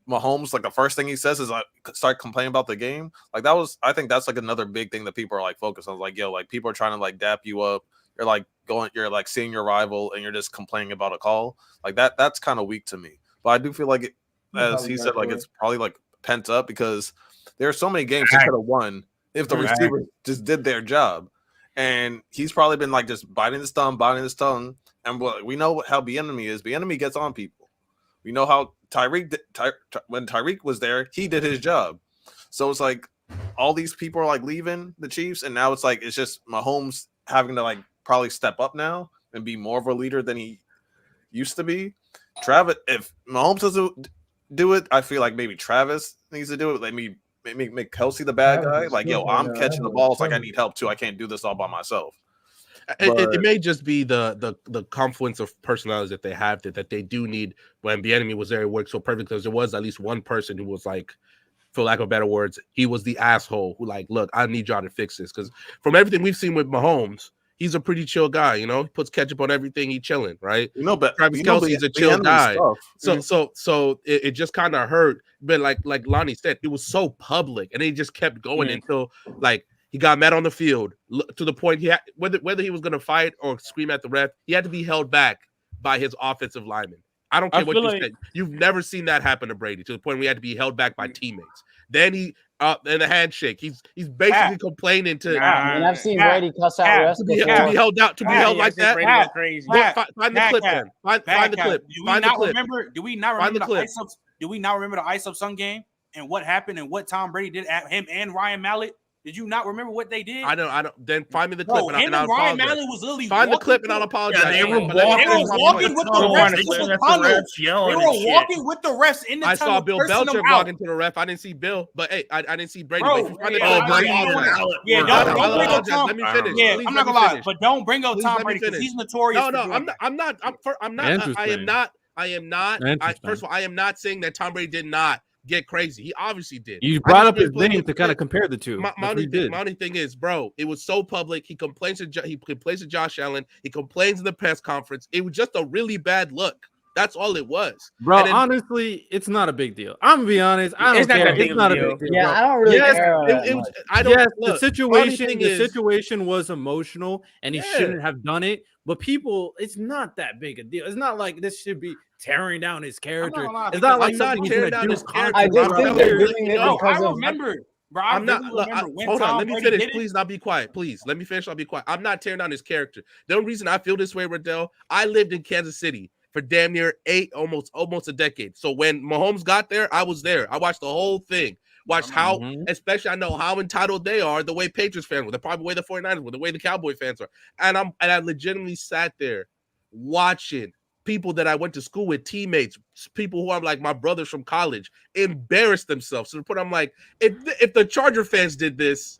Mahomes, like the first thing he says is like start complaining about the game. Like I think that's like another big thing that people are like focused on. Like, yo, like people are trying to like dap you up. You're like seeing your rival and you're just complaining about a call. Like that's kind of weak to me. But I do feel like as he said, like it's probably like pent up because there are so many games he could have won if the receivers just did their job. And he's probably been like just biting his tongue. And we know how Bieniemy is. Bieniemy gets on people. We know how when Tyreek was there, he did his job. So it's like all these people are like leaving the Chiefs, and now it's like it's just Mahomes having to like probably step up now and be more of a leader than he used to be. If Mahomes doesn't do it, I feel like maybe Travis needs to do it. Let me make Kelsey the bad guy. Like, yo, I'm catching the balls. Like I need help too. I can't do this all by myself. It may just be the confluence of personalities that they have that they do need. When Bieniemy was there, it worked so perfect because there was at least one person who was like, for lack of better words, he was the asshole who like, look, I need y'all to fix this. Because from everything we've seen with Mahomes, he's a pretty chill guy, you know. He puts ketchup on everything, he chilling, right? But Travis Kelce's a chill guy. So it just kind of hurt. But like Lonnie said, it was so public, and he just kept going until like he got mad on the field to the point he had whether he was going to fight or scream at the ref, he had to be held back by his offensive lineman. I don't care what you said. You've never seen that happen to Brady to the point where he had to be held back by teammates. Then he in the handshake, he's basically complaining to. And I've seen Brady cuss out refs to be held out, to be held like that. Find the clip, then. Find the clip. Do we not remember the ice up Sun game and what happened and what Tom Brady did at him and Ryan Mallett? Did you not remember what they did? I don't. Then find me the clip. And Ryan Mallett was literally find the clip and I'll apologize. Yeah, they were walking with the refs. They were walking with the refs in the tunnel. I saw Bill Belichick walking to the ref. I didn't see Bill, but hey, I didn't see Brady. Don't bring up Tom. Let me finish. Yeah, I'm not gonna lie, but don't bring up Tom Brady because he's notorious. No, I'm not. I am not. First of all, I am not saying that Tom Brady did not get crazy. He obviously did. You brought up his name to kind of compare the two. My only thing is, bro, it was so public. He complains to Josh Allen. He complains in the press conference. It was just a really bad look. That's all it was. Bro, honestly, it's not a big deal. I'm going to be honest. I don't care. It's not a big deal. Yeah, I don't really care. The situation was emotional, and he shouldn't have done it. But people, it's not that big a deal. It's not like this should be tearing down his character. It's not like something tearing down his character. I just think they're doing it because I remember. Bro, hold on. Let me finish. Please, not be quiet. Please, let me finish. I'll be quiet. I'm not tearing down his character. The only reason I feel this way, Riddell, I lived in Kansas City for damn near almost a decade. So when Mahomes got there, I was there. I watched the whole thing. Watched how, especially I know how entitled they are, the way Patriots fans were, the probably way the 49ers were, the way the Cowboy fans are. And I legitimately sat there watching people that I went to school with, teammates, people who are like my brothers from college, embarrass themselves. So I'm like, if the Charger fans did this,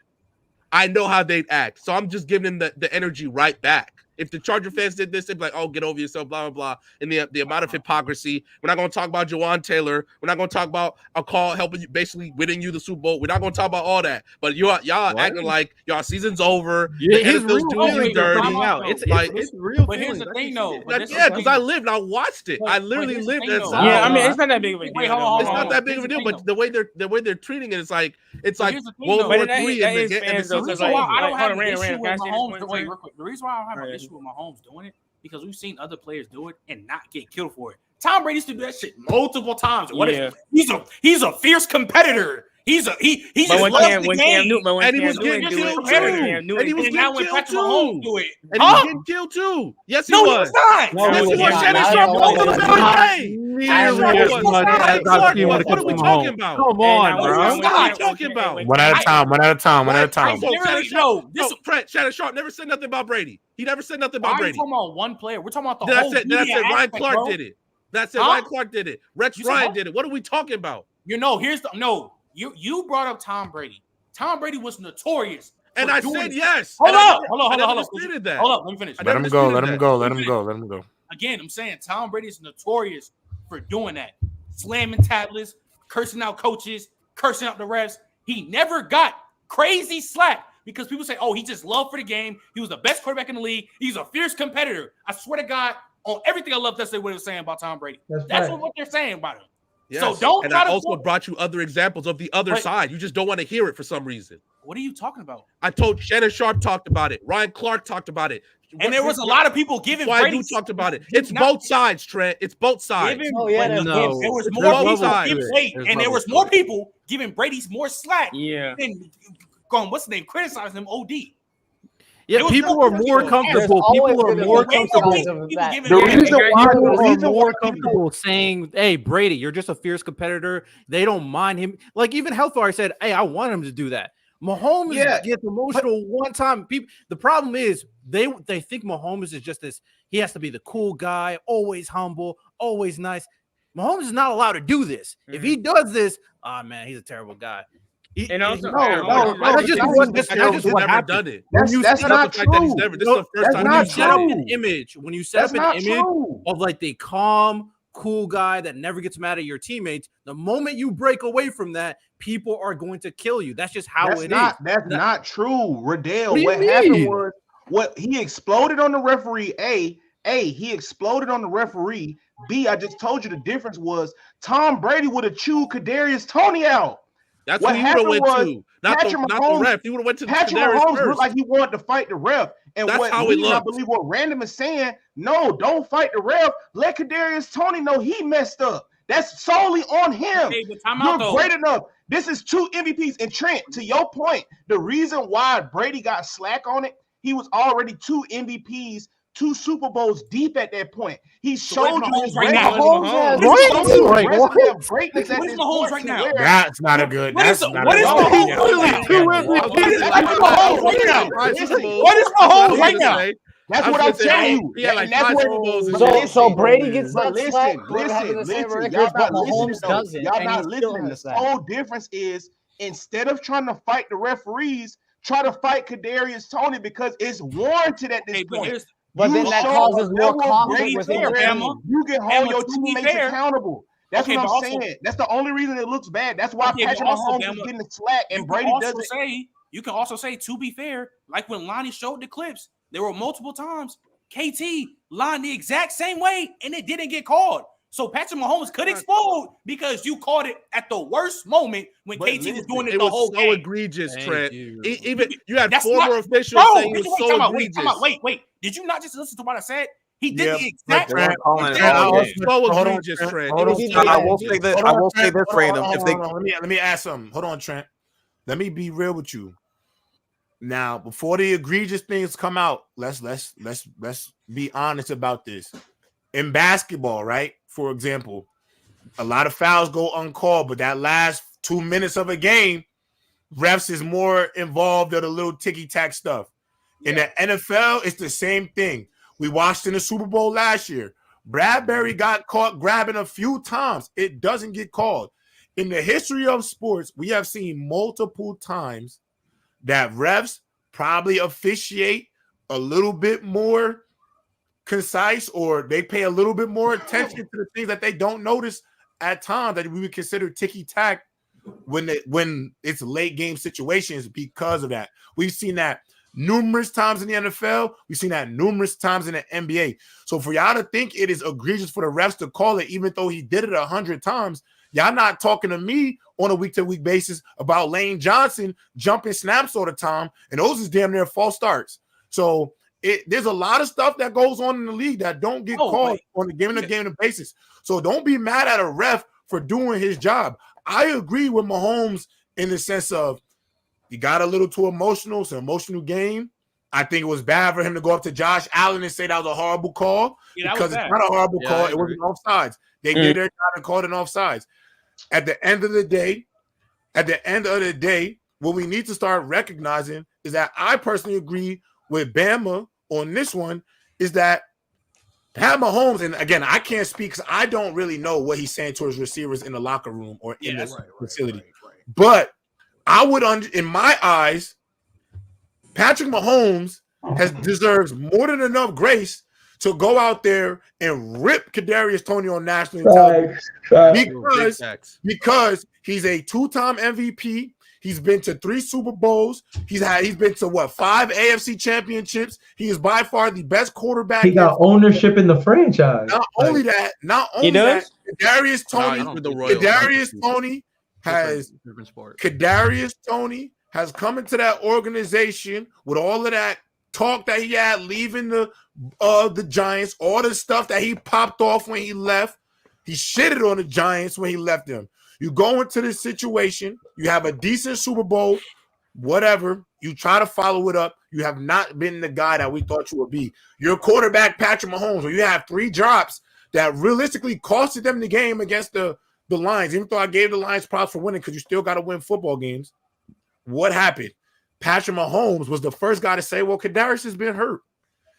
I know how they'd act. So I'm just giving them the energy right back. If the Charger fans did this, they'd be like, oh, get over yourself, blah, blah, blah. And the amount of hypocrisy. We're not going to talk about Jawan Taylor. We're not going to talk about a call helping you, basically winning you the Super Bowl. We're not going to talk about all that. But y'all acting like y'all season's over. Yeah, his real feelings are coming out. It's real. But here's the thing, though. Yeah, because I lived and I watched it. I literally lived that side. Yeah, I mean, it's not that big of a deal. It's not that big of a deal, but the way they're treating it, it's like World War III in the reason why I don't have an issue with Mahomes. Wait, real quick. The reason why I don't have an issue with Mahomes doing it because we've seen other players do it and not get killed for it. Tom Brady used to do that shit multiple times. He's a fierce competitor. He just loves the game. And he was getting killed too. And he was getting killed too. And he was getting killed too. Yes, he was. Yes, he was. Shannon Sharp over the What are we talking about? Come on, bro. What are we talking about? One at a time. Shannon Sharp never said nothing about Brady. He never said nothing about Brady. We're talking about one player. We're talking about the whole media aspect, Ryan Clark did it. That's it. Ryan Clark did it. Rex Ryan did it. What are we talking about? You brought up Tom Brady. Tom Brady was notorious. And I said yes. Hold up. Hold up. Let me finish. Let him go. Again, I'm saying Tom Brady is notorious for doing that. Slamming tablets, cursing out coaches, cursing out the refs. He never got crazy slack because people say, oh, he just loved for the game. He was the best quarterback in the league. He's a fierce competitor. I swear to God, on everything I love, that's what they're saying about Tom Brady. That's what they're saying about him. Yes. So don't and try I to also brought you other examples of the other side. You just don't want to hear it for some reason. What are you talking about? I told Shannon Sharp talked about it. Ryan Clark talked about it. And there was a lot of people giving Brady. You talked about it. It's both sides, Trent. It's both sides. There was more people giving Brady more slack. Yeah. Than going, what's the name? Criticizing him. OD. Yeah, people are more comfortable. People are more comfortable. The reason more comfortable saying, "Hey, Brady, you're just a fierce competitor." They don't mind him. Like even Hellfire said, "Hey, I want him to do that." Mahomes gets emotional one time. People. The problem is they think Mahomes is just this. He has to be the cool guy, always humble, always nice. Mahomes is not allowed to do this. Mm-hmm. If he does this, man, he's a terrible guy. And also, that's just what happened. That's not true. This is the first time you set up an image. When you set up an image of like the calm, cool guy that never gets mad at your teammates, the moment you break away from that, people are going to kill you. That's just how it is. That's not true, Riddell. What happened was he exploded on the referee. He exploded on the referee. B, I just told you the difference was Tom Brady would have chewed Kadarius Toney out. That's what he would have went to. Not the ref. He would have went to Patrick Mahomes looked like he wanted to fight the ref. And that's what I believe what Random is saying, no, don't fight the ref. Let Kadarius Toney know he messed up. That's solely on him. Hey, you're great enough. This is 2 MVPs. And Trent, to your point, the reason why Brady got slack on it, he was already 2 MVPs, 2 Super Bowls deep at that point. He showed you his right now. Greatness at this Mahomes right now. That's not a good. What is Mahomes right now? That's what I'm telling you. Yeah, like so Brady gets that slack. Listen. Y'all not listening. The whole difference is instead of trying to fight the referees, try to fight Kadarius Toney because it's warranted at this point. But then that causes more conflict with you can hold your teammates accountable. That's what I'm saying. That's the only reason it looks bad. That's why Patrick Mahomes is getting the slack and Brady doesn't. You can also say, to be fair, like when Lonnie showed the clips, there were multiple times KT lined the exact same way and it didn't get called. So Patrick Mahomes could explode because you called it at the worst moment when KT was doing it the whole game. It was so egregious, Trent. Even you had former officials saying it was so egregious. Wait. Did you not just listen to what I said? He did the exact. So egregious, Trent. I will say this, Random. Let me ask something. Hold on, Trent. Let me be real with you. Now, before the egregious things come out, let's be honest about this. In basketball, right? For example, a lot of fouls go uncalled, but that last 2 minutes of a game, refs is more involved in the little ticky-tack stuff. In the NFL, it's the same thing. We watched in the Super Bowl last year. Bradbury got caught grabbing a few times. It doesn't get called. In the history of sports, we have seen multiple times that refs probably officiate a little bit more concise, or they pay a little bit more attention to the things that they don't notice at times that we would consider ticky-tack when it's late game situations because of that. We've seen that numerous times in the NFL. We've seen that numerous times in the NBA. So for y'all to think it is egregious for the refs to call it, even though he did it 100 times, y'all not talking to me on a week-to-week basis about Lane Johnson jumping snaps all the time, and those is damn near false starts. So there's a lot of stuff that goes on in the league that don't get called on a game-to-game basis. So don't be mad at a ref for doing his job. I agree with Mahomes in the sense of he got a little too emotional. It's an emotional game. I think it was bad for him to go up to Josh Allen and say that was a horrible call because it's not a horrible call. It wasn't offsides. They did their job and called it offsides. At the end of the day, what we need to start recognizing is that I personally agree with Bama on this one, is that Pat Mahomes, and again, I can't speak because I don't really know what he's saying to his receivers in the locker room or in this facility. But I would, in my eyes, Patrick Mahomes deserves more than enough grace to go out there and rip Kadarius Toney on national television because he's a two-time MVP. He's been to 3 Super Bowls. He's been to 5 AFC championships. He is by far the best quarterback. He got ownership in the franchise. Not only that, Kadarius Toney has come into that organization with all of that talk that he had leaving the Giants, all the stuff that he popped off when he left. He shitted on the Giants when he left them. You go into this situation, you have a decent Super Bowl, whatever. You try to follow it up. You have not been the guy that we thought you would be. Your quarterback, Patrick Mahomes, where you have 3 drops that realistically costed them the game against the Lions, even though I gave the Lions props for winning because you still got to win football games. What happened? Patrick Mahomes was the first guy to say, well, Kadarius has been hurt.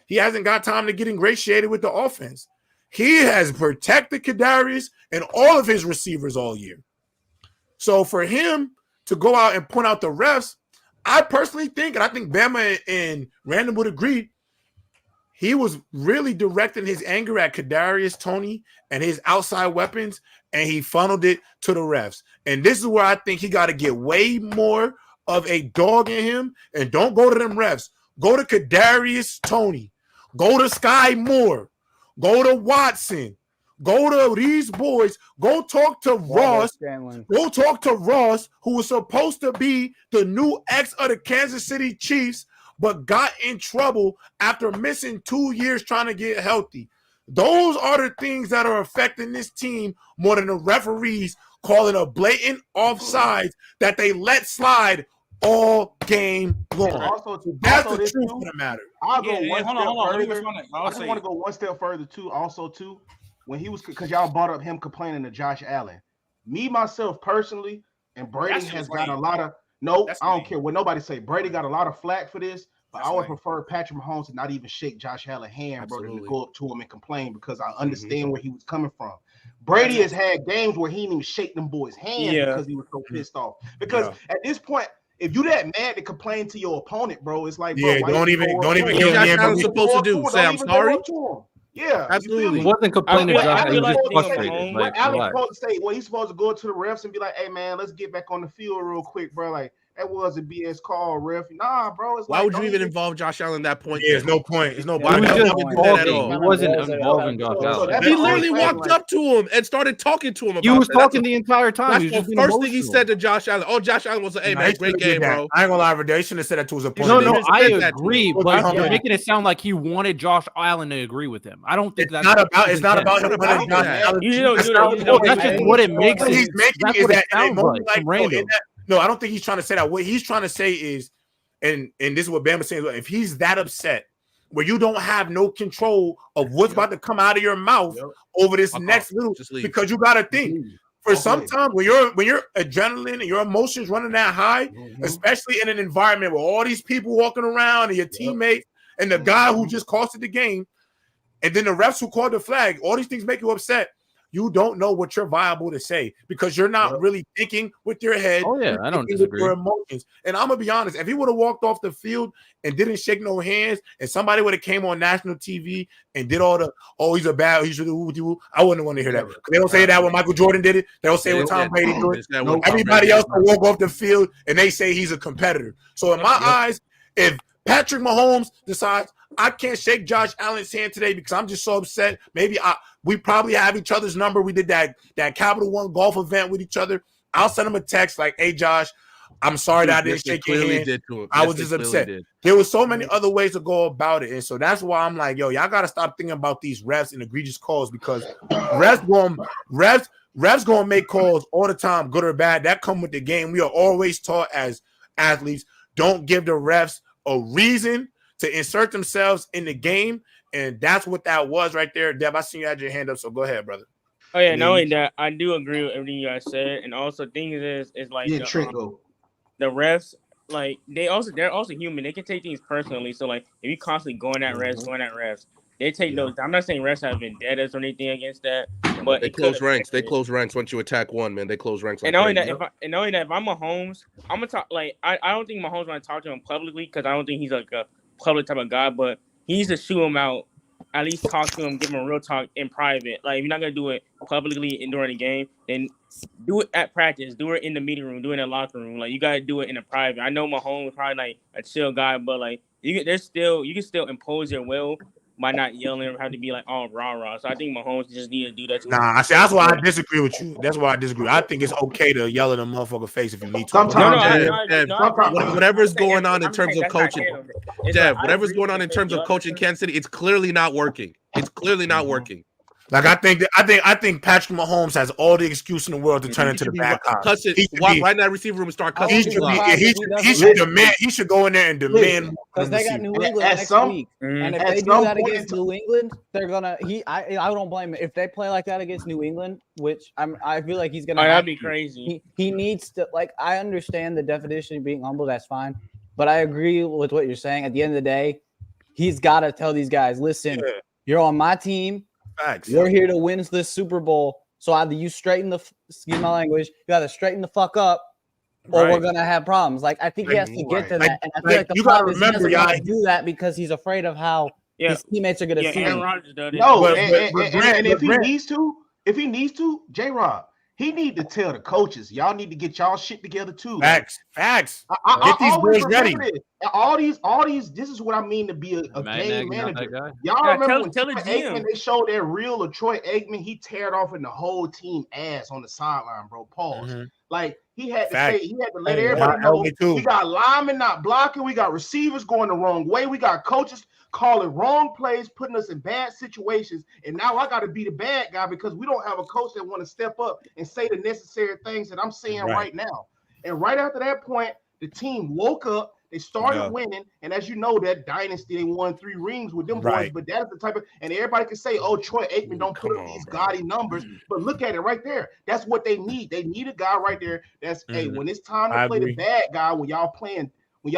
He hasn't got time to get ingratiated with the offense. He has protected Kadarius and all of his receivers all year. So for him to go out and point out the refs, I personally think, and I think Bama and Random would agree, he was really directing his anger at Kadarius Toney and his outside weapons, and he funneled it to the refs. And this is where I think he got to get way more of a dog in him, and don't go to them refs. Go to Kadarius Toney. Go to Sky Moore. Go to Watson. Go to these boys. Go talk to Ross. Go talk to Ross, who was supposed to be the new ex of the Kansas City Chiefs, but got in trouble after missing 2 years trying to get healthy. Those are the things that are affecting this team more than the referees calling a blatant offside that they let slide all game long. That's the truth of the matter. I'll go one step further. I just want to go one step further too. Also, too, when he was, because y'all brought up him complaining to Josh Allen. Me myself personally, and Brady has got a lot of I don't care what nobody say. Brady got a lot of flack for this, but I would prefer Patrick Mahomes to not even shake Josh Allen's hand, bro, than to go up to him and complain, because I understand where he was coming from. Brady has had games where he didn't even shake them boys' hands because he was so pissed off. Because at this point, if you that mad to complain to your opponent, bro, it's like, bro, don't even get Josh Allen's supposed to do. Say I'm sorry. Yeah, absolutely. He wasn't complaining about that. He was just frustrated. Like, Allen's supposed to say, well, he's supposed to go to the refs and be like, hey, man, let's get back on the field real quick, bro. Like, that was a BS call, ref. Nah, bro. It's why would you even involve Josh Allen at that point? There's no point. There's no point. He wasn't involving Josh Allen. He literally walked up to him and started talking to him about it. He was talking the entire time. That's the first thing he said to Josh Allen. Oh, Josh Allen was like, hey, man, great game, bro. I ain't gonna lie, they shouldn't have said that to his opponent. No, I agree, but you're making it sound like he wanted Josh Allen to agree with him. I don't think that's it's not about him wanting Josh Allen. That's just what it makes it. That's what it sounds like. Random. No, I don't think he's trying to say that. What he's trying to say is, and this is what Bama's saying, if he's that upset where you don't have no control of what's about to come out of your mouth over this next little, because you got to think, for sometimes when your adrenaline and your emotions running that high, especially in an environment where all these people walking around and your teammates and the guy who just costed the game, And then the refs who called the flag, all these things make you upset. You don't know what you're viable to say because you're not really thinking with your head. Oh, yeah, I don't disagree. With your emotions. And I'm going to be honest, if he would have walked off the field and didn't shake no hands and somebody would have came on national TV and did all the, he's a bad, he should do, I wouldn't want to hear that. They don't say that when Michael Jordan did it. They don't say when Tom Brady did it. Everybody else will walk off the field and they say he's a competitor. So in my eyes, if Patrick Mahomes decides, I can't shake Josh Allen's hand today because I'm just so upset. We probably have each other's number. We did that Capital One golf event with each other. I'll send him a text like, "Hey, Josh, I'm sorry that I didn't shake your hand. I was just upset." There was so many other ways to go about it, and so that's why I'm like, "Yo, y'all got to stop thinking about these refs and egregious calls because refs gonna make calls all the time, good or bad. That come with the game. We are always taught as athletes, don't give the refs a reason to insert themselves in the game." And that's what that was right there. Deb, I seen you had your hand up, so go ahead, brother. Oh yeah, not only that, I do agree with everything you guys said, and also thing is like the refs, like they're also human. They can take things personally. So like if you constantly going at refs, they take those. I'm not saying refs have vendettas or anything against that, but they close ranks. They close ranks once you attack one, man. They close ranks. And only that, if I'm Mahomes, I'm gonna talk. Like I don't think Mahomes want to talk to him publicly because I don't think he's like a public type of guy, but he needs to shoot him out, at least talk to him, give him a real talk in private. Like, if you're not going to do it publicly and during the game, then do it at practice. Do it in the meeting room. Do it in the locker room. Like, you got to do it in a private. I know Mahomes is probably, like, a chill guy, but, like, you can still impose your will by not yelling or have to be, like, all rah-rah. So I think Mahomes just need to do that. Nah, that's why I disagree with you. That's why I disagree. I think it's okay to yell in a motherfucker face if you need to. Whatever's going on in terms of coaching, whatever's going on in terms of coaching Kansas City, it's clearly not working. It's clearly not working. Like I think Patrick Mahomes has all the excuse in the world to turn into the bad cop. Right now, receiver room and start cussing. He should go in there and demand because they got New England next week, and if they do that against New England, they're gonna. I don't blame him if they play like that against New England, which I feel like he's gonna. That'd be crazy. He needs to I understand the definition of being humble. That's fine, but I agree with what you're saying. At the end of the day, he's got to tell these guys, listen, you're on my team. Facts. You're here to win this Super Bowl, so either you straighten excuse my language, you got to straighten the fuck up, or we're gonna have problems. Like I think he has to get to that, and I feel like the problem is he doesn't want to do that because he's afraid of how his teammates are gonna see him. And if he needs to, J-Rob, he need to tell the coaches, y'all need to get y'all shit together too. Facts. Get these boys ready. All these. This is what I mean to be a game manager. Y'all remember when Troy Aikman, they showed that reel of Troy Aikman? He teared off in the whole team ass on the sideline, bro. Pause. Mm-hmm. Like he had to let everybody know we got linemen not blocking, we got receivers going the wrong way, we got coaches calling wrong plays, putting us in bad situations, and now I got to be the bad guy because we don't have a coach that want to step up and say the necessary things that I'm saying right now. And right after that point, the team woke up, they started winning, and as you know, that dynasty, they won 3 rings with them boys, but that's the type of, and everybody can say, oh, Troy Aikman don't put up these gaudy numbers, but look at it right there. That's what they need. They need a guy right there that's, hey, when it's time to play the bad guy, when y'all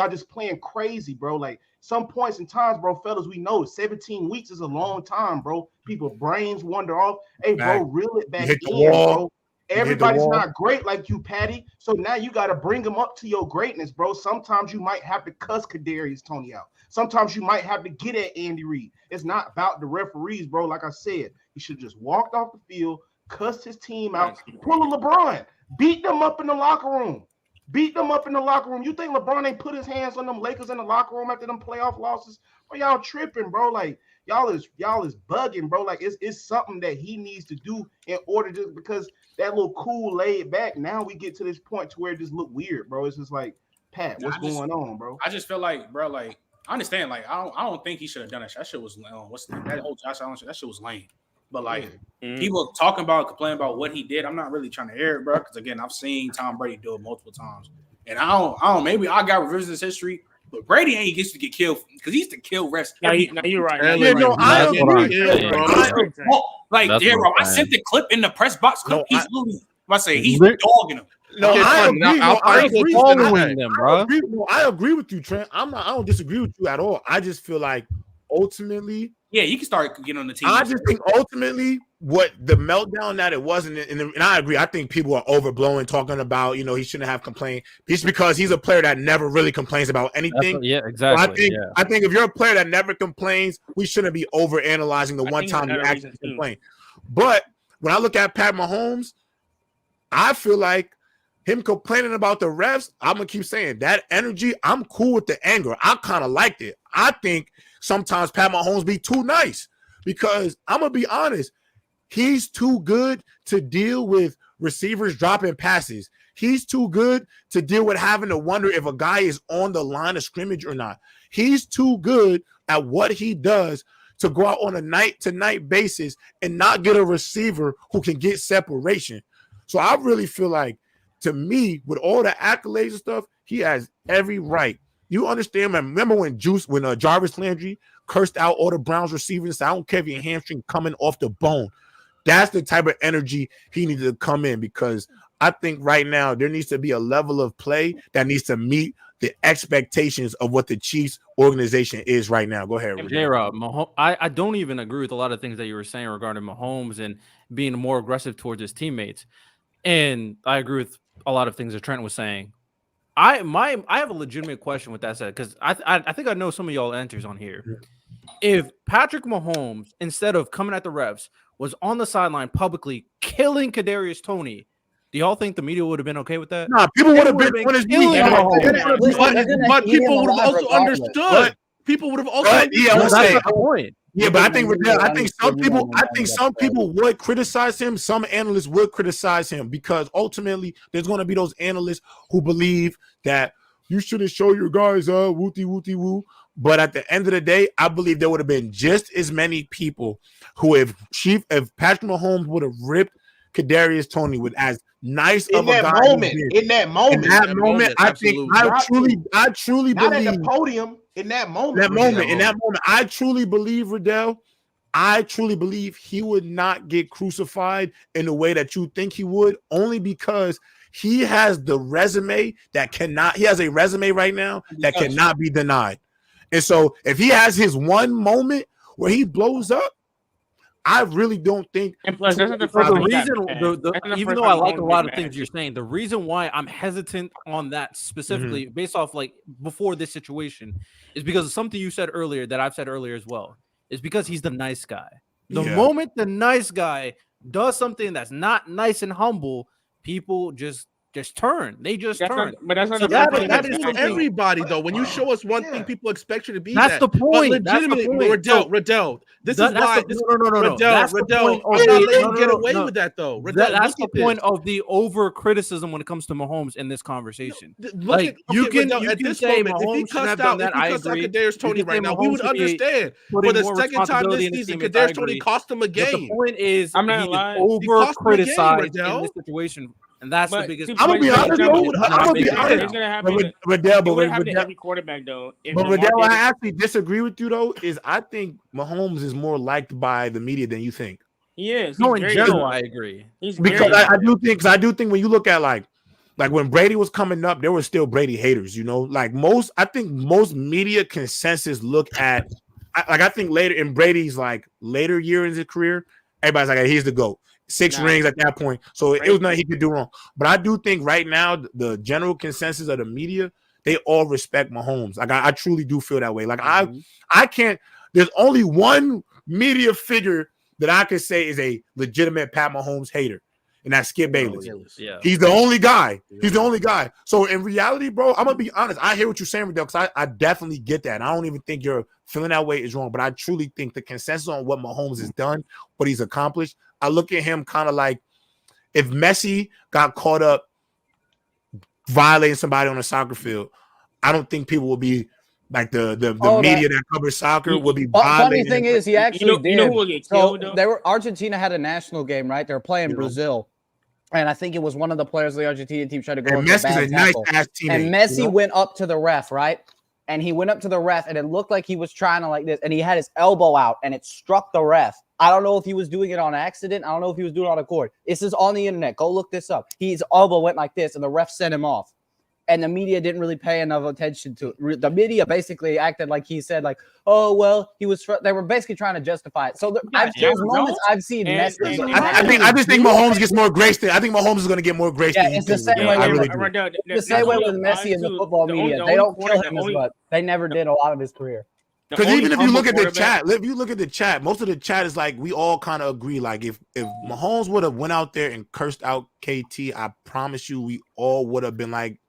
just playing crazy, bro, like, some points in times, bro, fellas, we know 17 weeks is a long time, bro. People's brains wander off. Hey, bro, reel it back in, bro. Everybody's not great like you, Patty. So now you got to bring them up to your greatness, bro. Sometimes you might have to cuss Kadarius Toney out. Sometimes you might have to get at Andy Reid. It's not about the referees, bro. Like I said, he should just walked off the field, cussed his team out, pull a LeBron, beat them up in the locker room. Beat them up in the locker room. You think LeBron ain't put his hands on them Lakers in the locker room after them playoff losses? Or y'all tripping, bro? Like y'all is bugging, bro. Like it's something that he needs to do in order to, because that little cool laid back. Now we get to this point to where it just look weird, bro. It's just like, Pat, what's going on, bro? I just feel like, bro, like I understand, like I don't think he should have done that. That shit was that whole Josh Allen shit? That shit was lame. But like people complaining about what he did. I'm not really trying to hear it, bro. Because again, I've seen Tom Brady do it multiple times, and I don't. Maybe I got revisionist history, but Brady ain't gets to get killed because he used to kill refs. No, you're right. I agree. Like, bro, I sent the clip in the press box. Clip. He's dogging him. No, I agree with you, Trent. I don't disagree with you at all. I just feel like ultimately Yeah, you can start getting on the team. I just think ultimately what the meltdown that it wasn't, and I agree. I think people are overblowing talking about, he shouldn't have complained. Just because he's a player that never really complains about anything. Exactly. So I think if you're a player that never complains, we shouldn't be over analyzing the one time you actually complain. But when I look at Pat Mahomes, I feel like him complaining about the refs, I'm going to keep saying that energy, I'm cool with the anger. I kind of liked it. I think sometimes Pat Mahomes be too nice because I'm going to be honest. He's too good to deal with receivers dropping passes. He's too good to deal with having to wonder if a guy is on the line of scrimmage or not. He's too good at what he does to go out on a night-to-night basis and not get a receiver who can get separation. So I really feel like, to me, with all the accolades and stuff, he has every right. You understand? Remember when Jarvis Landry cursed out all the Browns receivers? I don't care if your hamstring coming off the bone. That's the type of energy he needed to come in, because I think right now there needs to be a level of play that needs to meet the expectations of what the Chiefs organization is right now. Go ahead, J-Rob. I don't even agree with a lot of things that you were saying regarding Mahomes and being more aggressive towards his teammates. And I agree with a lot of things that Trent was saying. I have a legitimate question with that said, because I think I know some of y'all answers on here. If Patrick Mahomes, instead of coming at the refs, was on the sideline publicly killing Kadarius Toney, do y'all think the media would have been okay with that? No, people would have been on his knee. But people would have also understood. People would have also understood. That's the point. Yeah, but I think some people would criticize him. Some analysts would criticize him because ultimately there's going to be those analysts who believe that you shouldn't show your guys wooty woo. But at the end of the day, I believe there would have been just as many people who, if Patrick Mahomes would have ripped Kadarius Toney with as nice of a guy in that moment, I think I truly not believe at the podium. In that moment, I truly believe, Riddell, I truly believe he would not get crucified in the way that you think he would, only because he has the resume he has a resume right now that cannot be denied. And so if he has his one moment where he blows up, I really don't think. And plus, that's not the reason. Even though I like a lot of things you're saying, the reason why I'm hesitant on that specifically, based off like before this situation, is because of something you said earlier that I've said earlier as well. Is because he's the nice guy. The moment the nice guy does something that's not nice and humble, people just turn. They just turn. But that's not that is for everybody, though. When you show us one thing, people expect you to be that's that. The point. But legitimately, Riddell, this is why. Riddell, I'm not letting you get away with that, though. Riddell, that's the point of the over criticism when it comes to Mahomes in this conversation. You can say Mahomes if he cussed out Kadarius Toney right now, we would understand. For the second time this season, Kadarius Toney cost him a game. The point is, I'm not lying. Over criticized in this situation. And that's the biggest. I'm gonna be honest. Every quarterback though. But Riddell, I actually disagree with you though. I think Mahomes is more liked by the media than you think. He is. No, in general, I agree. Because I do think when you look at like when Brady was coming up, there were still Brady haters. I think most media consensus look at I think later in Brady's later year in his career, everybody's like, hey, he's the GOAT. 6 rings at that point. So it was nothing he could do wrong. But I do think right now, the general consensus of the media, they all respect Mahomes. I truly do feel that way. I can't, there's only one media figure that I could say is a legitimate Pat Mahomes hater. And that's Skip Bayless. Yeah. He's the only guy. He's the only guy. So in reality, bro, I'm going to be honest. I hear what you're saying, Riddell, because I definitely get that. And I don't even think you're feeling that way is wrong. But I truly think the consensus on what Mahomes has done, what he's accomplished, I look at him kind of like if Messi got caught up violating somebody on a soccer field, I don't think people will be like the media that covers soccer will be violating. Funny thing is, he actually did. You know who will get killed, though? Argentina had a national game, right? They were playing Brazil. And I think it was one of the players of the Argentina team tried to go. And Messi's a nice ass teammate. And Messi went up to the ref, right? And he went up to the ref, and it looked like he was trying to like this, and he had his elbow out, and it struck the ref. I don't know if he was doing it on accident. I don't know if he was doing it on accord. This is on the internet. Go look this up. His elbow went like this, and the ref sent him off. and the media didn't really pay enough attention to it. The media basically acted like he said, like, oh, well, he was. They were basically trying to justify it. So I've seen messages. I just think Mahomes gets more grace than. I think Mahomes is going to get more grace. Yeah, it's the same way. The same way with Messi in the football media. They don't kill him as much. They never did a lot of his career. Because even if you look at the chat, most of the chat is like we all kind of agree. Like if Mahomes would have went out there and cursed out KT, I promise you, we all would have been like,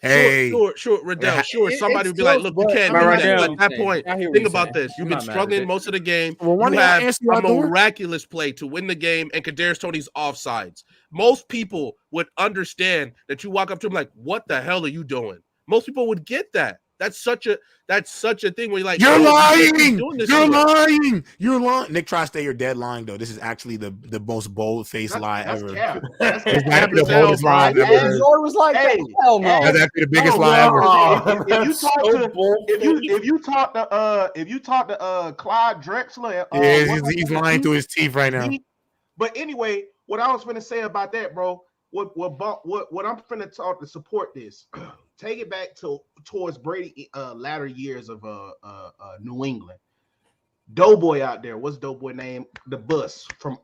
"Hey, sure, Riddell, sure." Somebody would be like, "Look, you can't." At that point, think about this: you've been struggling most of the game. You have a miraculous play to win the game, and Kadarius Toney's offsides. Most people would understand that you walk up to him like, "What the hell are you doing?" Most people would get that. That's such a thing where you're like, you're lying. You're lying. Nick tries to say you're dead lying though. This is actually the most bold faced lie ever. That's the boldest lie ever. Jordan was like, hey, hell no. That's actually the biggest lie ever. If you talk to Clyde Drexler, he's lying through his teeth right now. But anyway, what I was finna say about that, bro. What I'm finna talk to support this. Take it back towards Brady latter years of New England. Doughboy out there. What's Doughboy name? The bus from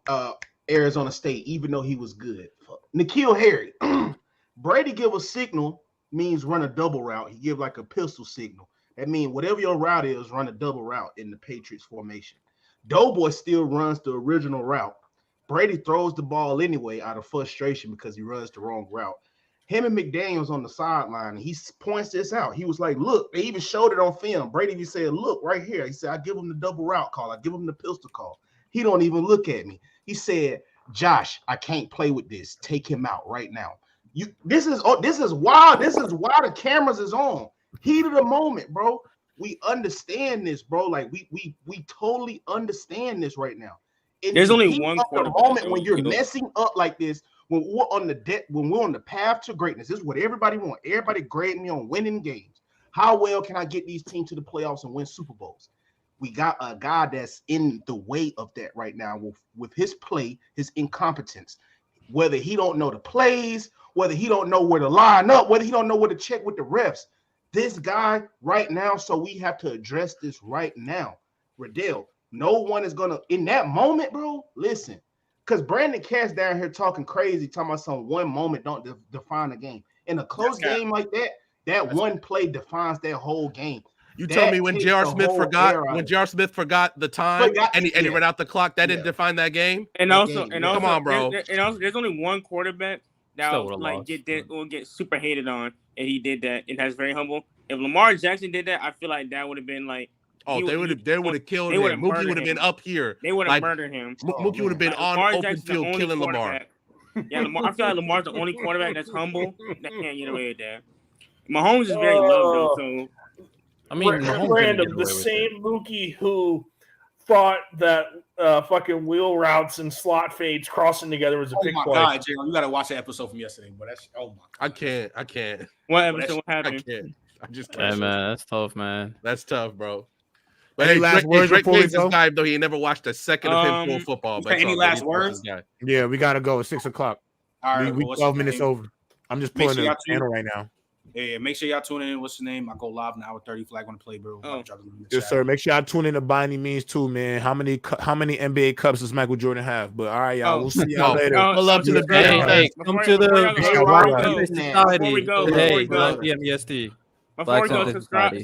Arizona State, even though he was good. N'Keal Harry. Brady give a signal means run a double route. He give like a pistol signal. That means whatever your route is, run a double route in the Patriots formation. Doughboy still runs the original route. Brady throws the ball anyway out of frustration because he runs the wrong route. Him and McDaniels on the sideline, and he points this out. He was like, look, they even showed it on film. Brady even said, look, right here. He said, I give him the double route call. I give him the pistol call. He don't even look at me. He said, Josh, I can't play with this. Take him out right now. This is wild. This is why the cameras is on. Heat of the moment, bro. We understand this, bro. Like we totally understand this right now. There's only one moment when you're messing up like this. When we're on the path to greatness, this is what everybody wants. Everybody grade me on winning games. How well can I get these teams to the playoffs and win Super Bowls? We got a guy that's in the way of that right now with his play, his incompetence. Whether he don't know the plays, whether he don't know where to line up, whether he don't know where to check with the refs. This guy right now, so we have to address this right now. Riddell, no one is going to, in that moment, bro, listen. Because Brandon Cass down here talking crazy, talking about some one moment don't define the game. In a close game like that, that one play defines that whole game. You told me when J.R. Smith forgot the time and he ran out the clock, that didn't define that game. And also, come on, bro. And also, there's only one quarterback that will get super hated on, and he did that, and that's very humble. If Lamar Jackson did that, I feel like that would have been like. Oh, they would have killed him. Mookie would have been up here. They would have murdered him. Mookie would have been on open field killing Lamar. Yeah, I feel like Lamar's the only quarterback that's humble that can't get away with that. Mahomes is very low, though. So, I mean, random. The same Mookie who thought that fucking wheel routes and slot fades crossing together was a big play. Oh my God, Jay, you got to watch that episode from yesterday. But that's my God. I can't. What episode? What happened? I can't. I just can't. Hey man, that's tough, man. That's tough, bro. But hey, Drake Maye's this guy, though he never watched a second of him full football. But any last words? Yeah, we gotta go. It's 6:00. All right, we 12 minutes over. I'm just pulling the channel right now. Yeah, make sure y'all tune in. What's the name? I go live in hour 30. Flag on the play, bro. Yes, sir. Make sure y'all tune in to By Any Means too, man. How many NBA cups does Michael Jordan have? But all right, y'all. We'll see y'all later. Love to the hey, come to the society. Hey, love the MEST. Before we go, subscribe.